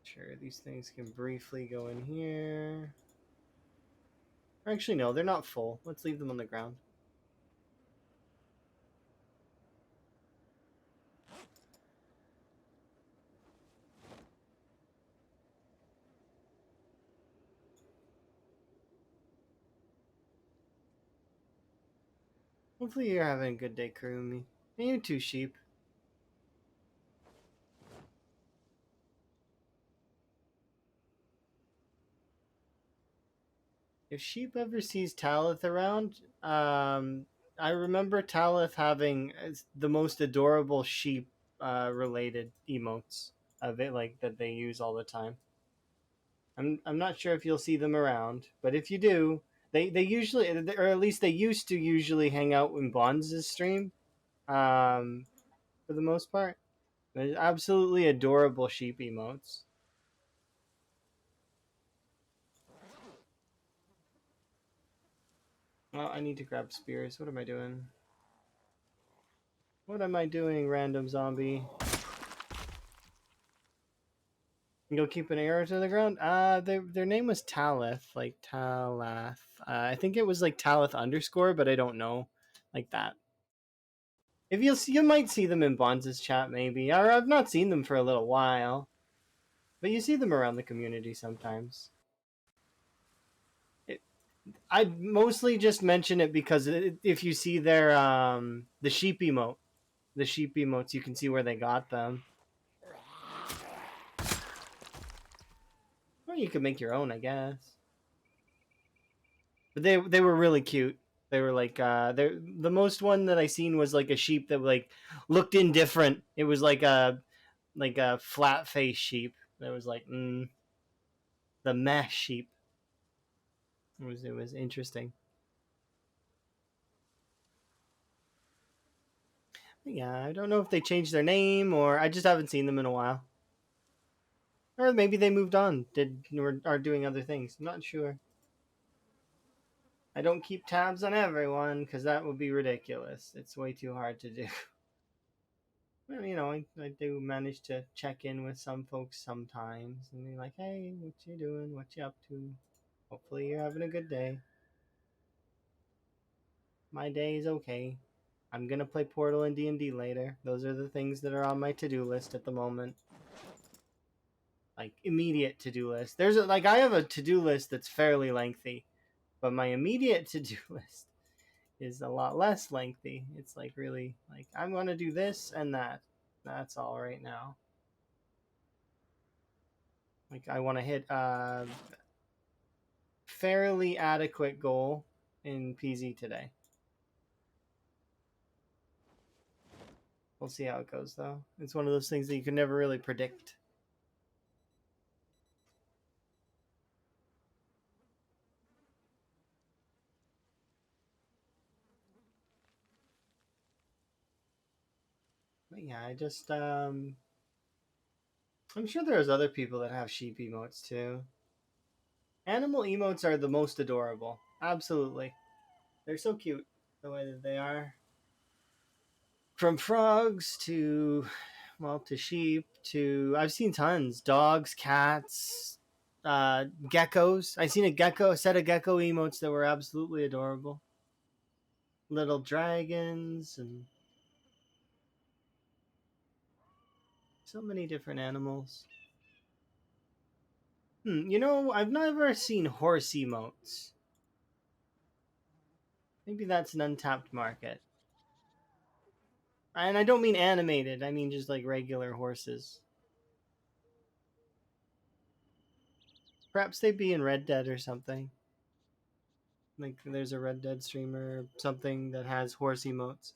Sure, these things can briefly go in here. Actually, no, they're not full. Let's leave them on the ground. Hopefully you're having a good day, Kurumi. And you too, sheep. If sheep ever sees Talith around, I remember Talith having the most adorable sheep related emotes of it, like that they use all the time. I'm not sure if you'll see them around, but if you do, they usually, or at least they used to usually hang out in Bonds' stream, um, for the most part. They're absolutely adorable sheep emotes. Well, I need to grab spears. What am I doing? What am I doing, random zombie? You'll keep an arrow to the ground? Their name was Talith, like Talath. I think it was like Talith underscore, but I don't know, like that. If you'll see, you might see them in Bonds' chat, maybe. Or I've not seen them for a little while, but you see them around the community sometimes. I mostly just mention it because if you see their the sheep emotes, you can see where they got them. Or you could make your own, I guess. But they were really cute. They were like the most one that I seen was like a sheep that like looked indifferent. It was like a flat face sheep. That was like the mesh sheep. It was interesting. But yeah, I don't know if they changed their name or I just haven't seen them in a while. Or maybe they moved on, did or are doing other things. I'm not sure. I don't keep tabs on everyone because that would be ridiculous. It's way too hard to do. Well, I do manage to check in with some folks sometimes and be like, hey, what you doing? What you up to? Hopefully you're having a good day. My day is okay. I'm gonna play Portal and D&D later. Those are the things that are on my to-do list at the moment. Like immediate to-do list. I have a to-do list that's fairly lengthy, but my immediate to-do list is a lot less lengthy. It's like really like I'm gonna do this and that. That's all right now. Like I want to hit a fairly adequate goal in PZ today. We'll see how it goes though. It's one of those things that you can never really predict. But yeah, I'm sure there's other people that have sheep emotes too. Animal emotes are the most adorable. Absolutely. They're so cute the way that they are. From frogs to sheep to I've seen tons. Dogs, cats, geckos. I seen a set of gecko emotes that were absolutely adorable. Little dragons and so many different animals. I've never seen horse emotes. Maybe that's an untapped market. And I don't mean animated, I mean just like regular horses. Perhaps they'd be in Red Dead or something. Like there's a Red Dead streamer or something that has horse emotes.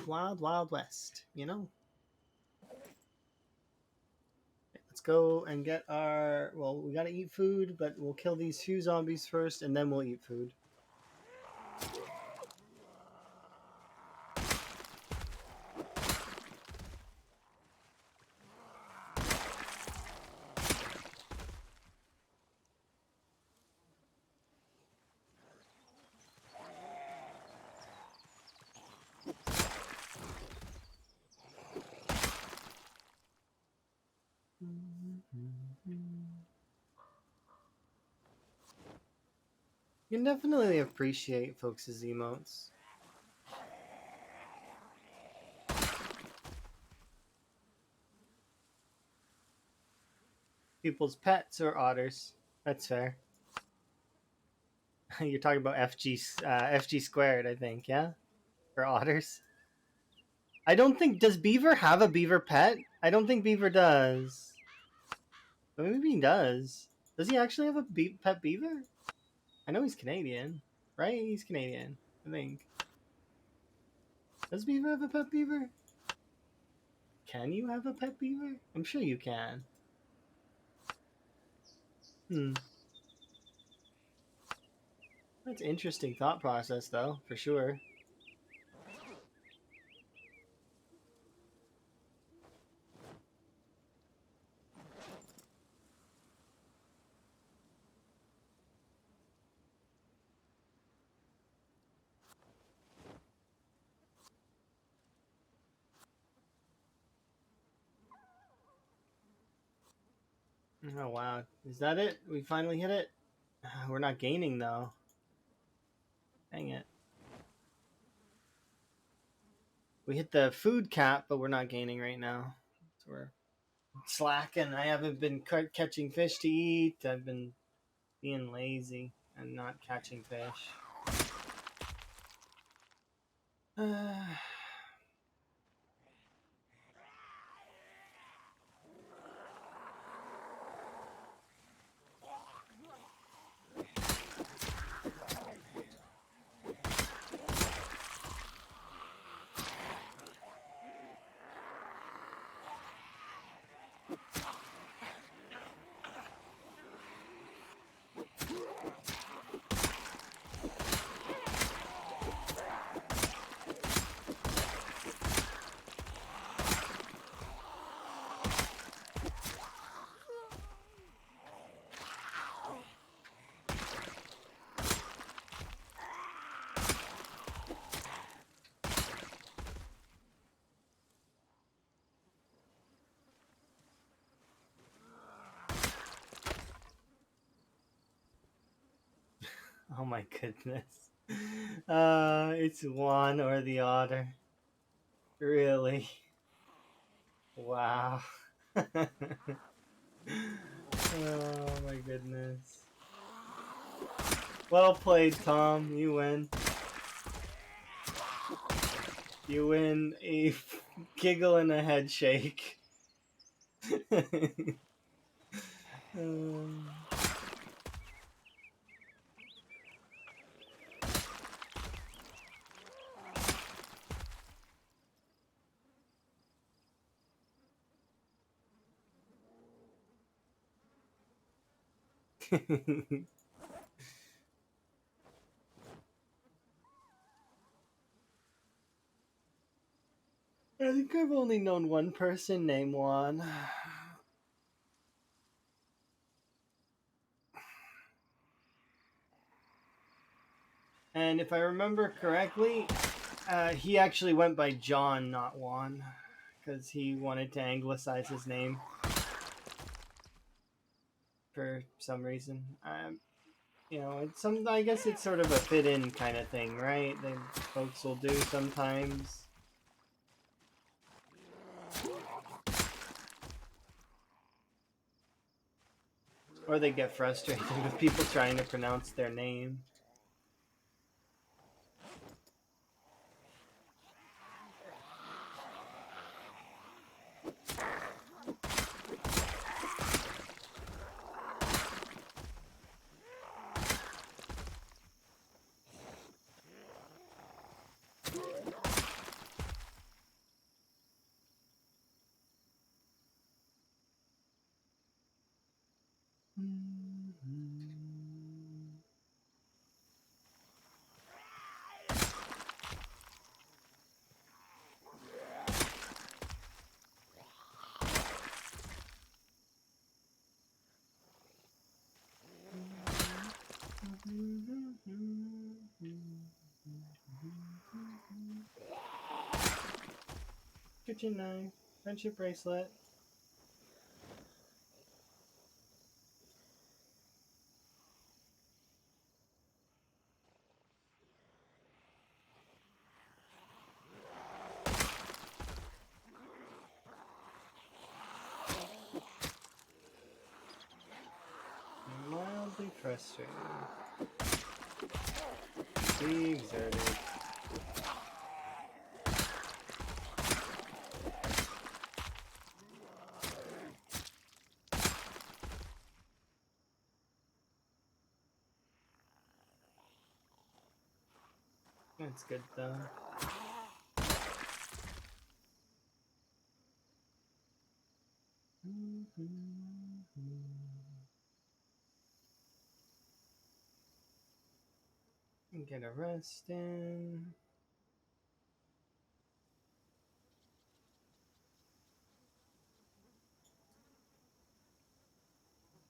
Wild Wild West, Let's go and get our. Well, we gotta eat food, but we'll kill these few zombies first, and then we'll eat food. You can definitely appreciate folks' emotes. People's pets or otters. That's fair. You're talking about FG squared, I think, yeah? For otters. I don't think does Beaver have a beaver pet? I don't think Beaver does. But maybe he does. Does he actually have a pet beaver? I know he's Canadian, right? He's Canadian, I think. Does Beaver have a pet beaver? Can you have a pet beaver? I'm sure you can. That's an interesting thought process, though, for sure. Oh, wow. Is that it? We finally hit it? We're not gaining, though. Dang it. We hit the food cap, but we're not gaining right now. So we're slacking. I haven't been catching fish to eat. I've been being lazy and not catching fish. Oh my goodness. It's one or the other. Really? Wow. Oh my goodness. Well played, Tom. You win. You win a giggle and a head shake. um... I think I've only known one person named Juan. And if I remember correctly, he actually went by John, not Juan, because he wanted to anglicize his name for some reason. It's some. I guess it's sort of a fit-in kind of thing, right? That folks will do sometimes. Or they get frustrated with people trying to pronounce their name. Kitchen knife, friendship bracelet. Mildly frustrating. Be exerted. That's good though. Get a rest in.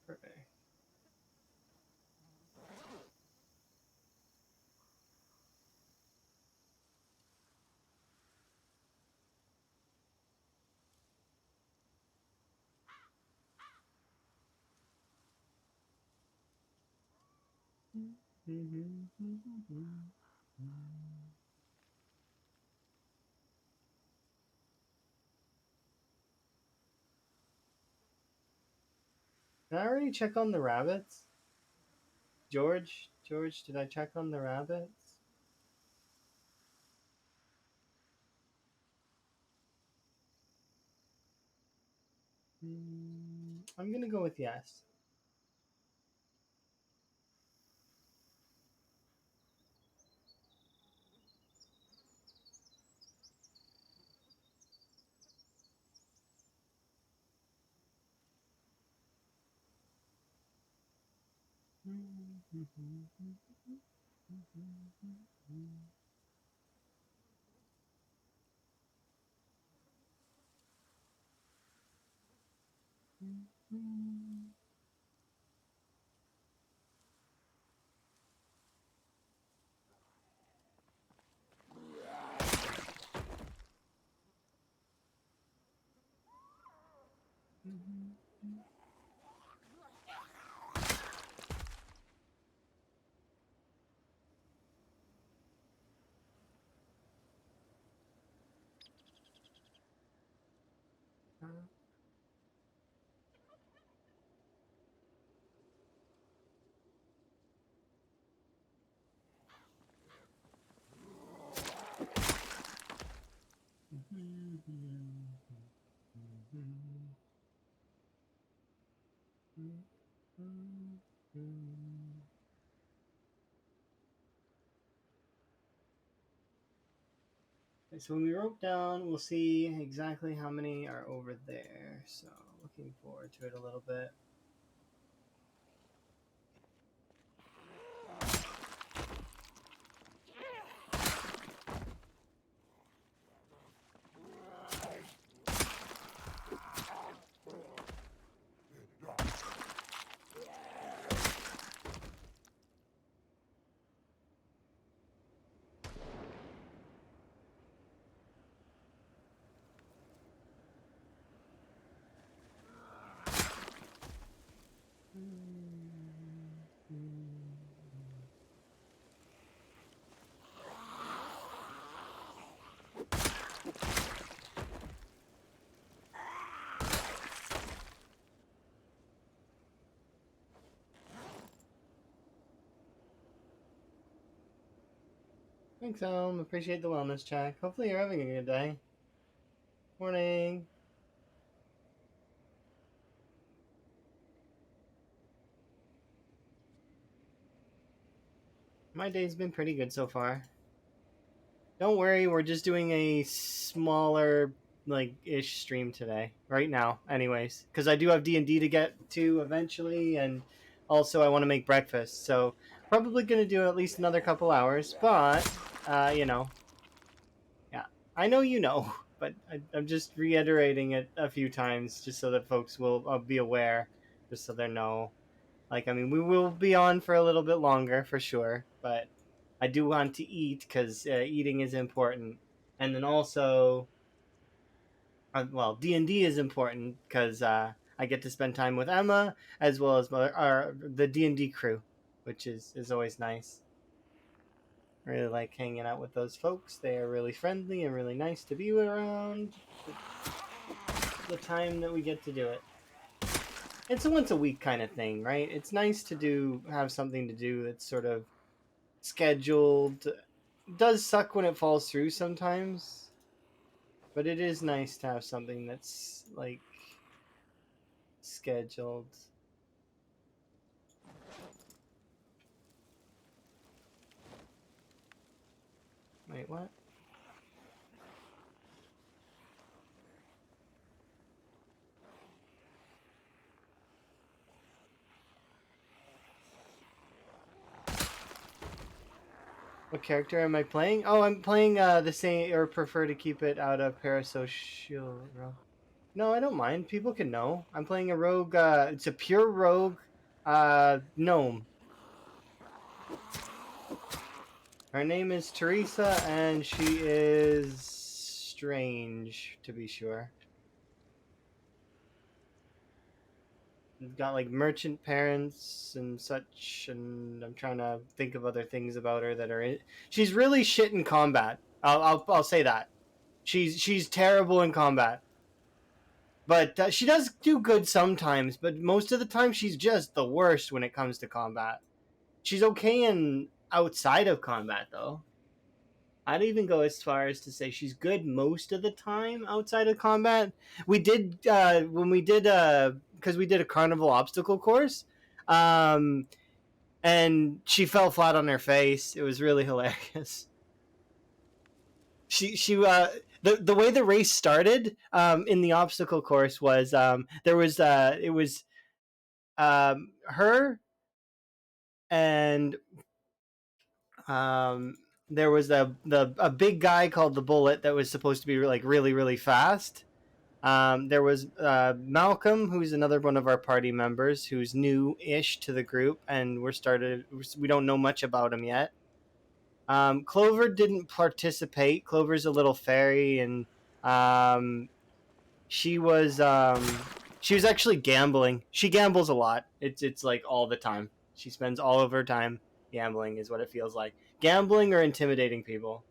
Perfect. Did I already check on the rabbits? George, did I check on the rabbits? I'm gonna go with yes. So when we wrote down, we'll see exactly how many are over there. So looking forward to it a little bit. Thanks, appreciate the wellness check. Hopefully you're having a good day. Morning. My day's been pretty good so far. Don't worry, we're just doing a smaller, like, ish stream today. Right now, anyways. Because I do have D&D to get to eventually, and also I want to make breakfast. So, probably going to do at least another couple hours, but, you know. Yeah, I know you know, but I'm just reiterating it a few times just so that folks will be aware, just so they know. Like, I mean, we will be on for a little bit longer for sure, but I do want to eat because eating is important, and then also, well, D&D is important because I get to spend time with Emma as well as the D&D crew, which is always nice. I really like hanging out with those folks. They are really friendly and really nice to be around. The time that we get to do it. It's a once a week kind of thing, right? It's nice to have something to do that's sort of scheduled. It does suck when it falls through sometimes, but it is nice to have something that's like scheduled. Wait, what? What character am I playing? Oh, I'm playing the same, or prefer to keep it out of parasocial. No, I don't mind. People can know. I'm playing a rogue. It's a pure rogue gnome. Her name is Teresa, and she is strange, to be sure. Got like merchant parents and such, and I'm trying to think of other things about her that are. She's really shit in combat. I'll say that. She's terrible in combat, but she does do good sometimes. But most of the time, she's just the worst when it comes to combat. She's okay in outside of combat, though. I'd even go as far as to say she's good most of the time outside of combat. We did when we did because we did a carnival obstacle course, um, and she fell flat on her face. It was really hilarious. She the way the race started in the obstacle course was there was it was her and um there was a big guy called the Bullet that was supposed to be like really fast. There was Malcolm, who's another one of our party members, who's new-ish to the group, and we don't know much about him yet. Clover didn't participate. Clover's a little fairy, and um, she was um, she was actually gambling. She gambles a lot. It's like all the time. She spends all of her time gambling, is what it feels like. Gambling or intimidating people.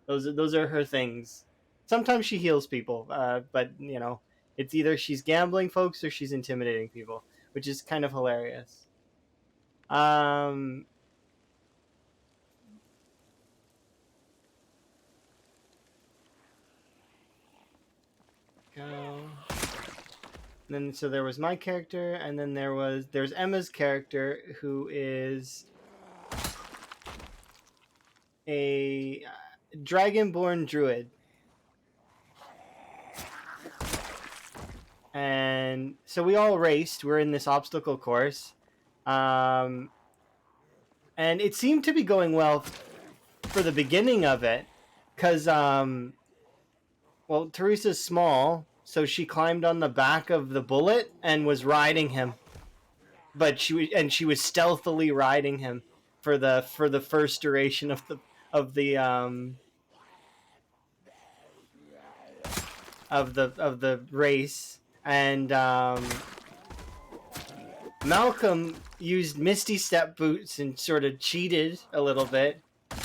Those are her things. Sometimes she heals people, but you know, It's either she's gambling folks or she's intimidating people, which is kind of hilarious. Um, go. Then so there was my character, and then there's Emma's character, who is a dragonborn druid. And so we all raced. We're in this obstacle course. And it seemed to be going well for the beginning of it. Because, well, Teresa's small, so she climbed on the back of the bullet and was riding him. But she was stealthily riding him for the first duration of the of the race. And Malcolm used Misty Step boots and sort of cheated a little bit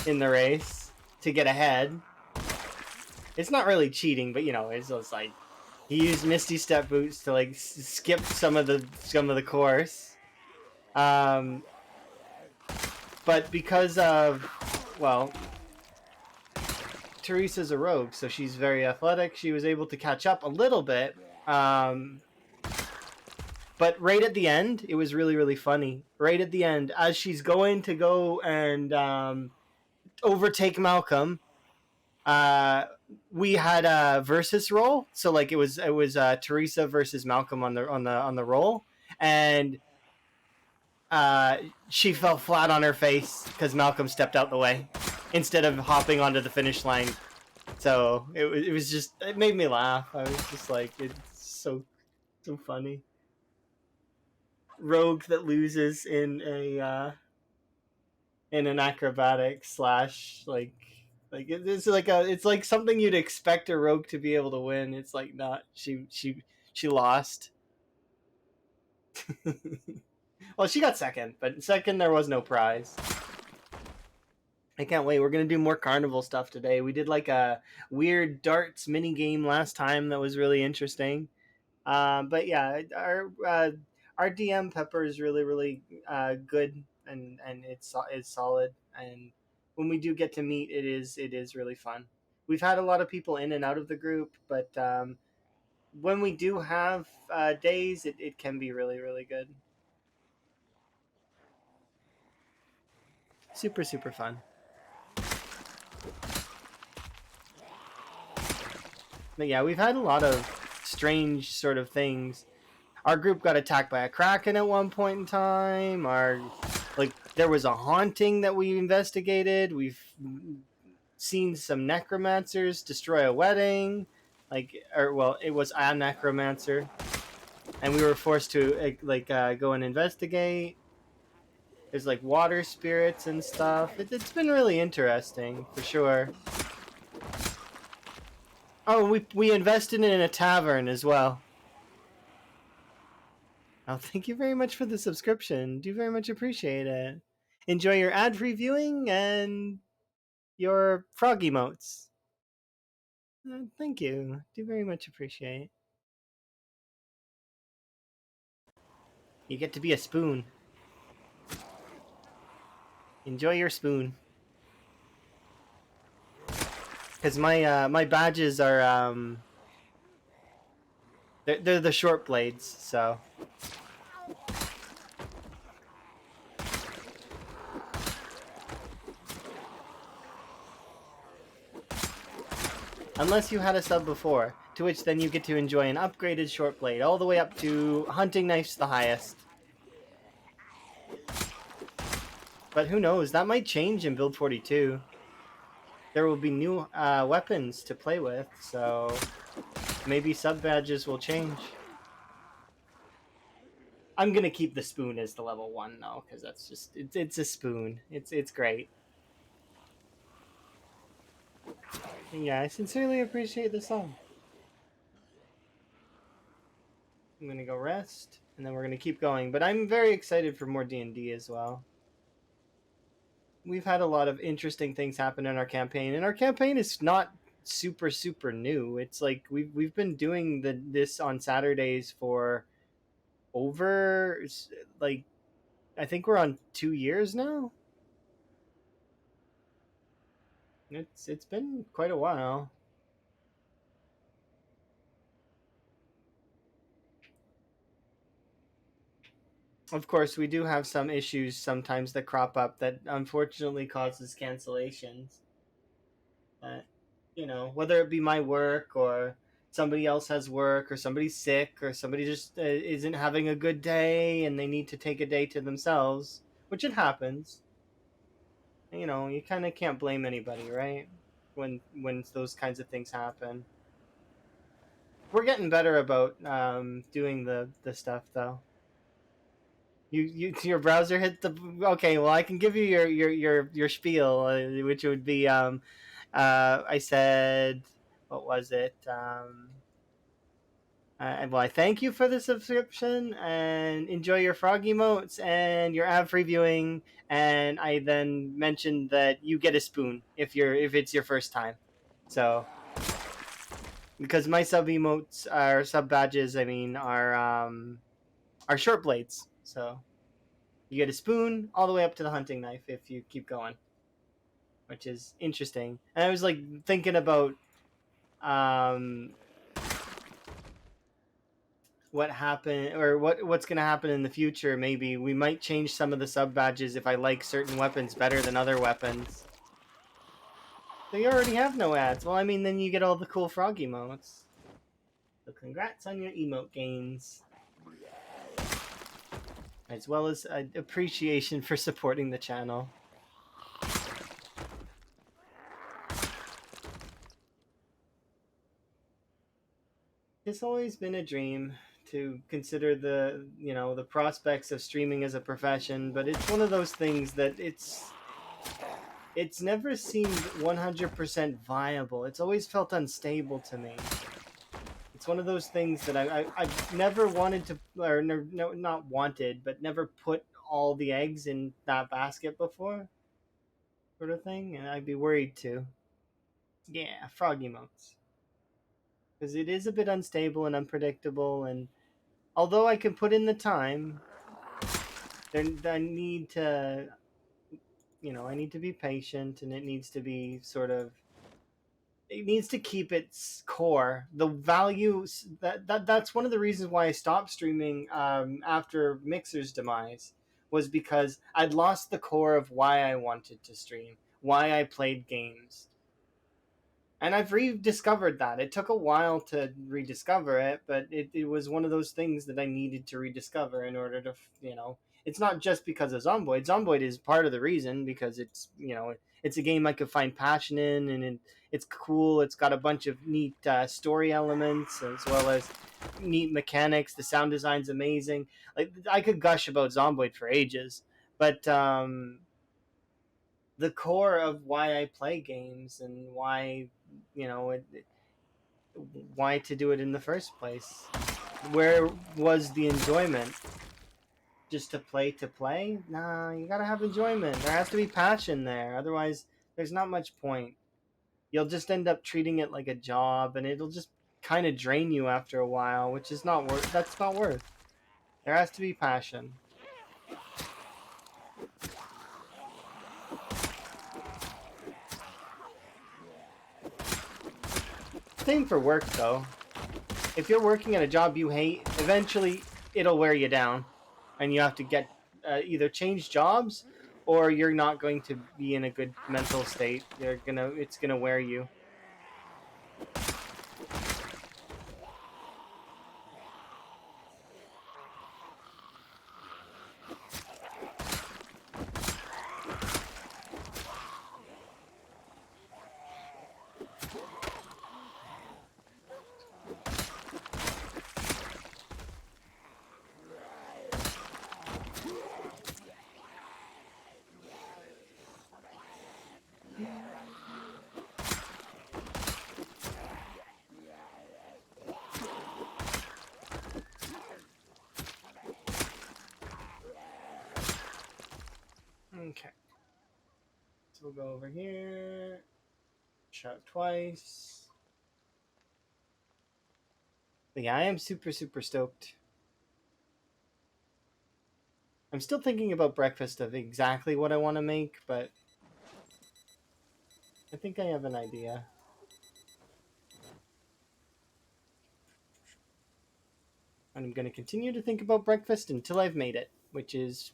in the race to get ahead. It's not really cheating, but it's just like he used Misty Step boots to like skip some of the course. But because of, well, Teresa's a rogue, so she's very athletic. She was able to catch up a little bit. But right at the end, it was really, really funny. Right at the end, as she's going to go and overtake Malcolm, we had a versus roll. So like it was Teresa versus Malcolm on the roll, and she fell flat on her face because Malcolm stepped out the way instead of hopping onto the finish line. So it was just, it made me laugh. I was just like, it's so funny. Rogue that loses in an acrobatic slash it's like something you'd expect a rogue to be able to win. It's like not. She lost. Well, she got second, but second there was no prize. I can't wait. We're gonna do more carnival stuff today. We did like a weird darts mini game last time that was really interesting. But yeah, our DM Pepper is really, really good, and it's solid. And when we do get to meet, it is really fun. We've had a lot of people in and out of the group, but when we do have days, it can be really, really good. Super, super fun. But yeah, we've had a lot of strange sort of things. Our group got attacked by a kraken at one point in time. There was a haunting that we investigated. We've seen some necromancers destroy a wedding. It was a necromancer, and we were forced to go and investigate. There's like water spirits and stuff. It's been really interesting for sure. Oh, we invested in a tavern as well. Oh, thank you very much for the subscription. Do very much appreciate it. Enjoy your ad-free viewing and your frog emotes. Thank you. Do very much appreciate. You get to be a spoon. Enjoy your spoon. Because my badges are they're the short blades, so. Unless you had a sub before, to which then you get to enjoy an upgraded short blade, all the way up to hunting knives the highest. But who knows, that might change in build 42. There will be new weapons to play with, so maybe sub badges will change. I'm gonna keep the spoon as the level 1 though, because that's just it's a spoon. It's great. Yeah, I sincerely appreciate the song. I'm gonna go rest, and then we're gonna keep going. But I'm very excited for more D&D as well. We've had a lot of interesting things happen in our campaign, and our campaign is not super new. It's like we've been doing this on Saturdays for over, like, I think we're on 2 years now. It's been quite a while. Of course, we do have some issues sometimes that crop up that unfortunately causes cancellations. Uh, whether it be my work or somebody else has work or somebody's sick or somebody just isn't having a good day and they need to take a day to themselves, which it happens. You kind of can't blame anybody, right? When those kinds of things happen. We're getting better about doing the stuff though. Your browser hit the okay. Well, I can give you your spiel, which would be I said, what was it? Well, I thank you for the subscription and enjoy your frog emotes and your ad free viewing. And I then mentioned that you get a spoon if it's your first time. So because my sub emotes are sub badges, I mean, are short blades. So you get a spoon all the way up to the hunting knife if you keep going, which is interesting. And I was like thinking about um what happened or what's going to happen in the future. Maybe we might change some of the sub badges if I like certain weapons better than other weapons. So you already have no ads. Well, I mean, then you get all the cool frog emotes. So congrats on your emote gains, as well as appreciation for supporting the channel. It's always been a dream to consider the prospects of streaming as a profession, but it's one of those things that it's never seemed 100% viable. It's always felt unstable to me. It's one of those things that I've never wanted to, or no, not wanted, but never put all the eggs in that basket before, sort of thing, and I'd be worried too. Yeah, frog emotes. Because it is a bit unstable and unpredictable, and although I can put in the time, I need to, I need to be patient, and it needs to be it needs to keep its core. The values that's one of the reasons why I stopped streaming after Mixer's demise, was because I'd lost the core of why I wanted to stream, why I played games. And I've rediscovered that. It took a while to rediscover it, but it was one of those things that I needed to rediscover in order to, it's not just because of Zomboid. Zomboid is part of the reason, because it's a game I could find passion in, and it's cool. It's got a bunch of neat story elements, as well as neat mechanics. The sound design's amazing. Like, I could gush about Zomboid for ages, but the core of why I play games and why, why to do it in the first place. Where was the enjoyment? Just to play to play? Nah, you gotta have enjoyment. There has to be passion there. Otherwise, there's not much point. You'll just end up treating it like a job, and it'll just kind of drain you after a while, which is not worth. That's not worth. There has to be passion. Same for work, though. If you're working at a job you hate, eventually it'll wear you down, and you have to get either change jobs, or you're not going to be in a good mental state. It's gonna wear you. Okay. So we'll go over here. Shot twice. But yeah, I am super, super stoked. I'm still thinking about breakfast of exactly what I want to make, but I think I have an idea. And I'm going to continue to think about breakfast until I've made it, which is,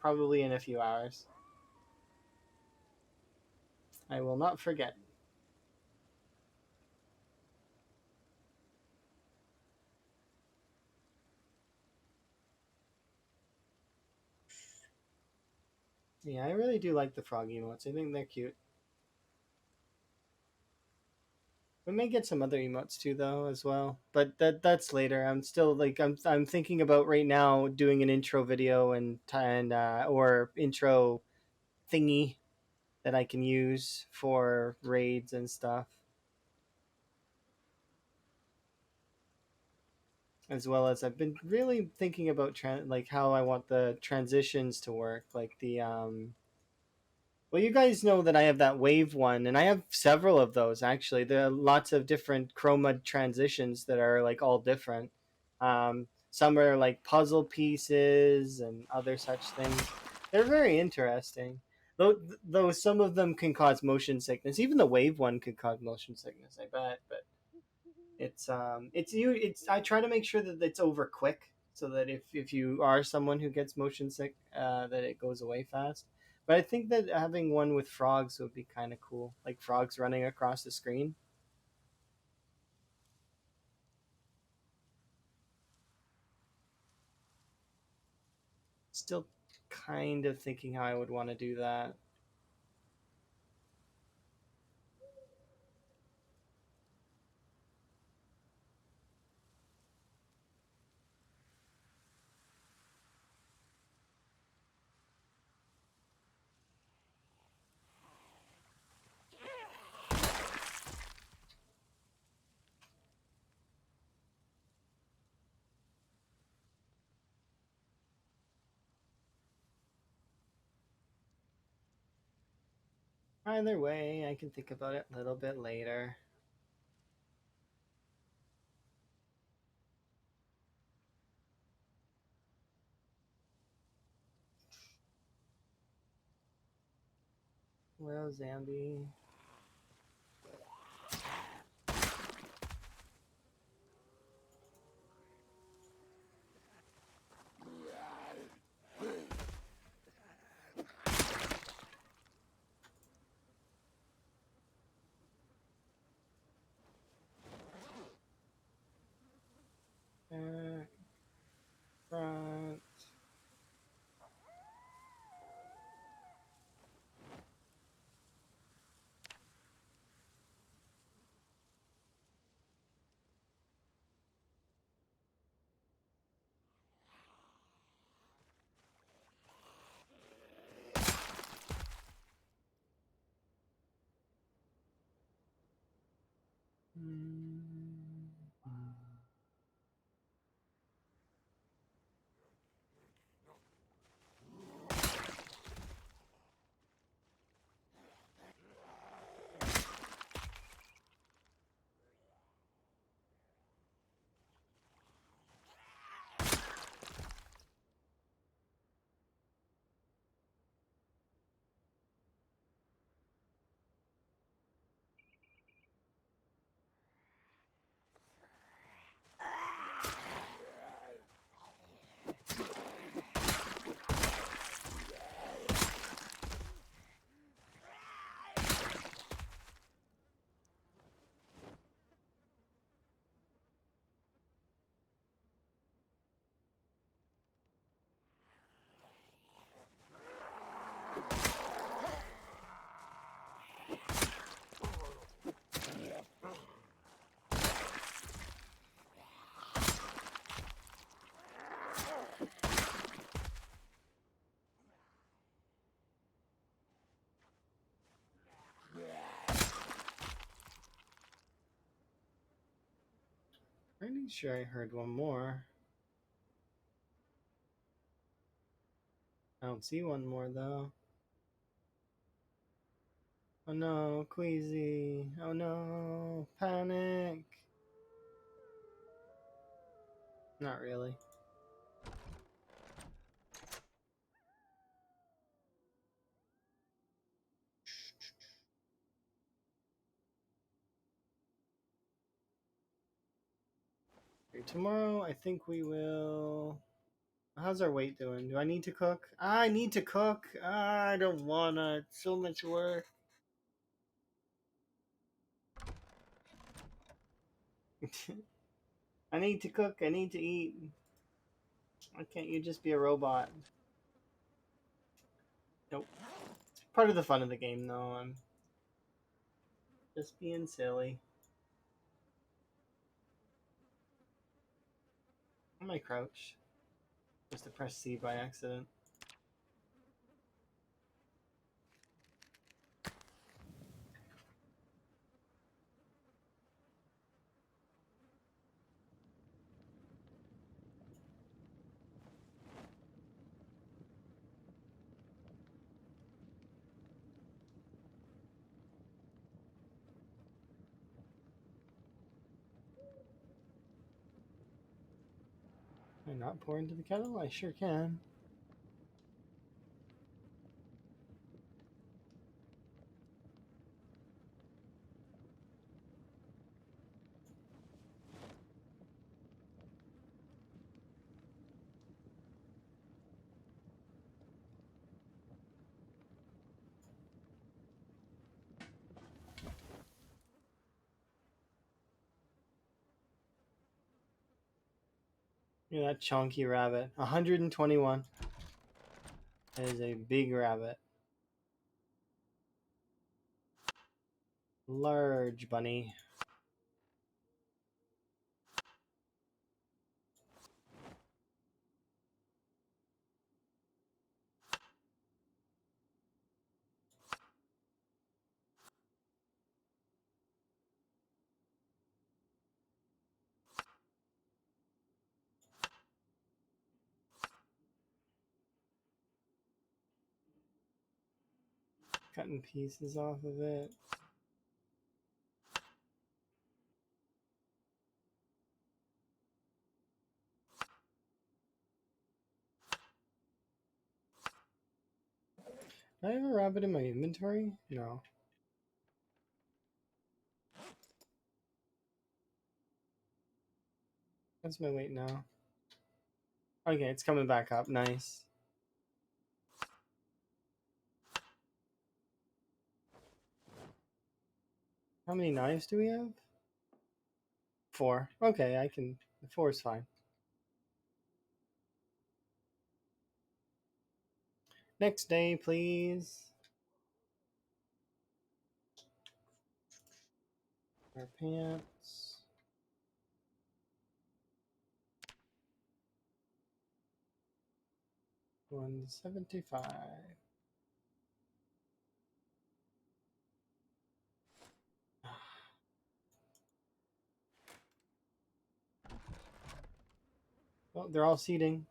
probably in a few hours. I will not forget. Yeah, I really do like the frog emotes. I think they're cute. We may get some other emotes too, though, as well. But that's later. I'm still like I'm thinking about right now doing an intro video and or intro thingy that I can use for raids and stuff, as well as I've been really thinking about like how I want the transitions to work, like the well, you guys know that I have that wave one, and I have several of those actually. There are lots of different chroma transitions that are like all different. Some are like puzzle pieces and other such things. They're very interesting. Though some of them can cause motion sickness. Even the wave one could cause motion sickness, I bet. But it's I try to make sure that it's over quick so that if you are someone who gets motion sick, that it goes away fast. But I think that having one with frogs would be kind of cool, like frogs running across the screen. Still kind of thinking how I would want to do that. Either way, I can think about it a little bit later. Well, Zambi. Front. Mm. Pretty sure I heard one more. I don't see one more though. Oh no, queasy. Oh no, panic. Not really. Okay, tomorrow, I think we will. How's our weight doing? Do I need to cook? I need to cook. I don't wanna. It's so much work. I need to cook. I need to eat. Why can't you just be a robot? Nope. It's part of the fun of the game, though. I'm just being silly. I might crouch. Just to press C by accident. Can I not pour into the kettle? I sure can. Look at that chunky rabbit. 121. That is a big rabbit. Large bunny. Cutting pieces off of it. Do I have a rabbit in my inventory? No. That's my weight now. Okay, it's coming back up. Nice. How many knives do we have? 4. Okay, I can. The 4 is fine. Next day, please. Our pants. $175. Well, they're all seating.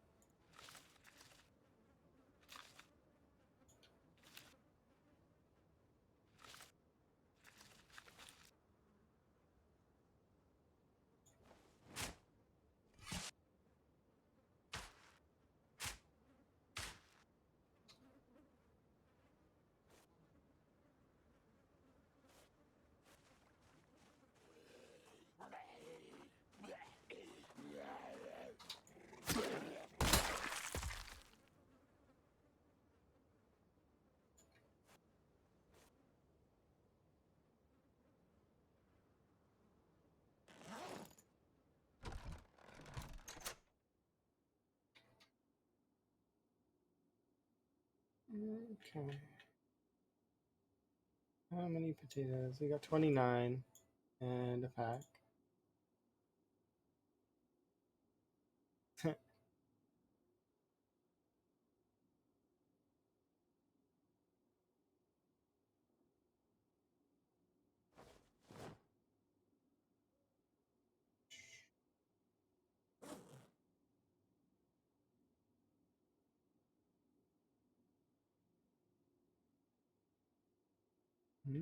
Okay. How many potatoes? We got 29 and a pack. All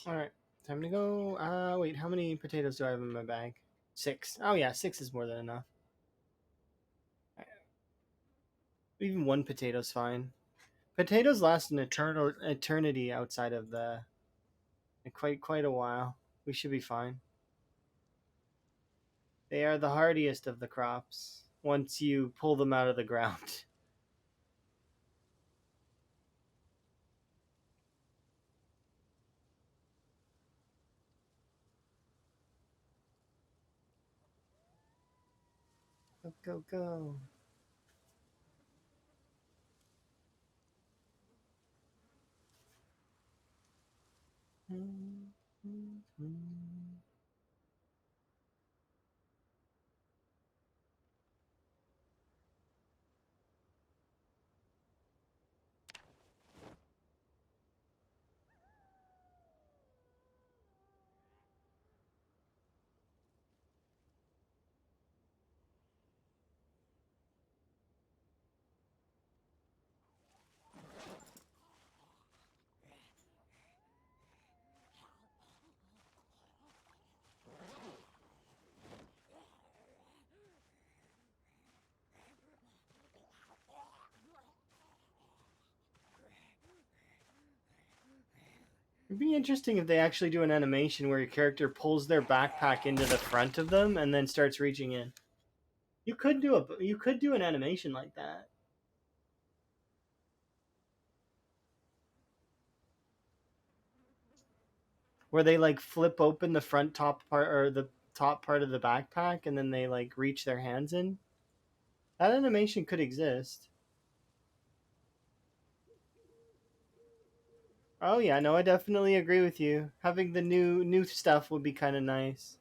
right, time to go. Wait, how many potatoes do I have in my bag? 6. Oh yeah, 6 is more than enough. Even one potato's fine. Potatoes last an eternity outside of the quite a while. We should be fine. They are the hardiest of the crops once you pull them out of the ground. Go, go, go. It'd be interesting if they actually do an animation where your character pulls their backpack into the front of them and then starts reaching in. You could do an animation like that. Where they like flip open the front top part or the top part of the backpack and then they like reach their hands in. That animation could exist. Oh yeah, no, I definitely agree with you. Having the new stuff would be kind of nice.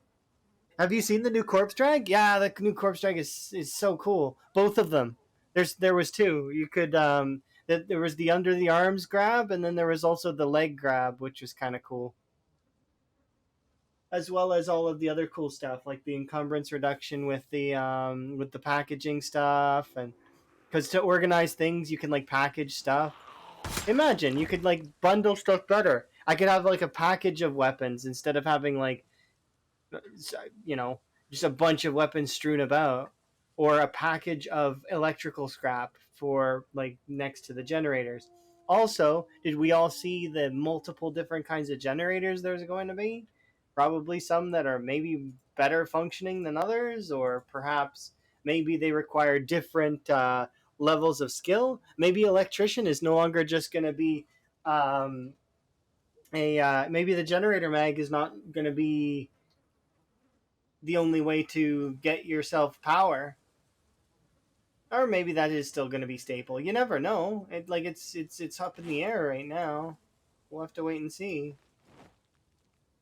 Have you seen the new corpse drag? Yeah, the new corpse drag is so cool. Both of them. There was two. You could there was the under the arms grab and then there was also the leg grab, which was kind of cool. As well as all of the other cool stuff like the encumbrance reduction with the packaging stuff and because to organize things you can like package stuff. Imagine you could like bundle stuff better. I could have like a package of weapons instead of having like you know just a bunch of weapons strewn about, or a package of electrical scrap for like next to the generators. Also, did we all see the multiple different kinds of generators there's going to be? Probably some that are maybe better functioning than others, or perhaps maybe they require different levels of skill. Maybe electrician is no longer just going to be um, maybe the generator mag is not going to be the only way to get yourself power, or maybe that is still going to be staple. You never know. It's up in the air right now. We'll have to wait and see.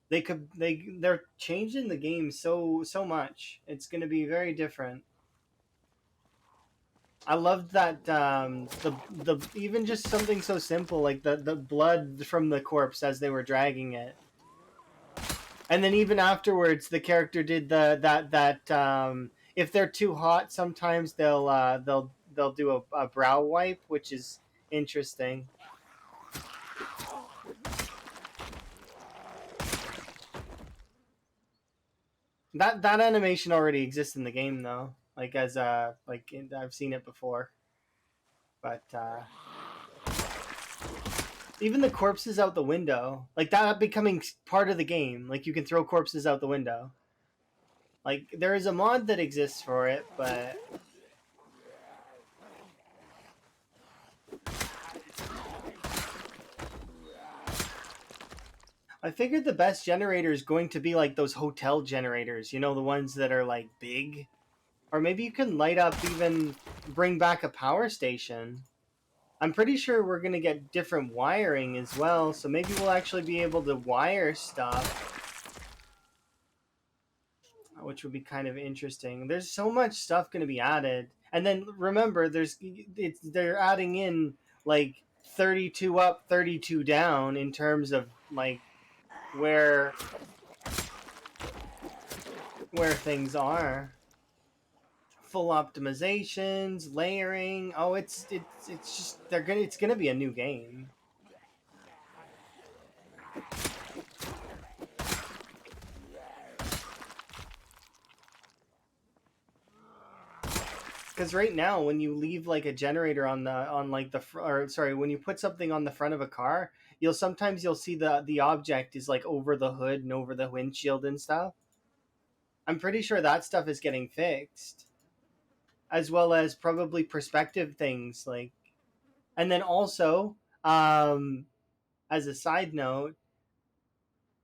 They're changing the game so much. It's going to be very different. I loved that the even just something so simple like the blood from the corpse as they were dragging it, and then even afterwards the character did that if they're too hot sometimes they'll do a brow wipe, which is interesting. That animation already exists in the game though, like as I've seen it before, but even the corpses out the window, like that becoming part of the game, like you can throw corpses out the window. Like there is a mod that exists for it, but I figured the best generator is going to be like those hotel generators, you know, the ones that are like big. Or maybe you can light up even bring back a power station. I'm pretty sure we're going to get different wiring as well, so maybe we'll actually be able to wire stuff, which would be kind of interesting. There's so much stuff going to be added. And then remember they're adding in like 32 up, 32 down in terms of like where things are. Full optimizations, layering. Oh, it's just it's gonna be a new game. Because right now, when you leave like a generator on like the when you put something on the front of a car, you'll see the object is like over the hood and over the windshield and stuff. I'm pretty sure that stuff is getting fixed, as well as probably perspective things like. And then also, as a side note,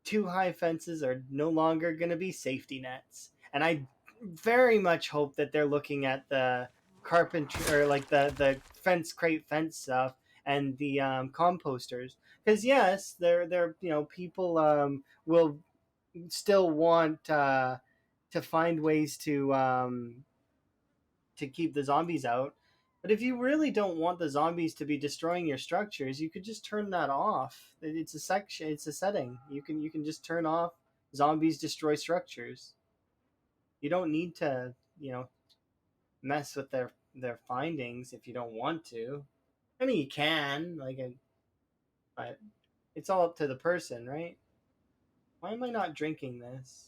too high fences are no longer going to be safety nets, and I very much hope that they're looking at the carpentry or like the fence crate fence stuff and the composters, because yes, they're people will still want to find ways to keep the zombies out. But if you really don't want the zombies to be destroying your structures, you could just turn that off. It's a section, it's a setting. You can just turn off zombies destroy structures. You don't need to, mess with their findings if you don't want to. I mean, you can, but it's all up to the person, right? Why am I not drinking this?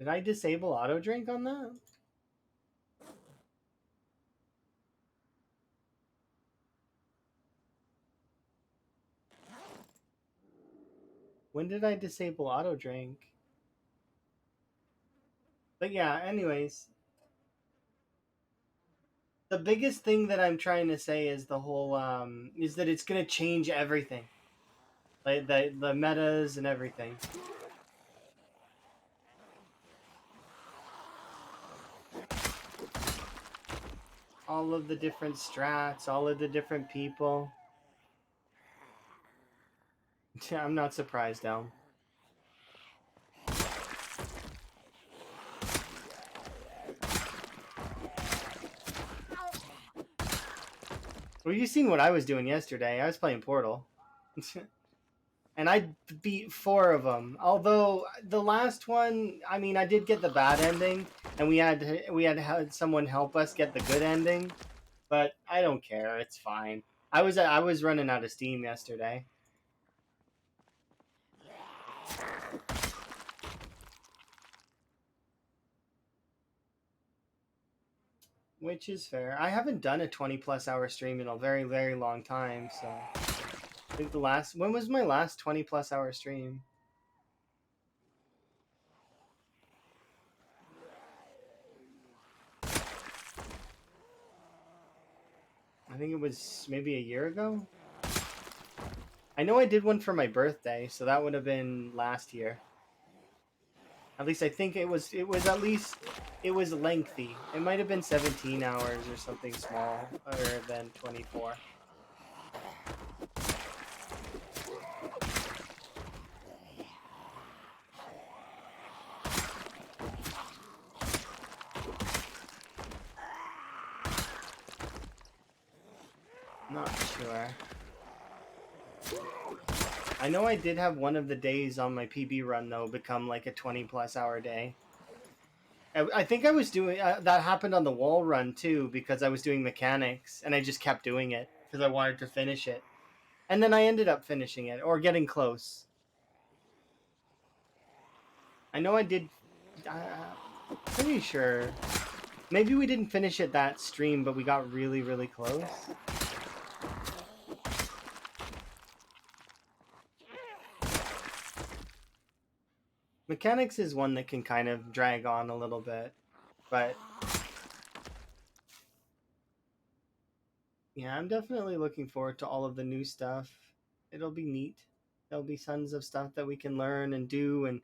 Did I disable auto drink on that? When did I disable auto drink? But yeah, anyways, the biggest thing that I'm trying to say is the whole is that it's gonna change everything, like the metas and everything. All of the different strats, all of the different people. I'm not surprised, Elm. Well, you seen what I was doing yesterday. I was playing Portal. And I beat 4 of them. Although the last one, I mean, I did get the bad ending, and we had someone help us get the good ending. But I don't care. It's fine. I was running out of steam yesterday. Which is fair. I haven't done a 20+ hour stream in a very, very long time, so I think when was my last 20+ hour stream? I think it was maybe a year ago. I know I did one for my birthday, so that would have been last year. At least I think it was at least it was lengthy. It might have been 17 hours or something smaller than 24. Not sure. I know I did have one of the days on my PB run though become like a 20+ hour day. I think I was doing that happened on the wall run too, because I was doing mechanics and I just kept doing it because I wanted to finish it, and then I ended up finishing it or getting close. I know I did. Pretty sure. Maybe we didn't finish it that stream, but we got really, really close. Mechanics is one that can kind of drag on a little bit, but yeah, I'm definitely looking forward to all of the new stuff. It'll be neat. There'll be tons of stuff that we can learn and do, and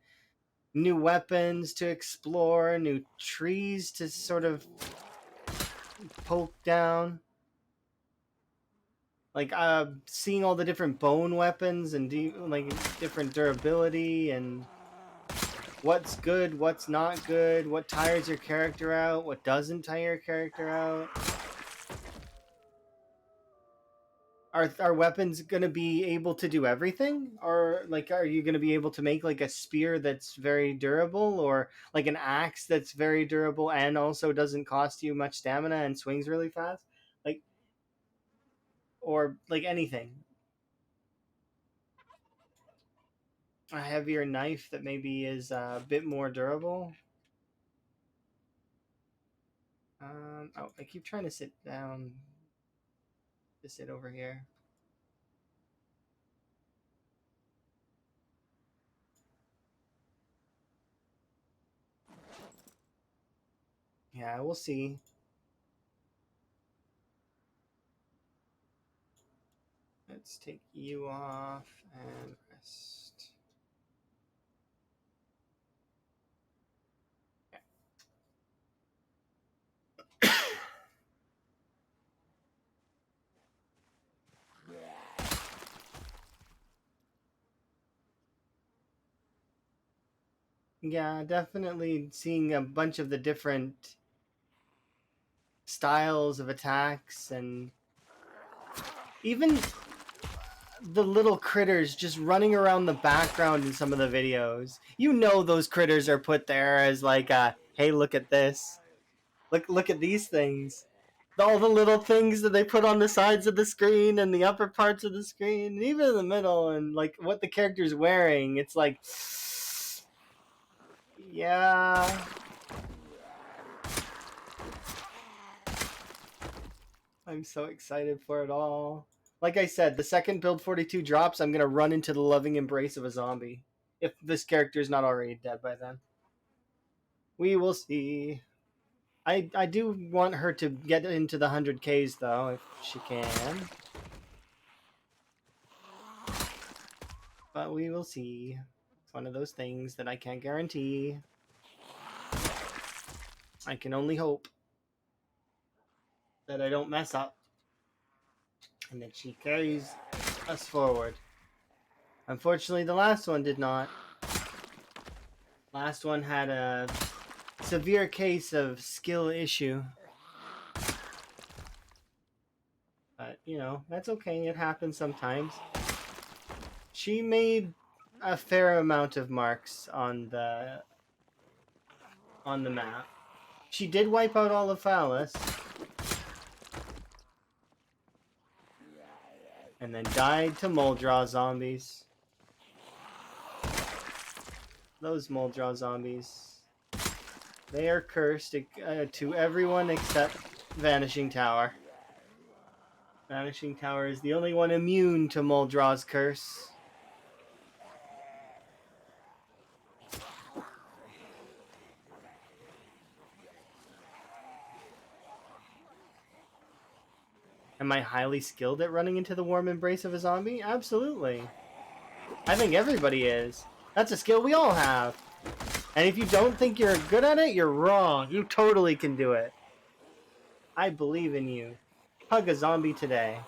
new weapons to explore, new trees to sort of poke down. Like seeing all the different bone weapons and like different durability and what's good, what's not good, what tires your character out, what doesn't tire your character out. Are weapons gonna be able to do everything, or like are you gonna be able to make like a spear that's very durable, or like an axe that's very durable and also doesn't cost you much stamina and swings really fast, like, or like anything, a heavier knife that maybe is a bit more durable. Oh, I keep trying to sit down to sit over here. Yeah, we'll see. Let's take you off and rest. Yeah, definitely seeing a bunch of the different styles of attacks, and even the little critters just running around the background in some of the videos. You know those critters are put there as like hey, look at this. Look at these things. All the little things that they put on the sides of the screen and the upper parts of the screen, and even in the middle, and like what the character's wearing. It's like, yeah, I'm so excited for it all. Like I said, the second build 42 drops, I'm gonna run into the loving embrace of a zombie. If this character is not already dead by then. We will see. I do want her to get into the 100Ks though, if she can. But we will see. It's one of those things that I can't guarantee. I can only hope that I don't mess up and that she carries us forward. Unfortunately, the last one did not. Last one had a severe case of skill issue. But, you know, that's okay. It happens sometimes. She made a fair amount of marks on the map. She did wipe out all of Phallus. And then died to Moldraw zombies. Those Moldraw zombies. They are cursed to everyone except Vanishing Tower. Vanishing Tower is the only one immune to Moldraw's curse. Am I highly skilled at running into the warm embrace of a zombie? Absolutely. I think everybody is. That's a skill we all have. And if you don't think you're good at it, you're wrong. You totally can do it. I believe in you. Hug a zombie today.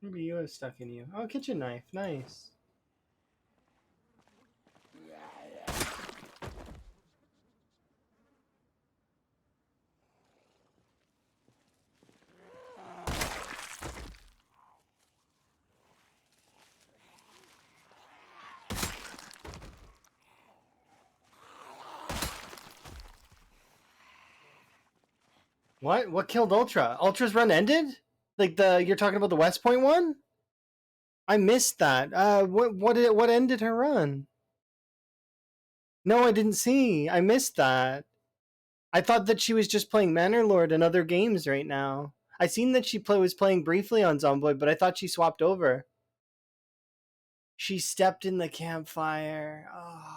Maybe you have stuck in you. Oh, kitchen knife. Nice. What killed Ultra? Ultra's run ended? Like the you're talking about the West Point one? I missed that. What ended her run? No, I didn't see. I missed that. I thought that she was just playing Manor Lord in other games right now. I seen that was playing briefly on Zomboid, but I thought she swapped over. She stepped in the campfire. Oh.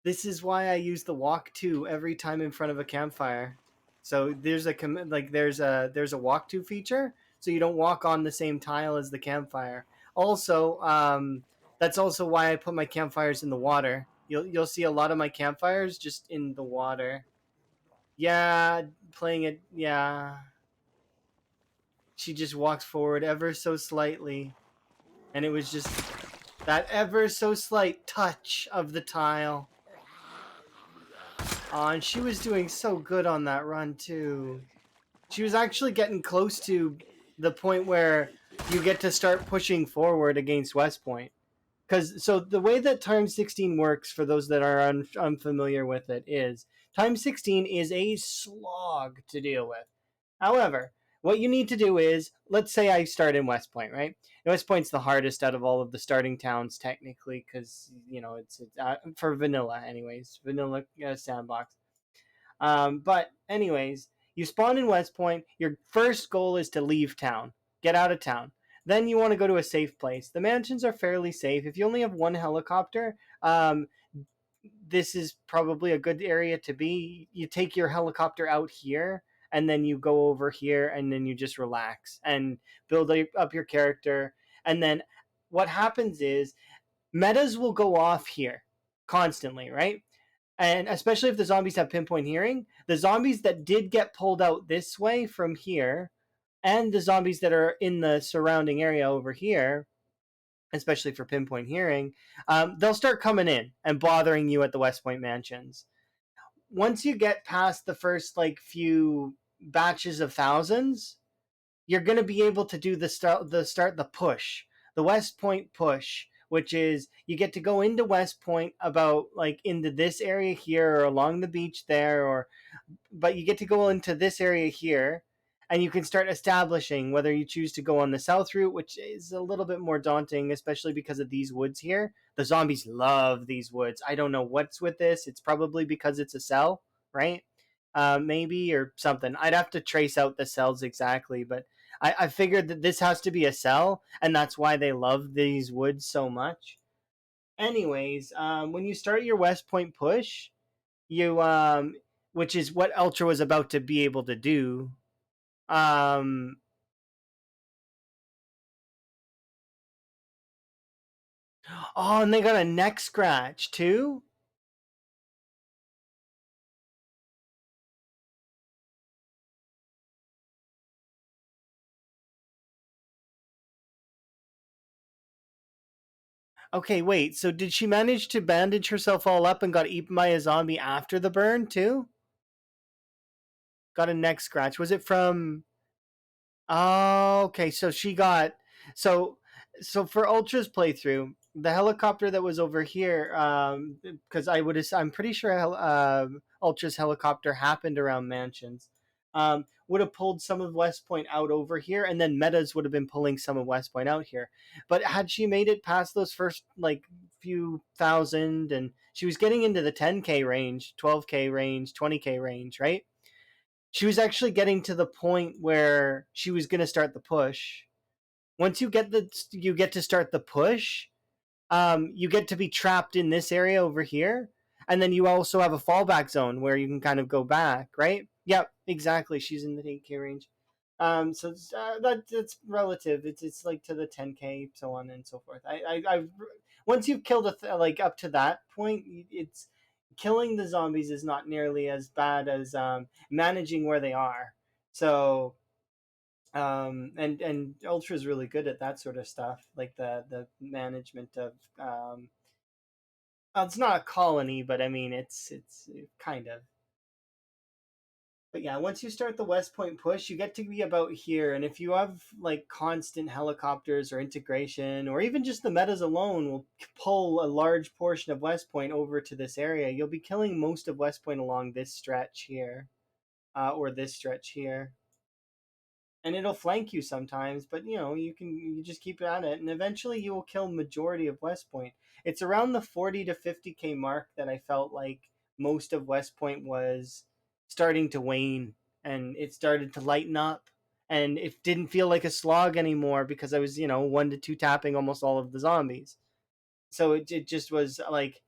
This is why I use the walk to every time in front of a campfire. So there's a walk to feature, so you don't walk on the same tile as the campfire. Also, that's also why I put my campfires in the water. You'll see a lot of my campfires just in the water. Yeah, playing it. Yeah, she just walks forward ever so slightly, and it was just that ever so slight touch of the tile. And she was doing so good on that run too. She was actually getting close to the point where you get to start pushing forward against West Point. Because so the way that time 16 works, for those that are unfamiliar with it, is time 16 is a slog to deal with. However, what you need to do is, let's say I start in West Point, right? And West Point's the hardest out of all of the starting towns technically, because it's for vanilla, anyways, vanilla sandbox. But anyways, you spawn in West Point. Your first goal is to leave town, get out of town. Then you want to go to a safe place. The mansions are fairly safe. If you only have one helicopter, this is probably a good area to be. You take your helicopter out here, and then you go over here, and then you just relax and build up your character. And then what happens is metas will go off here constantly, right? And especially if the zombies have pinpoint hearing, the zombies that did get pulled out this way from here, and the zombies that are in the surrounding area over here, especially for pinpoint hearing, they'll start coming in and bothering you at the West Point mansions. Once you get past the first like few batches of thousands, you're going to be able to do the push, the West Point push, which is you get to go into West Point about like into this area here or along the beach there, or but you get to go into this area here, and you can start establishing whether you choose to go on the south route, which is a little bit more daunting, especially because of these woods here. The zombies love these woods. I don't know what's with this. It's probably because it's a cell, right? Maybe, or something. I'd have to trace out the cells exactly, but I figured that this has to be a cell, and that's why they love these woods so much. Anyways, when you start your West Point push, you which is what Ultra was about to be able to do. Um, oh, and they got a neck scratch too. Okay, wait. So did she manage to bandage herself all up and got eaten by a zombie after the burn too? Got a neck scratch. Was it from? Oh, okay. So she got so so for Ultra's playthrough, the helicopter that was over here, because I'm pretty sure Ultra's helicopter happened around mansions. Would have pulled some of West Point out over here, and then Metas would have been pulling some of West Point out here. But had she made it past those first like few thousand, and she was getting into the 10K range, 12K range, 20K range, right? She was actually getting to the point where she was going to start the push. Once you get to start the push, you get to be trapped in this area over here, and then you also have a fallback zone where you can kind of go back, right? Yep, exactly. She's in the 8K range. So that's relative. It's like to the 10K, so on and so forth. I once you've killed like up to that point, it's killing the zombies is not nearly as bad as managing where they are. So and Ultra is really good at that sort of stuff, like the management of it's not a colony, but I mean it's kind of. But yeah, once you start the West Point push, you get to be about here, and if you have like constant helicopters or integration, or even just the metas alone will pull a large portion of West Point over to this area, you'll be killing most of West Point along this stretch here, or this stretch here, and it'll flank you sometimes, but you just keep at it, and eventually you will kill majority of West Point. It's around the 40 to 50k mark that I felt like most of West Point was starting to wane, and it started to lighten up, and it didn't feel like a slog anymore because I was 1 to 2 tapping almost all of the zombies. So it just was like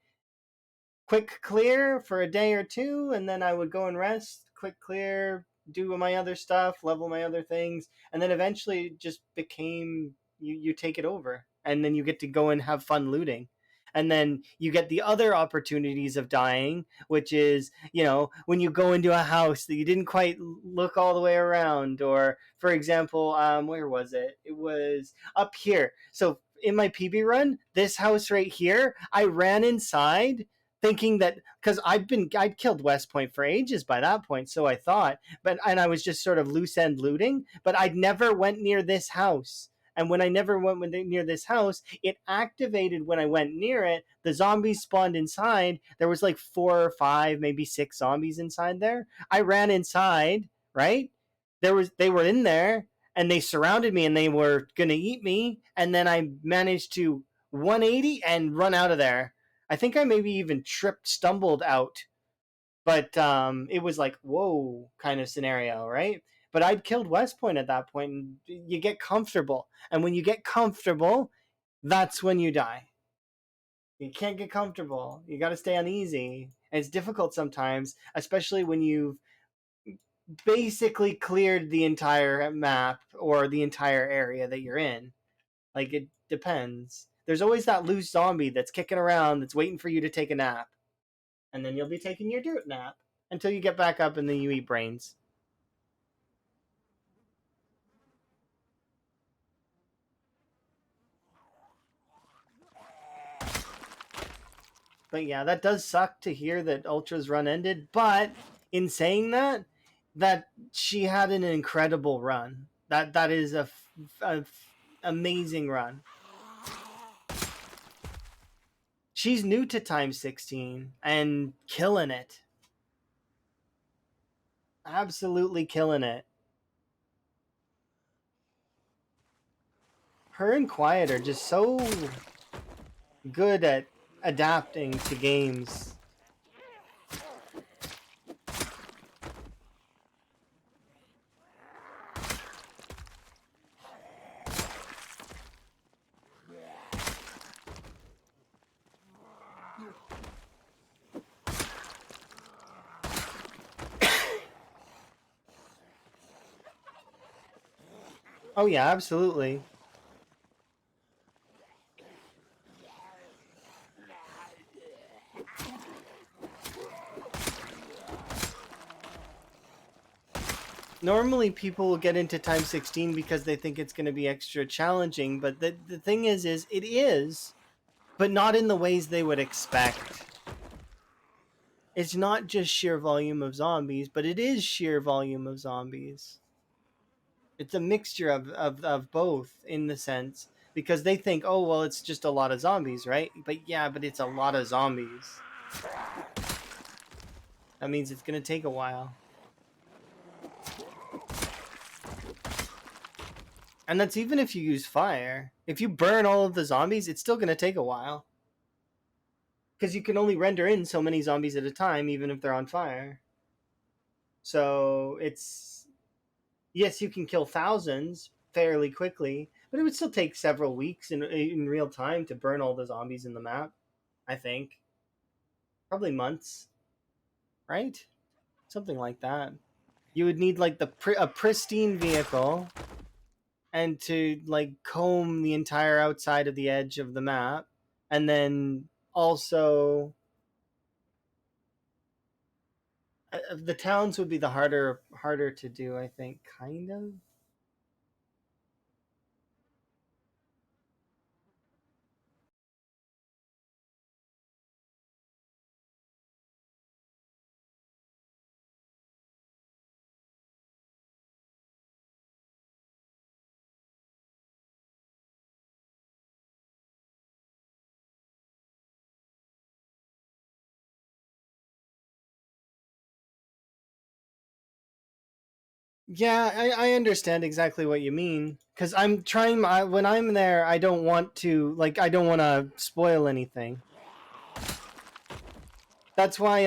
quick clear for a day or two, and then I would go and rest, quick clear, do my other stuff, level my other things, and then eventually it just became you take it over, and then you get to go and have fun looting. And then you get the other opportunities of dying, which is, when you go into a house that you didn't quite look all the way around. Or, for example, where was it? It was up here. So in my PB run, this house right here, I ran inside thinking that because I'd killed West Point for ages by that point, so I thought, and I was just sort of loose end looting, but I'd never went near this house. And when I never went near this house, it activated when I went near it. The zombies spawned inside. There was like 4 or 5, maybe 6 zombies inside there. I ran inside, right? They were in there, and they surrounded me and they were gonna eat me. And then I managed to 180 and run out of there. I think I maybe even stumbled out, but it was like whoa kind of scenario, right? But I'd killed West Point at that point, and you get comfortable, and when you get comfortable, that's when you die. You can't get comfortable. You got to stay uneasy. And it's difficult sometimes, especially when you've basically cleared the entire map or the entire area that you're in. Like, it depends. There's always that loose zombie that's kicking around that's waiting for you to take a nap, and then you'll be taking your dirt nap until you get back up and then you eat brains. But yeah, that does suck to hear that Ultra's run ended. But in saying that, that she had an incredible run. That is a amazing run. She's new to Time 16 and killing it. Absolutely killing it. Her and Quiet are just so good at adapting to games. Oh yeah, absolutely. Normally people will get into Time 16 because they think it's going to be extra challenging, but the thing is it is, but not in the ways they would expect. It's not just sheer volume of zombies, but it is sheer volume of zombies. It's a mixture of both in the sense, because they think, oh well, it's just a lot of zombies, right? But yeah, but it's a lot of zombies. That means it's going to take a while. And that's even if you use fire. If you burn all of the zombies, it's still going to take a while. Because you can only render in so many zombies at a time, even if they're on fire. So it's, yes, you can kill thousands fairly quickly, but it would still take several weeks in real time to burn all the zombies in the map. I think probably months, right? Something like that. You would need like a pristine vehicle, and to like comb the entire outside of the edge of the map, and then also the towns would be the harder to do, I think, kind of. Yeah, I understand exactly what you mean. Because I'm trying my, when I'm there, I don't want to, like, I don't want to spoil anything. That's why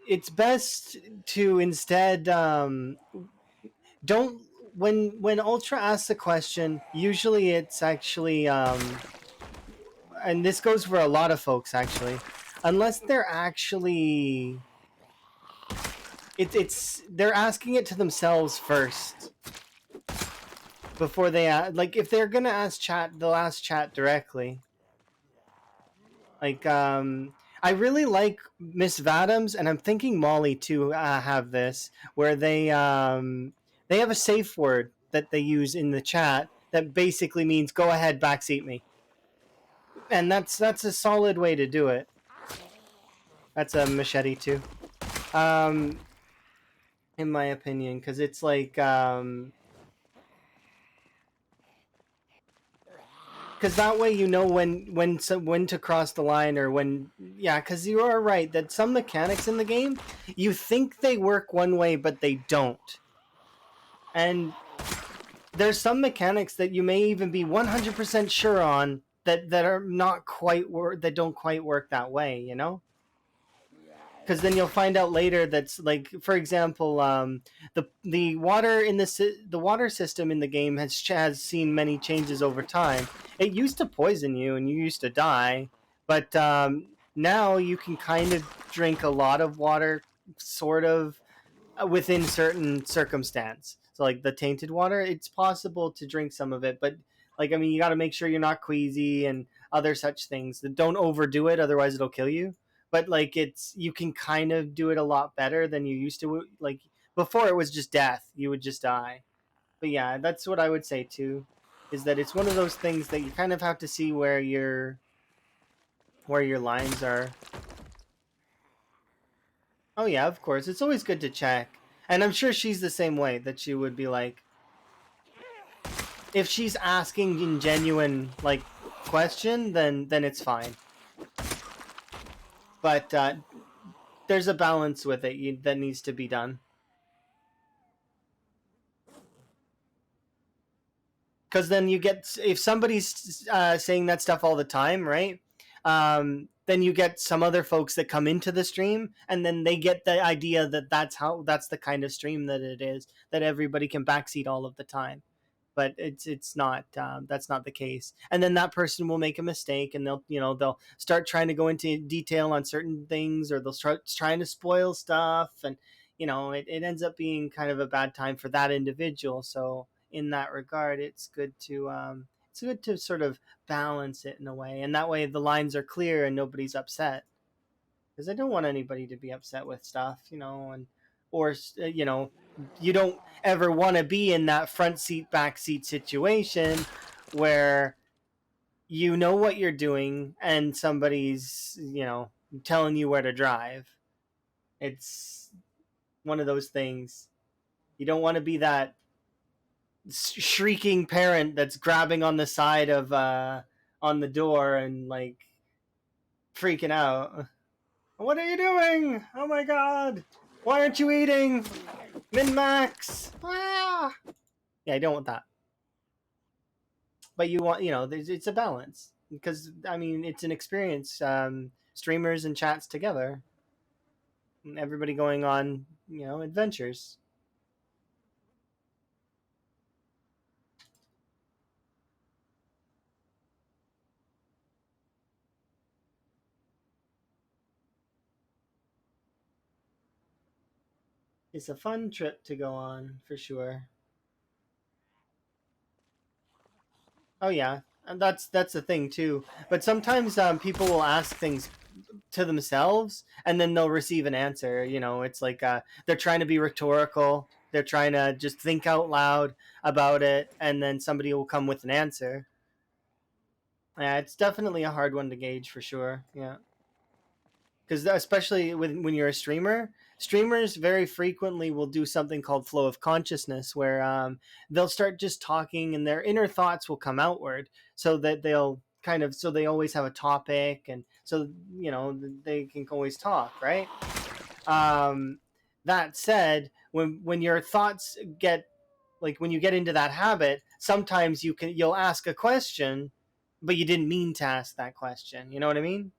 it's best to instead don't, when Ultra asks a question, usually it's actually and this goes for a lot of folks actually, unless they're actually it's they're asking it to themselves first before they like, if they're gonna ask chat, they'll ask chat directly. Like I really like Miss Vadams, and I'm thinking Molly to have this, where they have a safe word that they use in the chat that basically means go ahead, backseat me, and that's a solid way to do it. That's a machete too, um, in my opinion, because it's like because that way you know when to cross the line, or when, yeah, because you are right that some mechanics in the game, you think they work one way but they don't, and there's some mechanics that you may even be 100% sure on that are not quite that don't quite work that way, you know, because then you'll find out later that's like, for example, the water in the water system in the game has seen many changes over time. It used to poison you and you used to die, but now you can kind of drink a lot of water, sort of, within certain circumstance. So like the tainted water, it's possible to drink some of it, but like, I mean, you got to make sure you're not queasy and other such things. That don't overdo it, otherwise it'll kill you. But like, it's, you can kind of do it a lot better than you used to. Like before, it was just death; you would just die. But yeah, that's what I would say too. Is that it's one of those things that you kind of have to see where your lines are. Oh yeah, of course. It's always good to check. And I'm sure she's the same way, that she would be like, if she's asking in genuine like question, then it's fine. But there's a balance with it that needs to be done. Because then you get, if somebody's saying that stuff all the time, right? Then you get some other folks that come into the stream, and then they get the idea that that's the kind of stream that it is, that everybody can backseat all of the time. But it's not, that's not the case, and then that person will make a mistake, and they'll start trying to go into detail on certain things, or they'll start trying to spoil stuff, and it ends up being kind of a bad time for that individual. So in that regard, it's good to sort of balance it in a way, and that way the lines are clear and nobody's upset, because I don't want anybody to be upset with stuff, and or you don't ever want to be in that front seat back seat situation where you know what you're doing and somebody's telling you where to drive. It's one of those things. You don't want to be that shrieking parent that's grabbing on the side of on the door and like freaking out. What are you doing? Oh my god! Why aren't you eating? Min max! Ah! Yeah, I don't want that. But you want, it's a balance, because I mean, it's an experience. Streamers and chats together, and everybody going on, adventures. It's a fun trip to go on for sure. Oh yeah, and that's the thing too. But sometimes people will ask things to themselves, and then they'll receive an answer. It's like they're trying to be rhetorical. They're trying to just think out loud about it, and then somebody will come with an answer. Yeah, it's definitely a hard one to gauge for sure. Yeah, because especially when you're a streamer, streamers very frequently will do something called flow of consciousness, where they'll start just talking and their inner thoughts will come outward, so that they'll kind of, so they always have a topic, and so they can always talk, right? um, that said, when your thoughts get, like, when you get into that habit, sometimes you'll ask a question, but you didn't mean to ask that question. You know what I mean?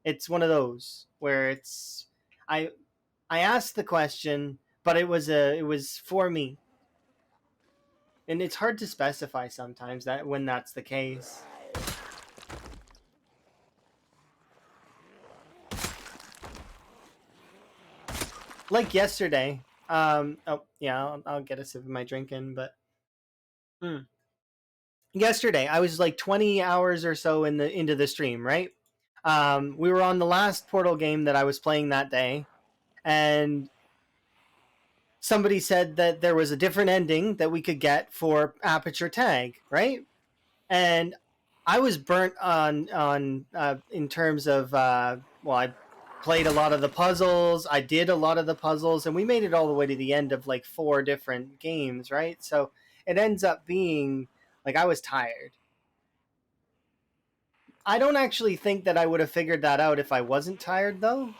It's one of those where it's I I asked the question, but it was for me, and it's hard to specify sometimes that when that's the case. Like yesterday. Oh yeah, I'll get a sip of my drink in, but mm. Yesterday I was like 20 hours or so into the stream, right? We were on the last Portal game that I was playing that day, and somebody said that there was a different ending that we could get for Aperture Tag, right? And I was burnt on in terms of well, I played a lot of the puzzles. I did a lot of the puzzles, and we made it all the way to the end of like 4 different games, right? So it ends up being like I was tired. I don't actually think that I would have figured that out if I wasn't tired, though,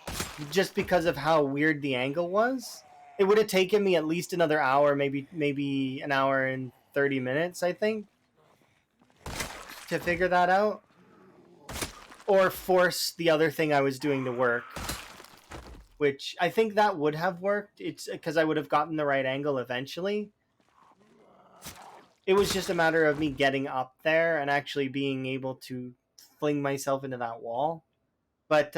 just because of how weird the angle was. It would have taken me at least another hour, maybe an hour and 30 minutes, I think, to figure that out, or force the other thing I was doing to work. Which I think that would have worked. It's because I would have gotten the right angle eventually. It was just a matter of me getting up there and actually being able to fling myself into that wall. But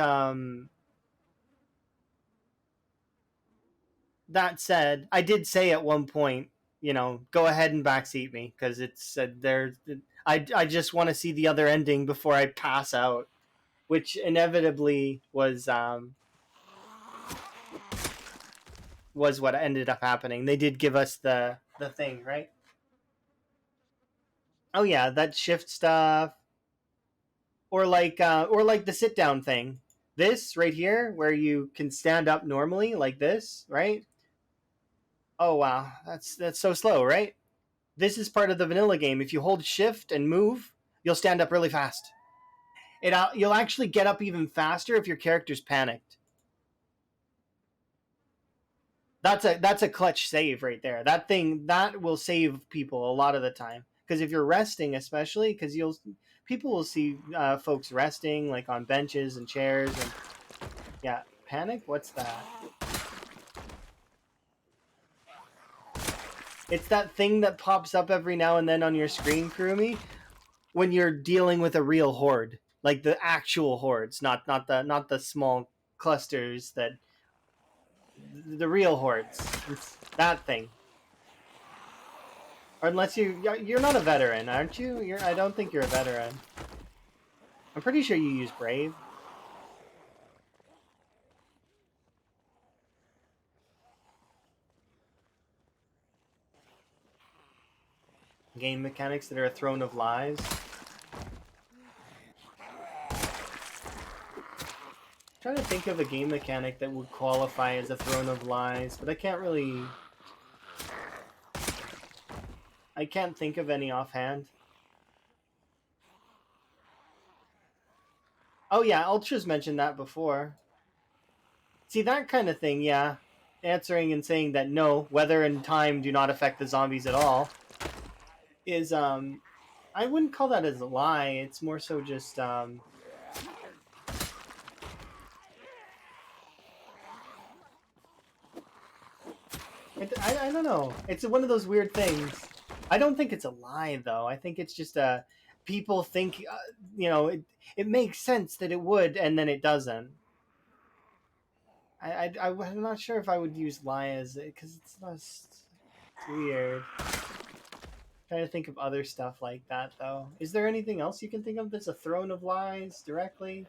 that said, I did say at one point, go ahead and backseat me because it's there. I just want to see the other ending before I pass out, which inevitably was what ended up happening. They did give us the thing, right? Oh yeah, that shift stuff, or like the sit down thing. This right here, where you can stand up normally, like this, right? Oh wow, that's so slow, right? This is part of the vanilla game. If you hold shift and move, you'll stand up really fast. You'll actually get up even faster if your character's panicked. That's a clutch save right there. That thing that will save people a lot of the time. Because if you're resting, especially, because people will see folks resting like on benches and chairs, and yeah, panic. What's that? It's that thing that pops up every now and then on your screen, Kurumi, when you're dealing with a real horde, like the actual hordes, not the small clusters, that the real hordes. It's that thing. Or unless you're not a veteran, aren't you? I don't think you're a veteran. I'm pretty sure you use Brave. Game mechanics that are a throne of lies. I'm trying to think of a game mechanic that would qualify as a throne of lies, but I can't think of any offhand. Oh yeah, Ultra's mentioned that before. See, that kind of thing, yeah. Answering and saying that no, weather and time do not affect the zombies at all is I wouldn't call that as a lie. It's more so just I don't know. It's one of those weird things. I don't think it's a lie though. I think it's just people think it makes sense that it would, and then it doesn't. I'm not sure if I would use lie as it, because it's weird. Trying to think of other stuff like that though. Is there anything else you can think of that's a throne of lies directly?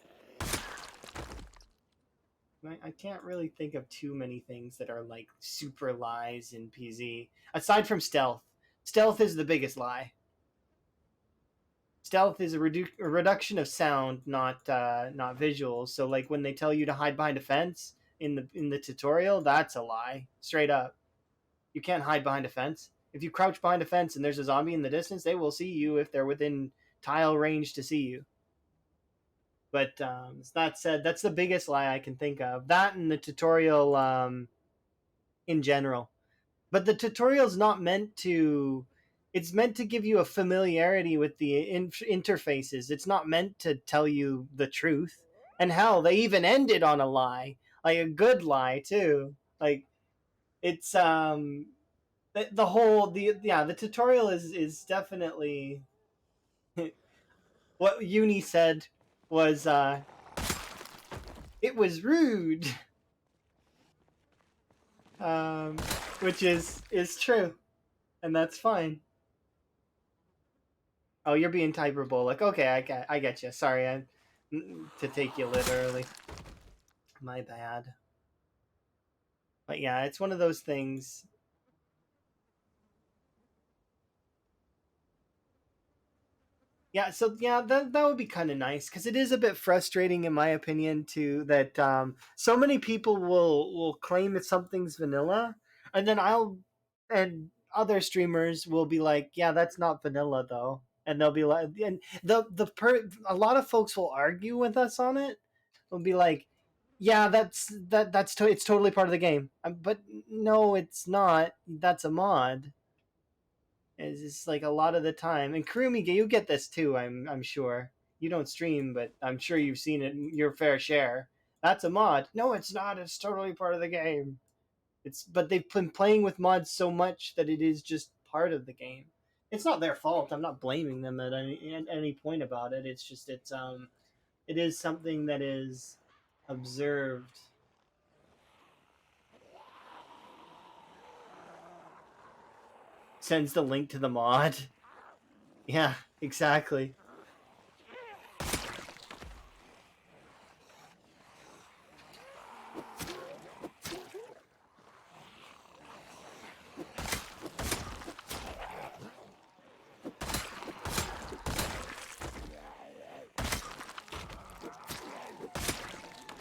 I can't really think of too many things that are like super lies in PZ. Aside from stealth. Stealth is the biggest lie. Stealth is a reduction of sound, not visuals. So like when they tell you to hide behind a fence in the tutorial, that's a lie. Straight up. You can't hide behind a fence. If you crouch behind a fence and there's a zombie in the distance, they will see you if they're within tile range to see you. But that said, that's the biggest lie I can think of. That and the tutorial in general. but the tutorial's not meant to. It's meant to give you a familiarity with the interfaces. It's not meant to tell you the truth. And hell, they even ended on a lie, like a good lie too. Like it's the whole the tutorial is definitely what Uni said was it was rude, um, which is true, and that's fine. Oh, you're being hyperbolic. Okay, I get you. Sorry, to take you literally. My bad. But yeah, it's one of those things. Yeah, so yeah, that would be kind of nice because it is a bit frustrating, in my opinion, too, that so many people will claim that something's vanilla, and then and other streamers will be like, yeah, that's not vanilla though, and they'll be like, and a lot of folks will argue with us on it. They'll be like, yeah, it's totally part of the game, but no, it's not. That's a mod. It's just like a lot of the time, and Kurumi, you get this too. I'm sure you don't stream, but I'm sure you've seen it in your fair share. That's a mod. No, it's not. It's totally part of the game. But they've been playing with mods so much that it is just part of the game. It's not their fault. I'm not blaming them at any point about it. It's just it is something that is observed. Sends the link to the mod. Yeah, exactly.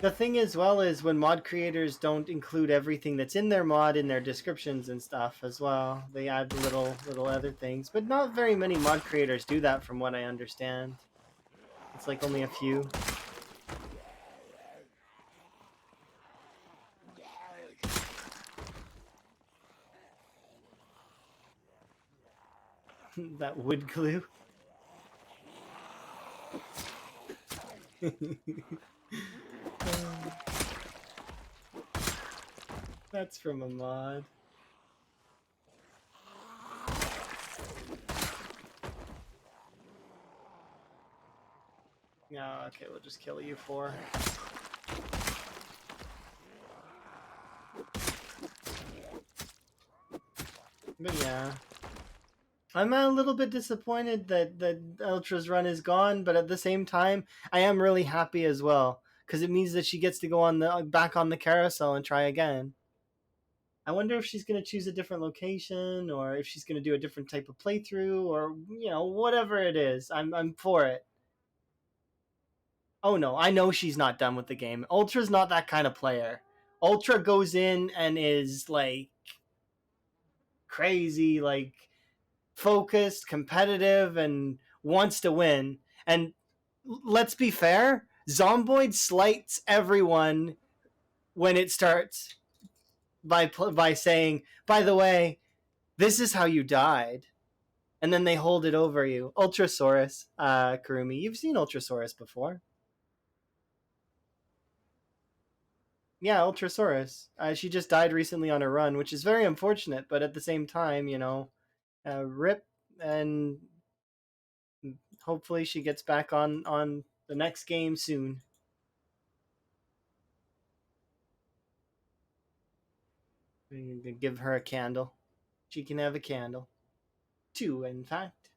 The thing as well is when mod creators don't include everything that's in their mod in their descriptions and stuff as well. They add little other things, but not very many mod creators do that from what I understand. It's like only a few. That wood glue. That's from a mod. Yeah, okay, we'll just kill you for. But yeah. I'm a little bit disappointed that Ultra's run is gone, but at the same time, I am really happy as well because it means that she gets to go on the back on the carousel and try again. I wonder if she's going to choose a different location or if she's going to do a different type of playthrough or whatever it is. I'm for it. Oh no, I know she's not done with the game. Ultra's not that kind of player. Ultra goes in and is like crazy, like focused, competitive, and wants to win. And let's be fair, Zomboid slights everyone when it starts by saying, "By the way, this is how you died," and then they hold it over you. Ultrasaurus, Kurumi, you've seen Ultrasaurus before. Yeah, Ultrasaurus. She just died recently on her run, which is very unfortunate, but at the same time, rip, and hopefully she gets back on the next game soon. Give her a candle. She can have a candle. Two, in fact.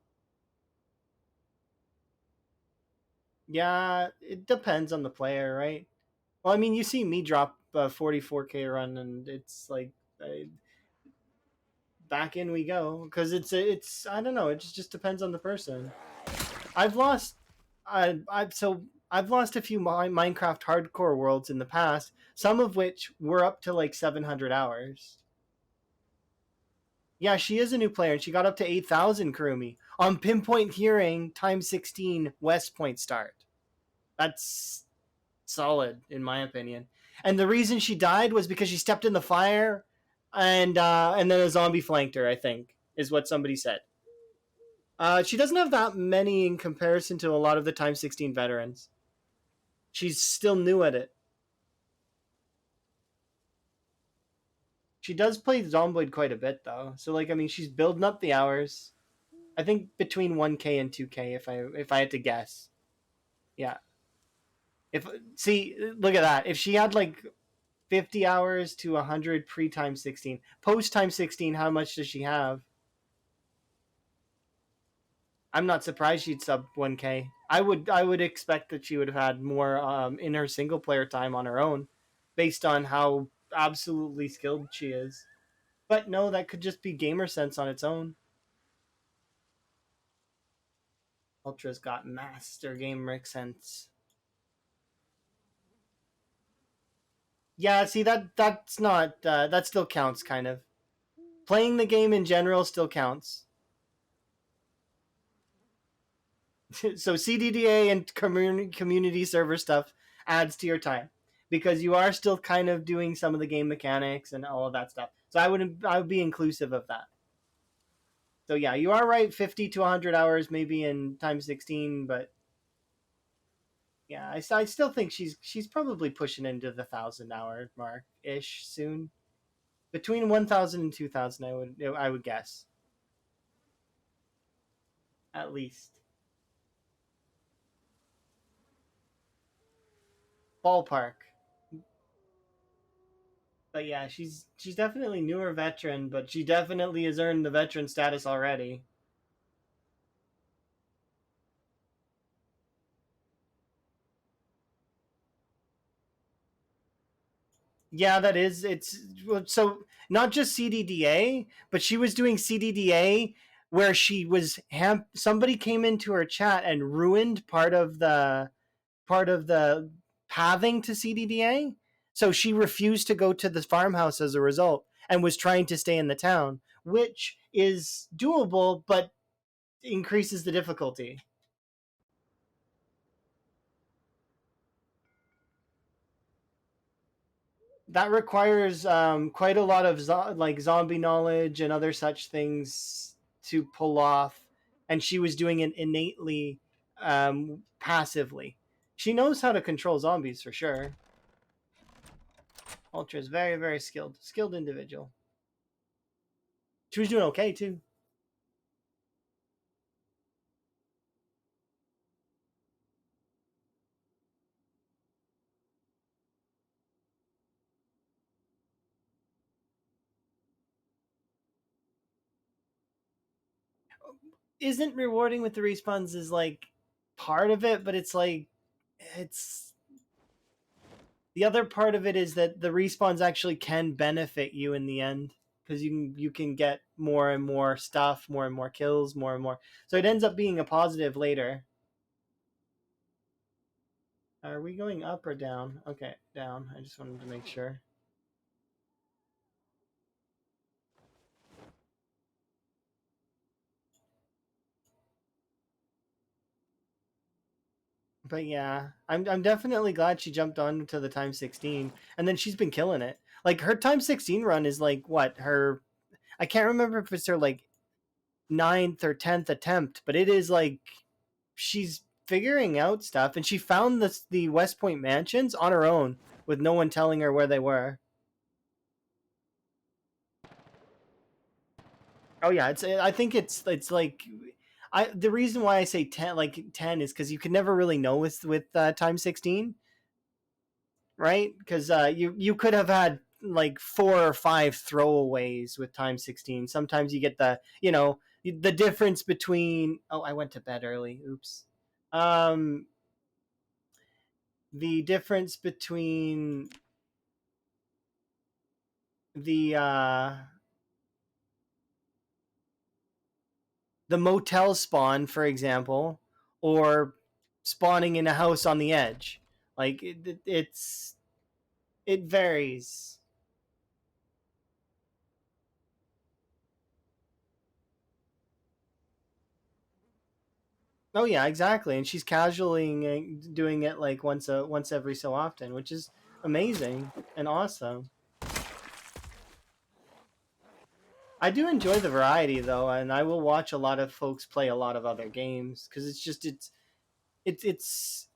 Yeah, it depends on the player, right? Well, I mean, you see me drop a 44k run, and it's like back in we go because it's I don't know. It just depends on the person. I've lost, I've lost a few Minecraft hardcore worlds in the past. Some of which were up to like 700 hours. Yeah, she is a new player, and she got up to 8,000, Kurumi, on Pinpoint Hearing times 16 West Point start. That's solid, in my opinion. And the reason she died was because she stepped in the fire and then a zombie flanked her, I think, is what somebody said. She doesn't have that many in comparison to a lot of the Time 16 veterans. She's still new at it. She does play Zomboid quite a bit though. So like I mean she's building up the hours. I think between 1K and 2K if I had to guess. Yeah. If see look at that. If she had like 50 hours to 100 pre time 16, post time 16 how much does she have? I'm not surprised she'd sub 1K. I would expect that she would have had more in her single player time on her own based on how absolutely skilled she is. But no, that could just be gamer sense on its own. Ultra's got master gamer sense. Yeah, see that's not that still counts kind of. Playing the game in general still counts. So CDDA and community server stuff adds to your time because you are still kind of doing some of the game mechanics and all of that stuff. So I would be inclusive of that. So yeah, you are right. 50 to 100 hours maybe in time 16, but yeah, I still think she's probably pushing into the 1,000 hour mark ish soon. Between 1,000 and 2,000, I would guess at least ballpark. But yeah, she's definitely newer veteran, but she definitely has earned the veteran status already. Yeah, that is it's so not just CDDA, but she was doing CDDA where she was somebody came into her chat and ruined part of the pathing to CDDA. So she refused to go to the farmhouse as a result and was trying to stay in the town, which is doable but increases the difficulty. That requires quite a lot of like zombie knowledge and other such things to pull off, and she was doing it innately, passively. She knows how to control zombies for sure. Ultra is very very skilled individual. She was doing okay too. Isn't rewarding with the respawns is like part of it, but it's like it's the other part of it is that the respawns actually can benefit you in the end because you can get more and more stuff, more and more kills, more and more. So it ends up being a positive later. Are we going up or down? Okay, down. I just wanted to make sure. But yeah, I'm definitely glad she jumped on to the time 16, and then she's been killing it. Like her time 16 run is like what her I can't remember if it's her like ninth or 10th attempt, but it is like she's figuring out stuff, and she found the West Point mansions on her own with no one telling her where they were. Oh yeah, it's I think it's like the reason why I say 10 is because you can never really know with time 16, right? Because you could have had like 4 or 5 throwaways with time 16. Sometimes you get the difference between I went to bed early. Oops. Um, the difference between the the motel spawn, for example, or spawning in a house on the edge. Like it varies. Oh yeah, exactly. And she's casually doing it like once every so often, which is amazing and awesome. I do enjoy the variety though, and I will watch a lot of folks play a lot of other games because it's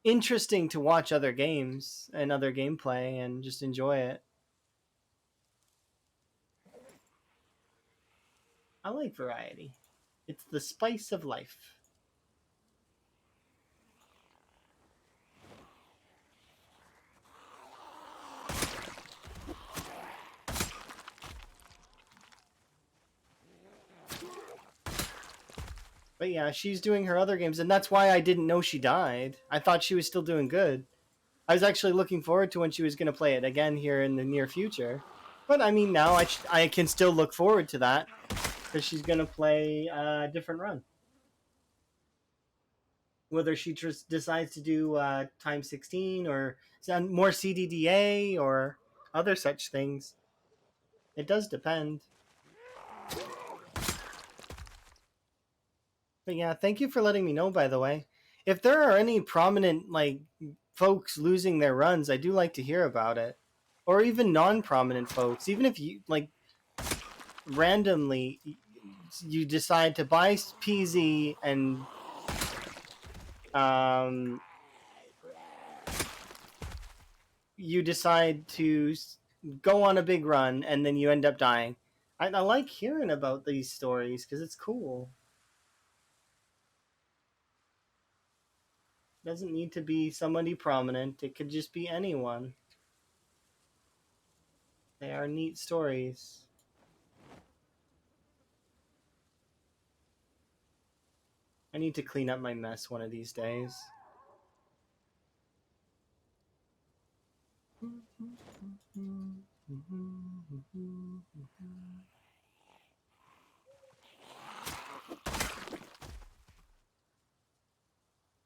interesting to watch other games and other gameplay and just enjoy it. I like variety. It's the spice of life. But yeah, she's doing her other games, and that's why I didn't know she died. I thought she was still doing good. I was actually looking forward to when she was going to play it again here in the near future. But I mean, now I can still look forward to that because she's going to play a different run. Whether she just decides to do time 16 or more CDDA or other such things, it does depend. But yeah, thank you for letting me know, by the way. If there are any prominent, like, folks losing their runs, I do like to hear about it. Or even non prominent folks. Even if you, like, randomly you decide to buy PZ and um, you decide to go on a big run and then you end up dying. I like hearing about these stories because it's cool. It doesn't need to be somebody prominent, it could just be anyone. They are neat stories. I need to clean up my mess one of these days.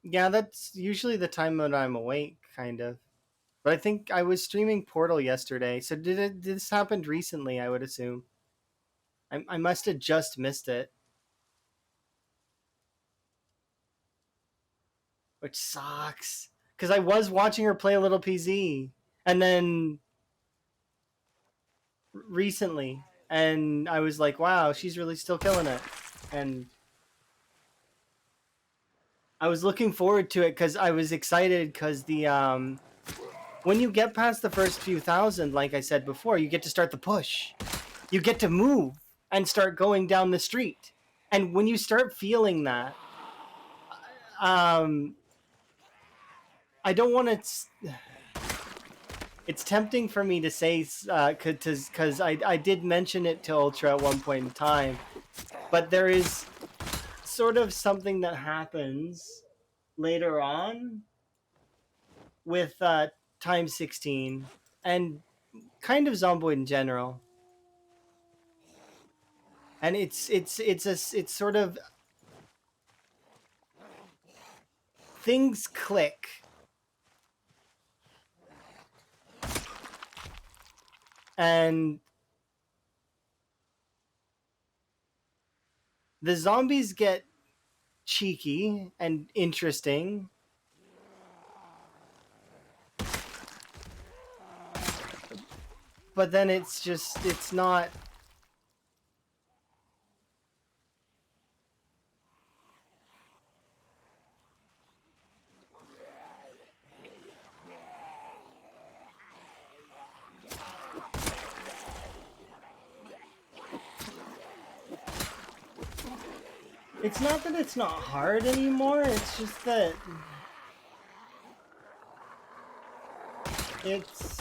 Yeah, that's usually the time that I'm awake, kind of. But I think I was streaming Portal yesterday, so did this happened recently? I would assume. I must have just missed it, which sucks. Because I was watching her play a little PZ, and then recently, and I was like, wow, she's really still killing it, and I was looking forward to it because I was excited because the when you get past the first few thousand, like I said before, you get to start the push. You get to move and start going down the street. And when you start feeling that, um, I don't want to. It's tempting for me to say because I did mention it to Ultra at one point in time, but there is sort of something that happens later on with time 16 and kind of Zomboid in general, and it's sort of things click, and the zombies get cheeky and interesting, but then it's not. It's not that it's not hard anymore, it's just that it's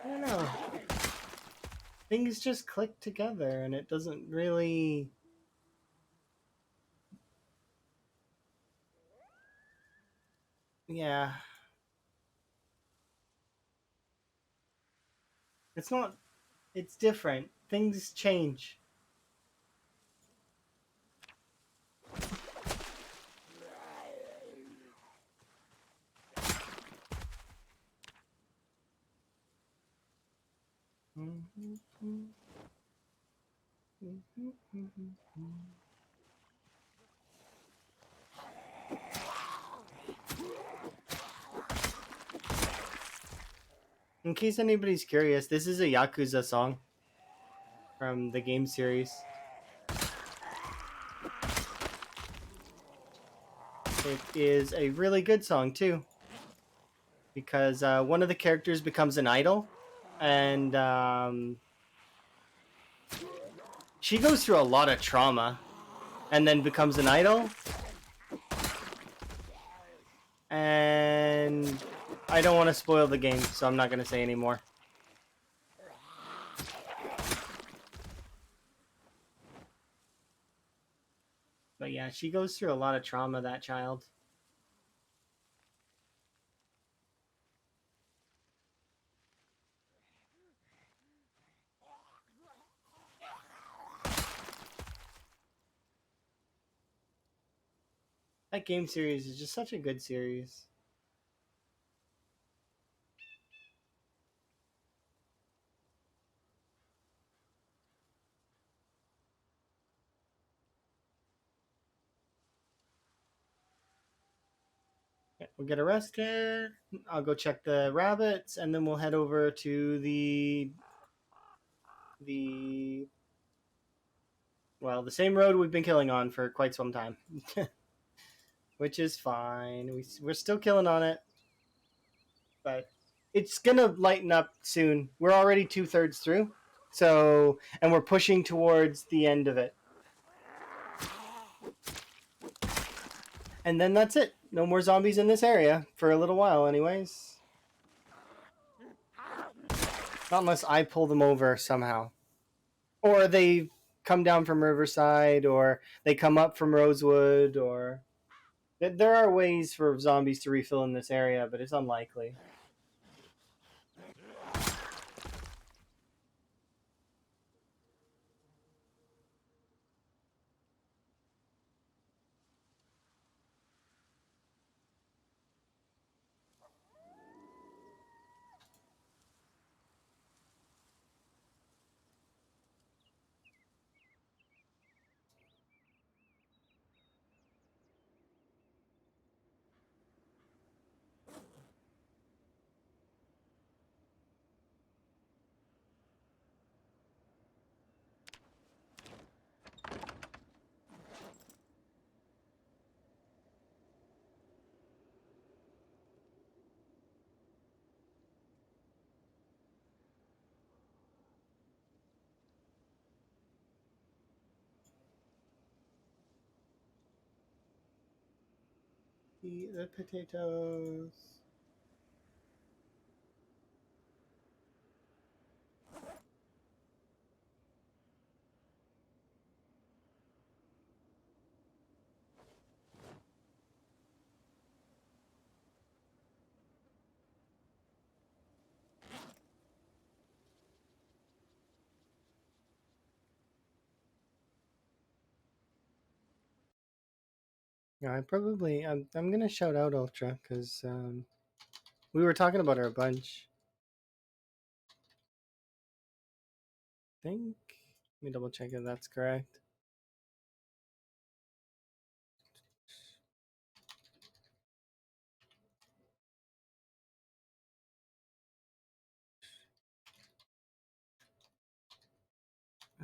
I don't know. Things just click together and it doesn't really. Yeah. It's not. It's different. Things change. In case anybody's curious, this is a Yakuza song from the game series. It is a really good song too, because one of the characters becomes an idol, and she goes through a lot of trauma, and then becomes an idol. And I don't want to spoil the game, so I'm not going to say anymore. But yeah, she goes through a lot of trauma, that child. That game series is just such a good series. We'll get a rest here. I'll go check the rabbits, and then we'll head over to the the same road we've been killing on for quite some time, which is fine. We're still killing on it, but it's gonna lighten up soon. We're already 2/3 through, so and we're pushing towards the end of it. And then that's it. No more zombies in this area for a little while, anyways. Not unless I pull them over somehow. Or they come down from Riverside, or they come up from Rosewood, or. There are ways for zombies to refill in this area, but it's unlikely. Eat the potatoes. Yeah, I'm gonna shout out Ultra because we were talking about her a bunch. I think. Let me double check if that's correct.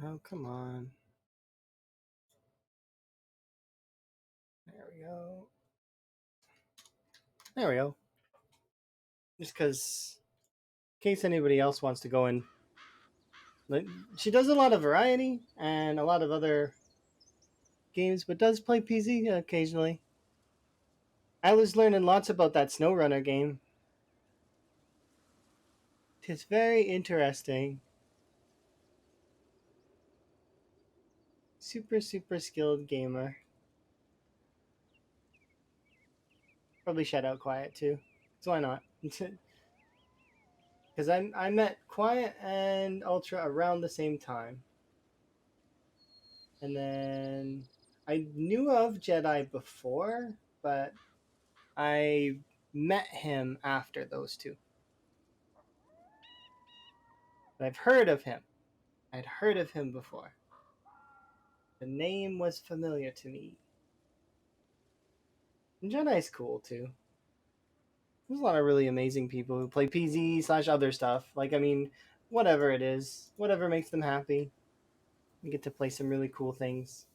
Oh, come on. There we go. There we go. Just because, in case anybody else wants to go in. She does a lot of variety and a lot of other games, but does play PZ occasionally. I was learning lots about that SnowRunner game. It's very interesting. Super, super skilled gamer. Probably shout out Quiet too. So why not? Because I met Quiet and Ultra around the same time. And then I knew of Jedi before, but I met him after those two. But I've heard of him. I'd heard of him before. The name was familiar to me. And Jedi's cool too. There's a lot of really amazing people who play PZ slash other stuff. Like, I mean, whatever it is, whatever makes them happy. You get to play some really cool things.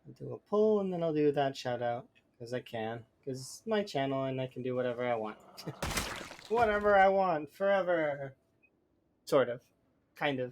I'll do a pull and then I'll do that shout out because I can. Because it's my channel and I can do whatever I want. Whatever I want, forever. Sort of. Kind of.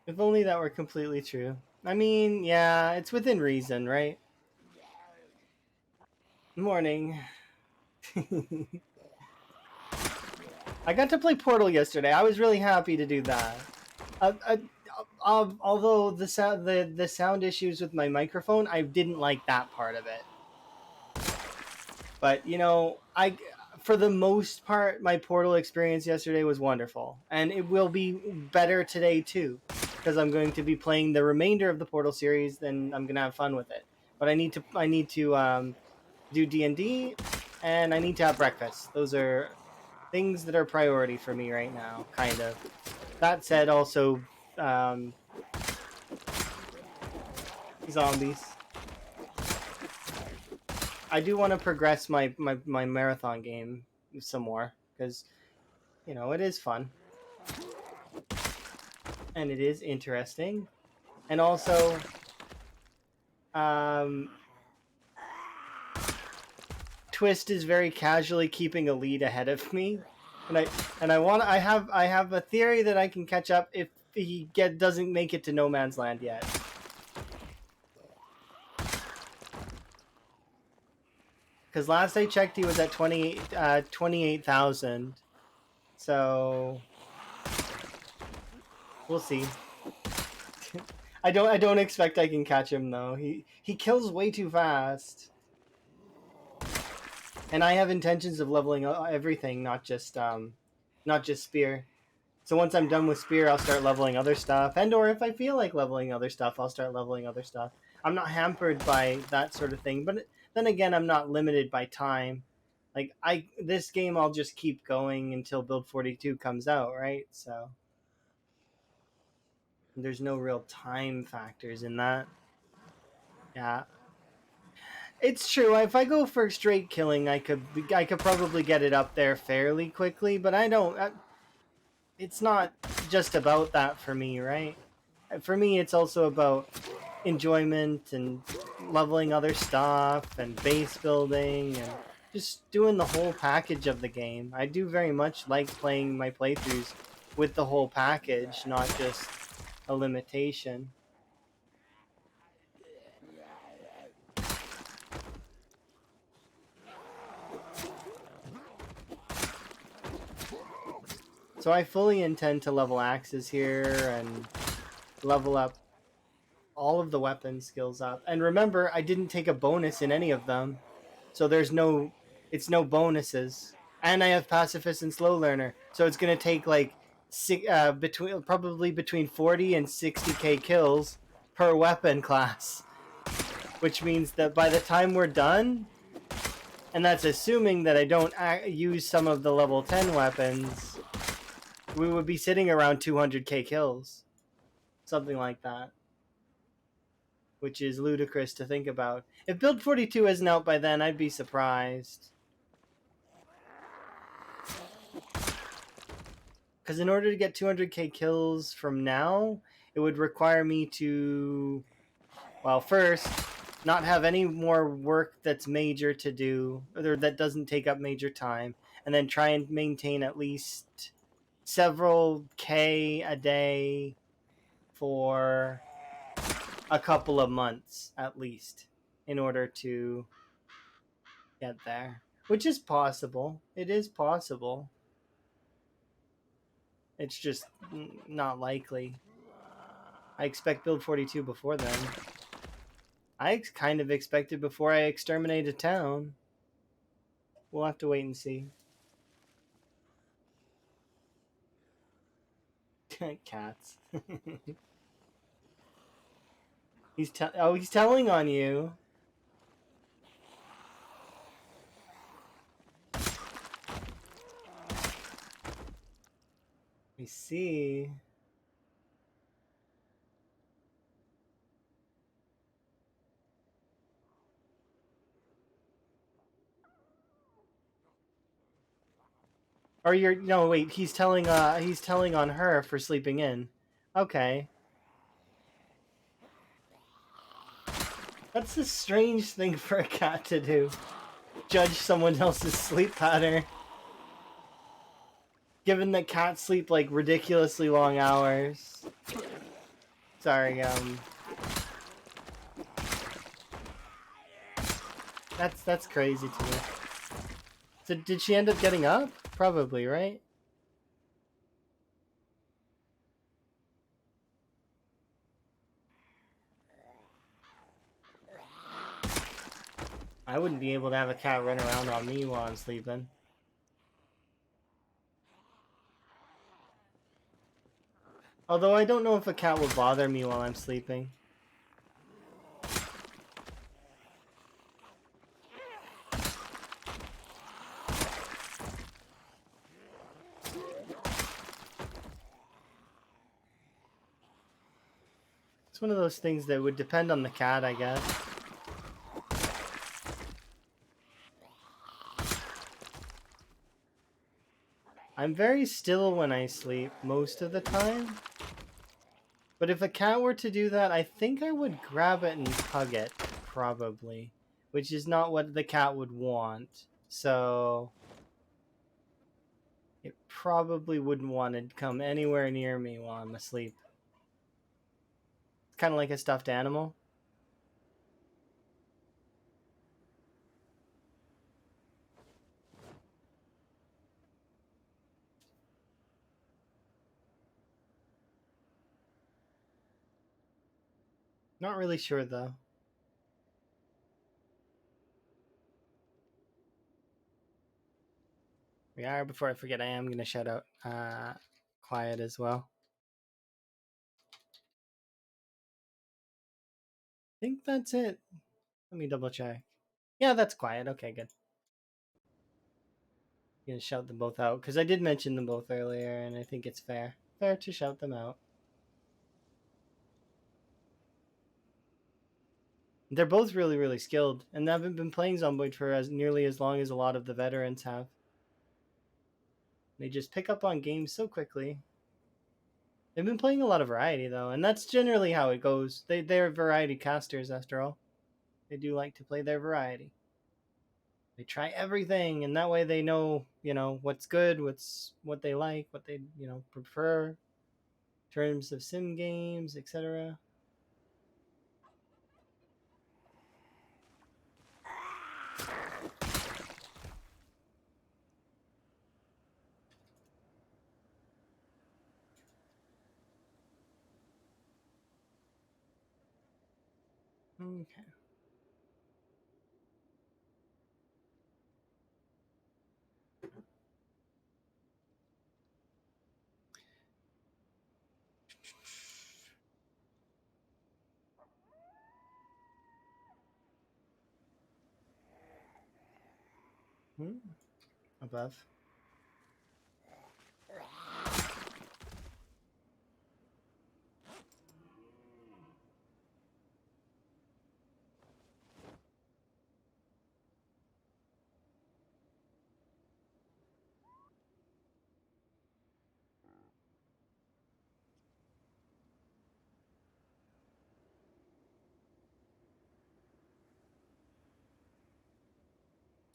If only that were completely true. I mean, yeah, it's within reason, right? Morning. I got to play Portal yesterday. I was really happy to do that. Although the sound issues with my microphone, I didn't like that part of it. But you know, for the most part, my Portal experience yesterday was wonderful, and it will be better today too, because I'm going to be playing the remainder of the Portal series. Then I'm gonna have fun with it. But I need to do D&D, and I need to have breakfast. Those are things that are priority for me right now, kind of. That said, also um, zombies. I do want to progress my marathon game some more because you know it is fun and it is interesting, and also um, Twist is very casually keeping a lead ahead of me, and I have a theory that I can catch up if he doesn't make it to No Man's Land yet. Because last I checked, he was at 28,000. So we'll see. I don't expect I can catch him though. He kills way too fast. And I have intentions of leveling everything, not just spear. So once I'm done with spear, I'll start leveling other stuff, and or if I feel like leveling other stuff, I'll start leveling other stuff. I'm not hampered by that sort of thing, but then again, I'm not limited by time. Like this game, I'll just keep going until build 42 comes out, right? So there's no real time factors in that. Yeah, it's true. If I go for straight killing, I could probably get it up there fairly quickly, but I don't. It's not just about that for me, right? For me, it's also about enjoyment and leveling other stuff and base building and just doing the whole package of the game. I do very much like playing my playthroughs with the whole package, not just a limitation. So I fully intend to level axes here and level up all of the weapon skills up. And remember, I didn't take a bonus in any of them. So it's no bonuses. And I have pacifist and slow learner. So it's going to take like between 40 and 60k kills per weapon class, which means that by the time we're done, and that's assuming that I don't use some of the level 10 weapons, we would be sitting around 200k kills. Something like that. Which is ludicrous to think about. If Build 42 isn't out by then, I'd be surprised. Because in order to get 200k kills from now, it would require me to, well, first, not have any more work that's major to do, or that doesn't take up major time, and then try and maintain at least several K a day for a couple of months at least in order to get there, which is possible. It is possible. It's just not likely. I expect build 42 before then. I kind of expect it before I exterminate a town. We'll have to wait and see. Cats. He's telling on you. I see. Or you're no wait, he's telling on her for sleeping in. Okay. That's a strange thing for a cat to do. Judge someone else's sleep pattern. Given that cats sleep like ridiculously long hours. Sorry, that's crazy to me. So did she end up getting up? Probably, right? I wouldn't be able to have a cat run around on me while I'm sleeping. Although I don't know if a cat will bother me while I'm sleeping. It's one of those things that would depend on the cat, I guess. I'm very still when I sleep most of the time. But if a cat were to do that, I think I would grab it and hug it, probably. Which is not what the cat would want. So it probably wouldn't want to come anywhere near me while I'm asleep. It's kind of like a stuffed animal. Not really sure though. We are. Before I forget, I am going to shout out Quiet as well. I think that's it. Let me double check. Yeah, that's Quiet. Okay, good. I'm going to shout them both out because I did mention them both earlier and I think it's fair. Fair to shout them out. They're both really, really skilled, and haven't been playing Zomboid for nearly as long as a lot of the veterans have. They just pick up on games so quickly. They've been playing a lot of variety, though, and that's generally how it goes. They're variety casters, after all. They do like to play their variety. They try everything, and that way they know, what's good, what they like, what they, prefer, in terms of sim games, etc. Okay. Above.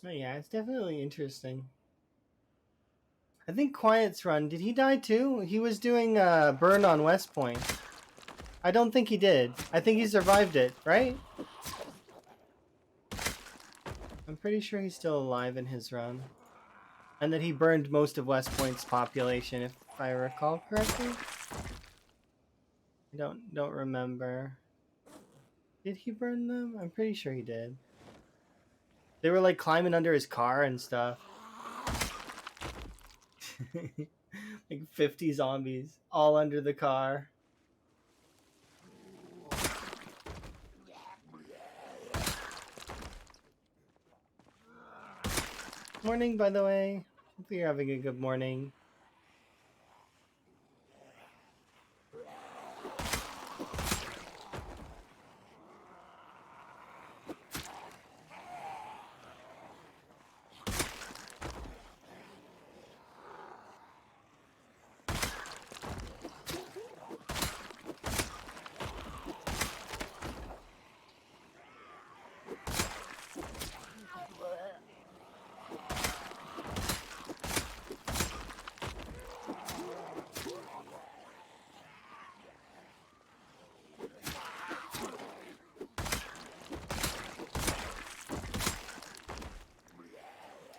Oh yeah, it's definitely interesting. I think Quiet's run, did he die too? He was doing Burn on West Point. I don't think he did. I think he survived it, right? I'm pretty sure he's still alive in his run. And that he burned most of West Point's population, if I recall correctly. I don't remember. Did he burn them? I'm pretty sure he did. They were like climbing under his car and stuff. Like 50 zombies all under the car. Morning, by the way. Hope you're having a good morning.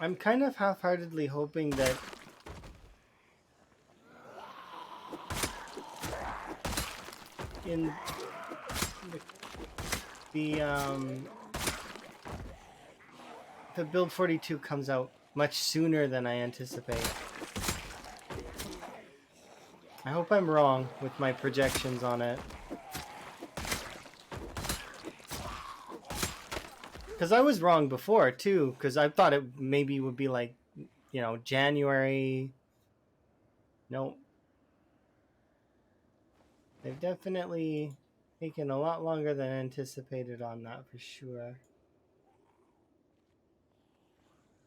I'm kind of half-heartedly hoping that in the the build 42 comes out much sooner than I anticipate. I hope I'm wrong with my projections on it. Because I was wrong before, too, because I thought it maybe would be like, you know, January. No. They've definitely taken a lot longer than anticipated on that, for sure.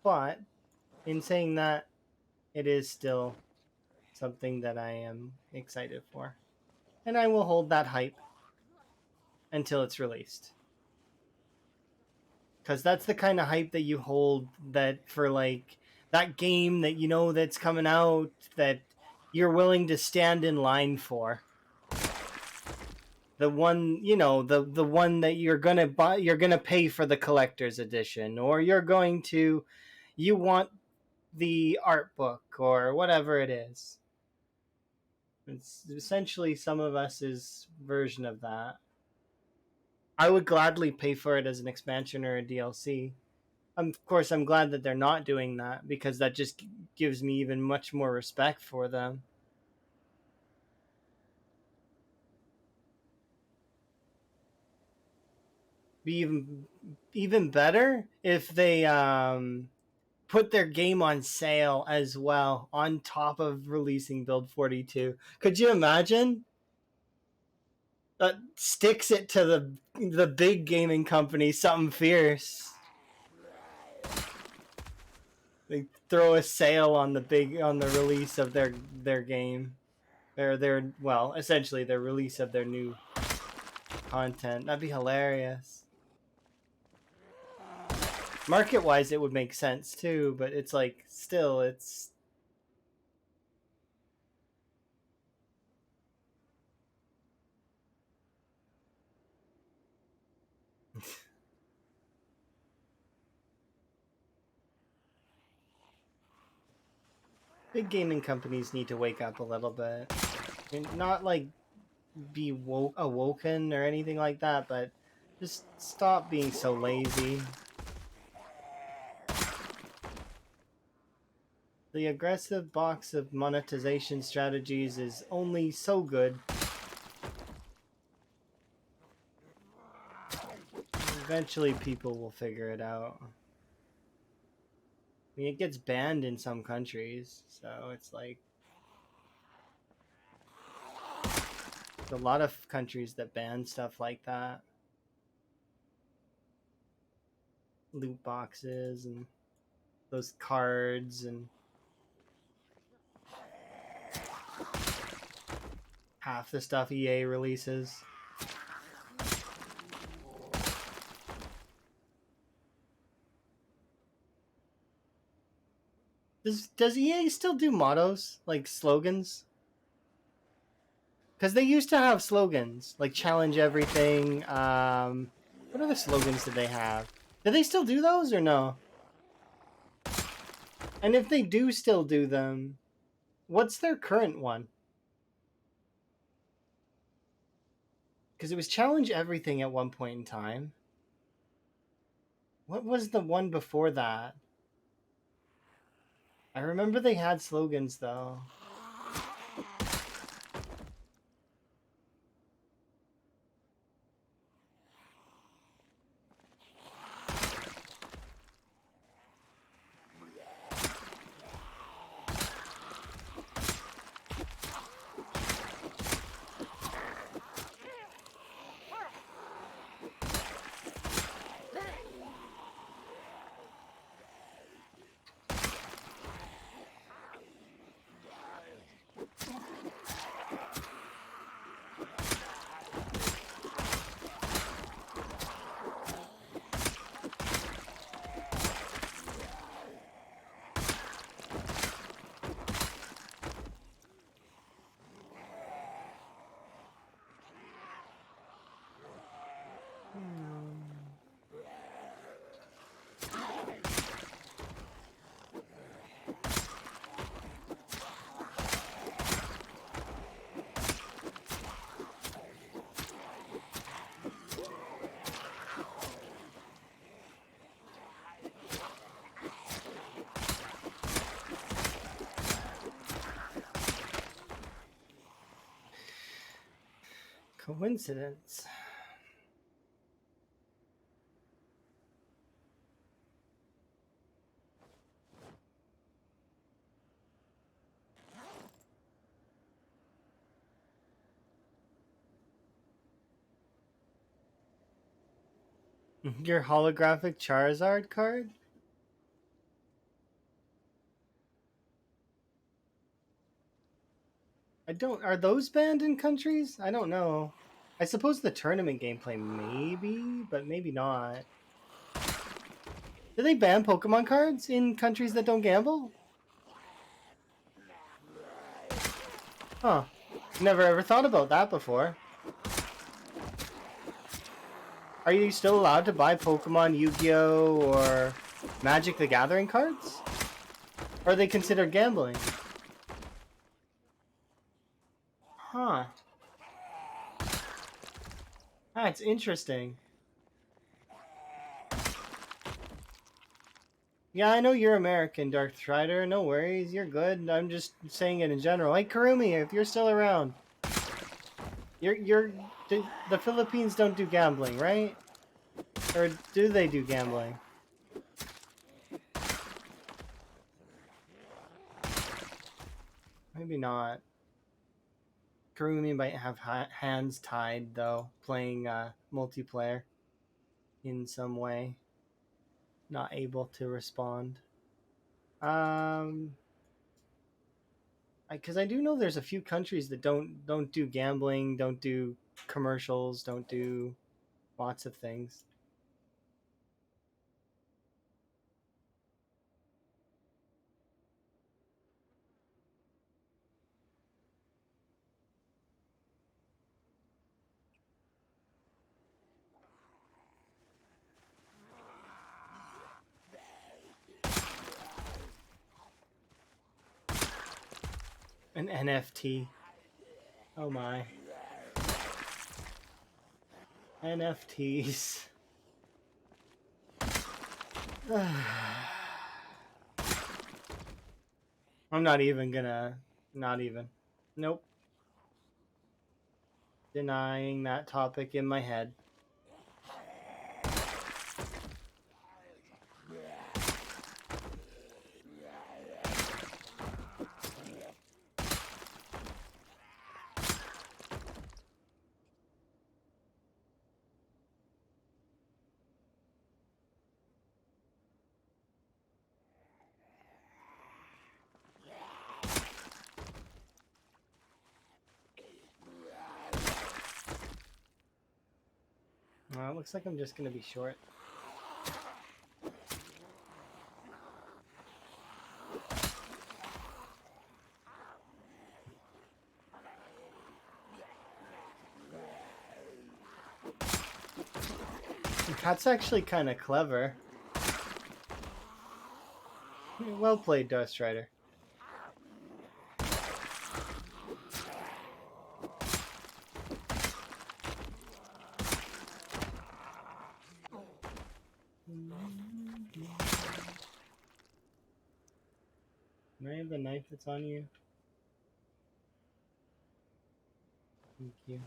But, in saying that, it is still something that I am excited for. And I will hold that hype until it's released. Because that's the kind of hype that you hold that for like that game that you know that's coming out that you're willing to stand in line for. The one, you know, the one that you're gonna buy, you're gonna pay for the collector's edition, or you want the art book or whatever it is. It's essentially some of us's version of that. I would gladly pay for it as an expansion or a DLC. Of course, I'm glad that they're not doing that because that just gives me even much more respect for them. Be even better if they put their game on sale as well on top of releasing Build 42. Could you imagine? That sticks it to the big gaming company something fierce. They throw a sale on the release of their game. Their well, essentially their release of their new content. That'd be hilarious. Market wise, it would make sense too, but it's like still, it's big gaming companies need to wake up a little bit. I mean, not like be awoken or anything like that, but just stop being so lazy. The aggressive box of monetization strategies is only so good. Eventually people will figure it out. I mean, it gets banned in some countries, so it's like there's a lot of countries that ban stuff like that. Loot boxes and those cards and half the stuff EA releases. Does EA still do mottos, like slogans? Because they used to have slogans, like challenge everything. What other slogans did they have? Do they still do those or no? And if they do still do them, what's their current one? Because it was challenge everything at one point in time. What was the one before that? I remember they had slogans though. Coincidence. Your holographic Charizard card? I don't. Are those banned in countries? I don't know. I suppose the tournament gameplay maybe, but maybe not. Do they ban Pokemon cards in countries that don't gamble? Huh. Never ever thought about that before. Are you still allowed to buy Pokemon, Yu-Gi-Oh, or Magic the Gathering cards? Or are they considered gambling? Huh. That's interesting. Yeah, I know you're American, Dark Strider. No worries, you're good. I'm just saying it in general. Hey, Karumi, if you're still around, the Philippines don't do gambling, right? Or do they do gambling? Maybe not. Karumi might have hands tied though, playing multiplayer in some way, not able to respond. Because I do know there's a few countries that don't do gambling, don't do commercials, don't do lots of things. An NFT. Oh my. NFTs. I'm not even gonna. Not even. Nope. Denying that topic in my head. Well, it looks like I'm just gonna be short. That's actually kind of clever. Well played, Darth Strider. Can I have the knife that's on you? Thank you.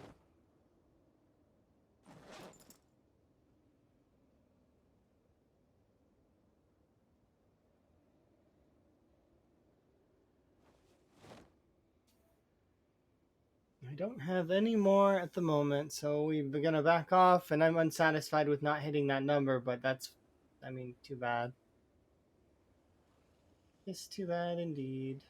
I don't have any more at the moment, so we're gonna back off, and I'm unsatisfied with not hitting that number, but that's, I mean, too bad. It's too bad indeed.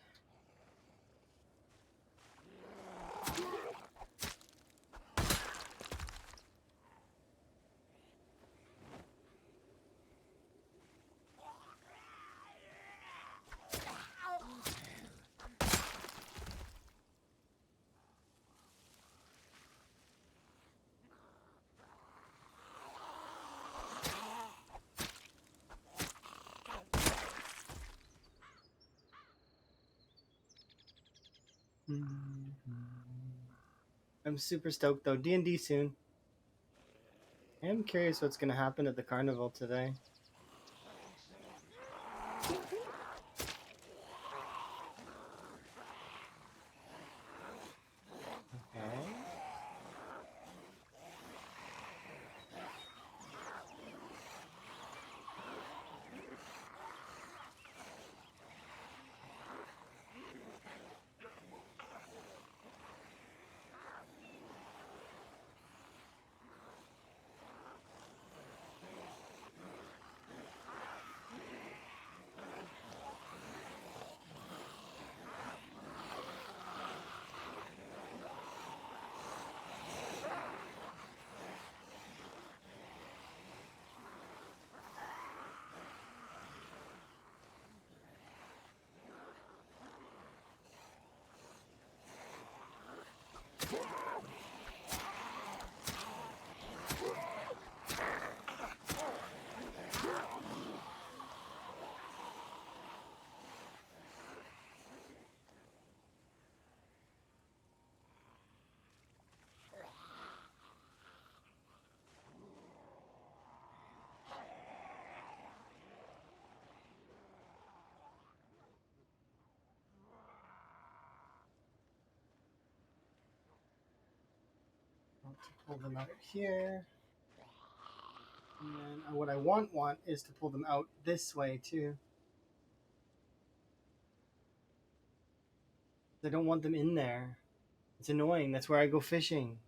I'm super stoked though. D&D soon. I am curious what's gonna happen at the carnival today. Okay. Want to pull them out here. And then what I want is to pull them out this way too. I don't want them in there. It's annoying. That's where I go fishing.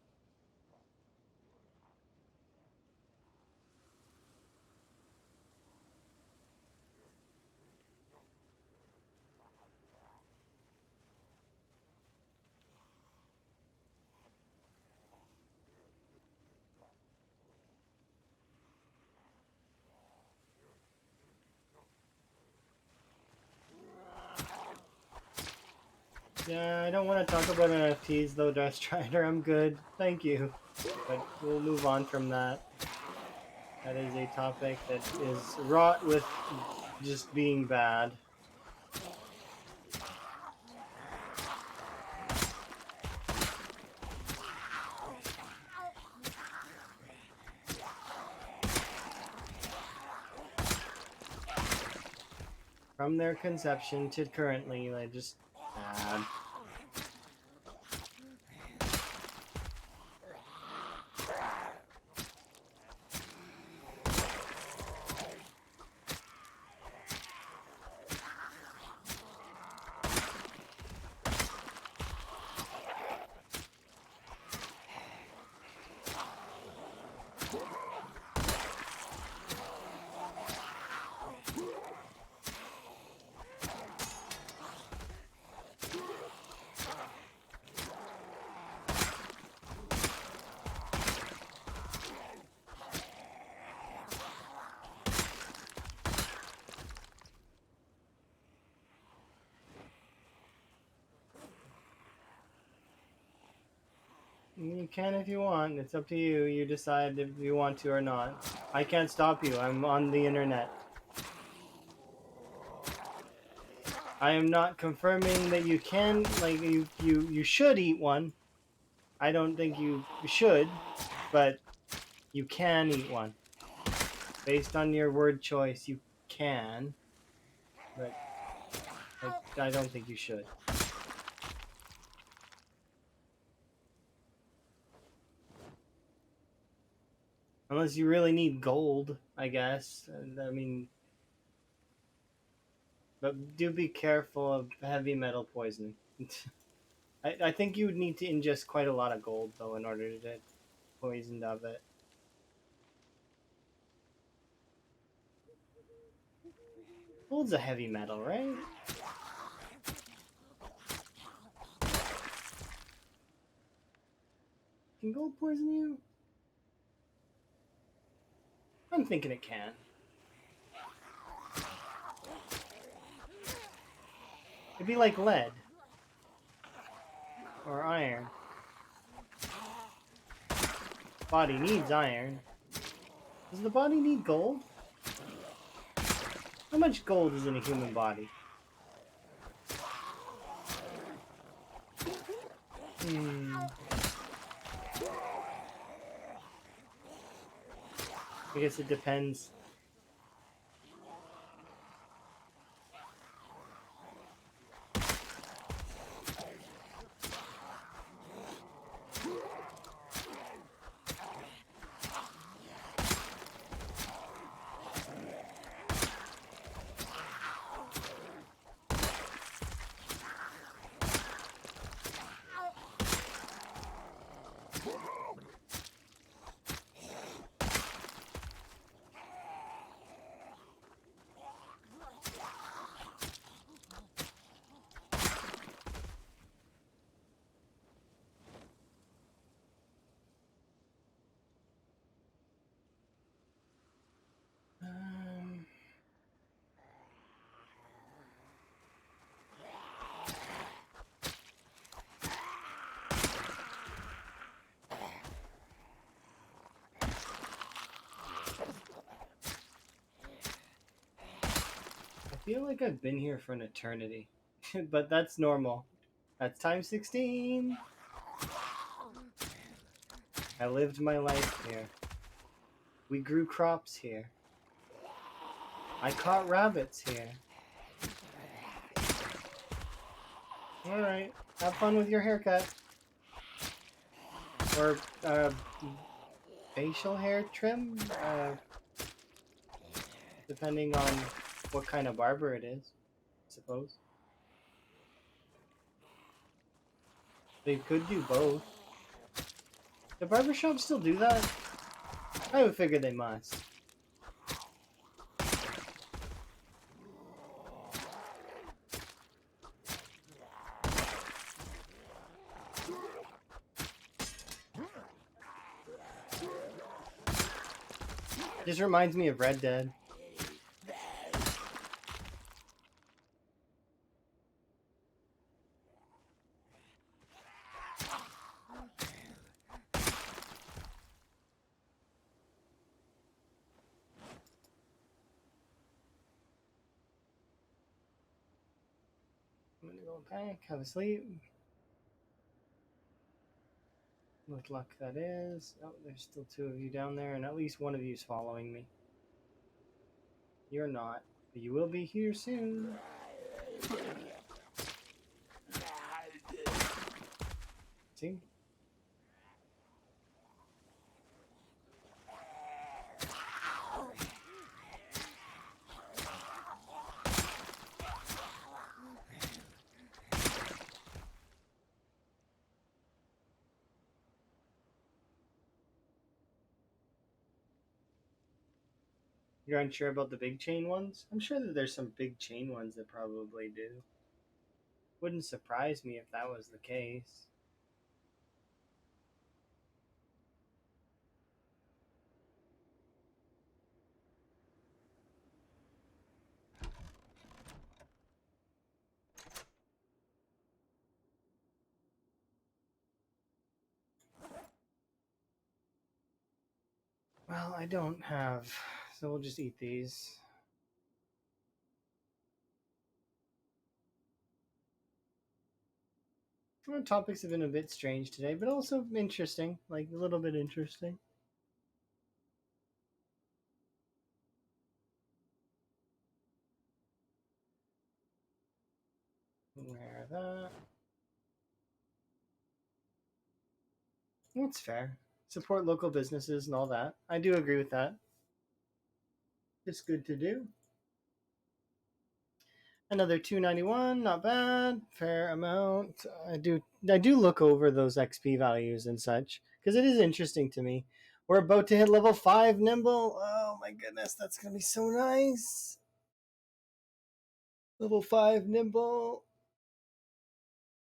Yeah, I don't want to talk about NFTs though, Darth Strider. I'm good. Thank you. But we'll move on from that. That is a topic that is wrought with just being bad. From their conception to currently, like, just bad. You can if you want. It's up to you. You decide if you want to or not. I can't stop you. I'm on the internet. I am not confirming that you can, like, you should eat one. I don't think you should, but you can eat one. Based on your word choice, you can, but I don't think you should. Unless you really need gold, I guess. I mean, but do be careful of heavy metal poisoning. I think you would need to ingest quite a lot of gold, though, in order to get poisoned of it. Gold's a heavy metal, right? Can gold poison you? I'm thinking it can. It'd be like lead. Or iron. Body needs iron. Does the body need gold? How much gold is in a human body? I guess it depends. I feel like I've been here for an eternity, but that's normal. That's time 16. I lived my life here. We grew crops here. I caught rabbits here. Alright, have fun with your haircut. Or, facial hair trim? Depending on what kind of barber it is, I suppose. They could do both. Do barbershops still do that? I would figure they must. Just reminds me of Red Dead. I'm gonna go back, have a sleep. With luck, that is. Oh, there's still two of you down there, and at least one of you is following me. You're not, but you will be here soon. See? You're unsure about the big chain ones? I'm sure that there's some big chain ones that probably do. Wouldn't surprise me if that was the case. Well, I don't have, so we'll just eat these. Our topics have been a bit strange today, but also interesting. Like, a little bit interesting. Wear that. That's fair. Support local businesses and all that. I do agree with that. It's good to do. Another 291, not bad. Fair amount. I do look over those XP values and such because it is interesting to me. We're about to hit level 5 nimble. Oh my goodness, that's gonna be so nice. Level 5 nimble.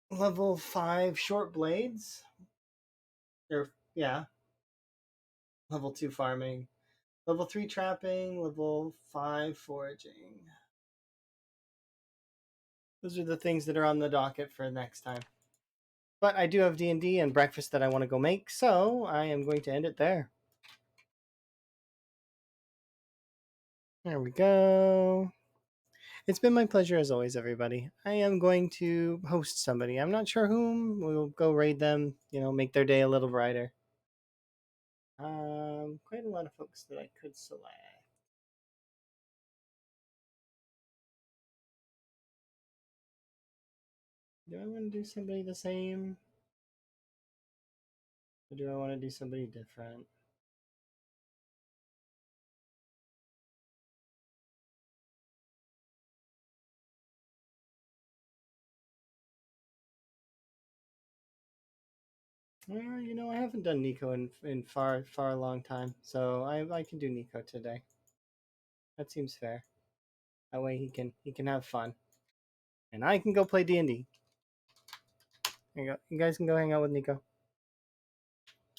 Level 5 short blades. Or yeah. Level 2 farming. Level 3 trapping. Level 5 foraging. Those are the things that are on the docket for next time. But I do have D&D and breakfast that I want to go make, so I am going to end it there. There we go. It's been my pleasure as always, everybody. I am going to host somebody. I'm not sure whom. We'll go raid them, make their day a little brighter. Quite a lot of folks that I could select. Do I want to do somebody the same? Or do I want to do somebody different? I haven't done Nico in far a long time, so I can do Nico today. That seems fair. That way he can have fun, and I can go play D&D. You guys can go hang out with Nico.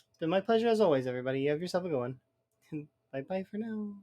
It's been my pleasure as always, everybody. You have yourself a good one. Bye bye for now.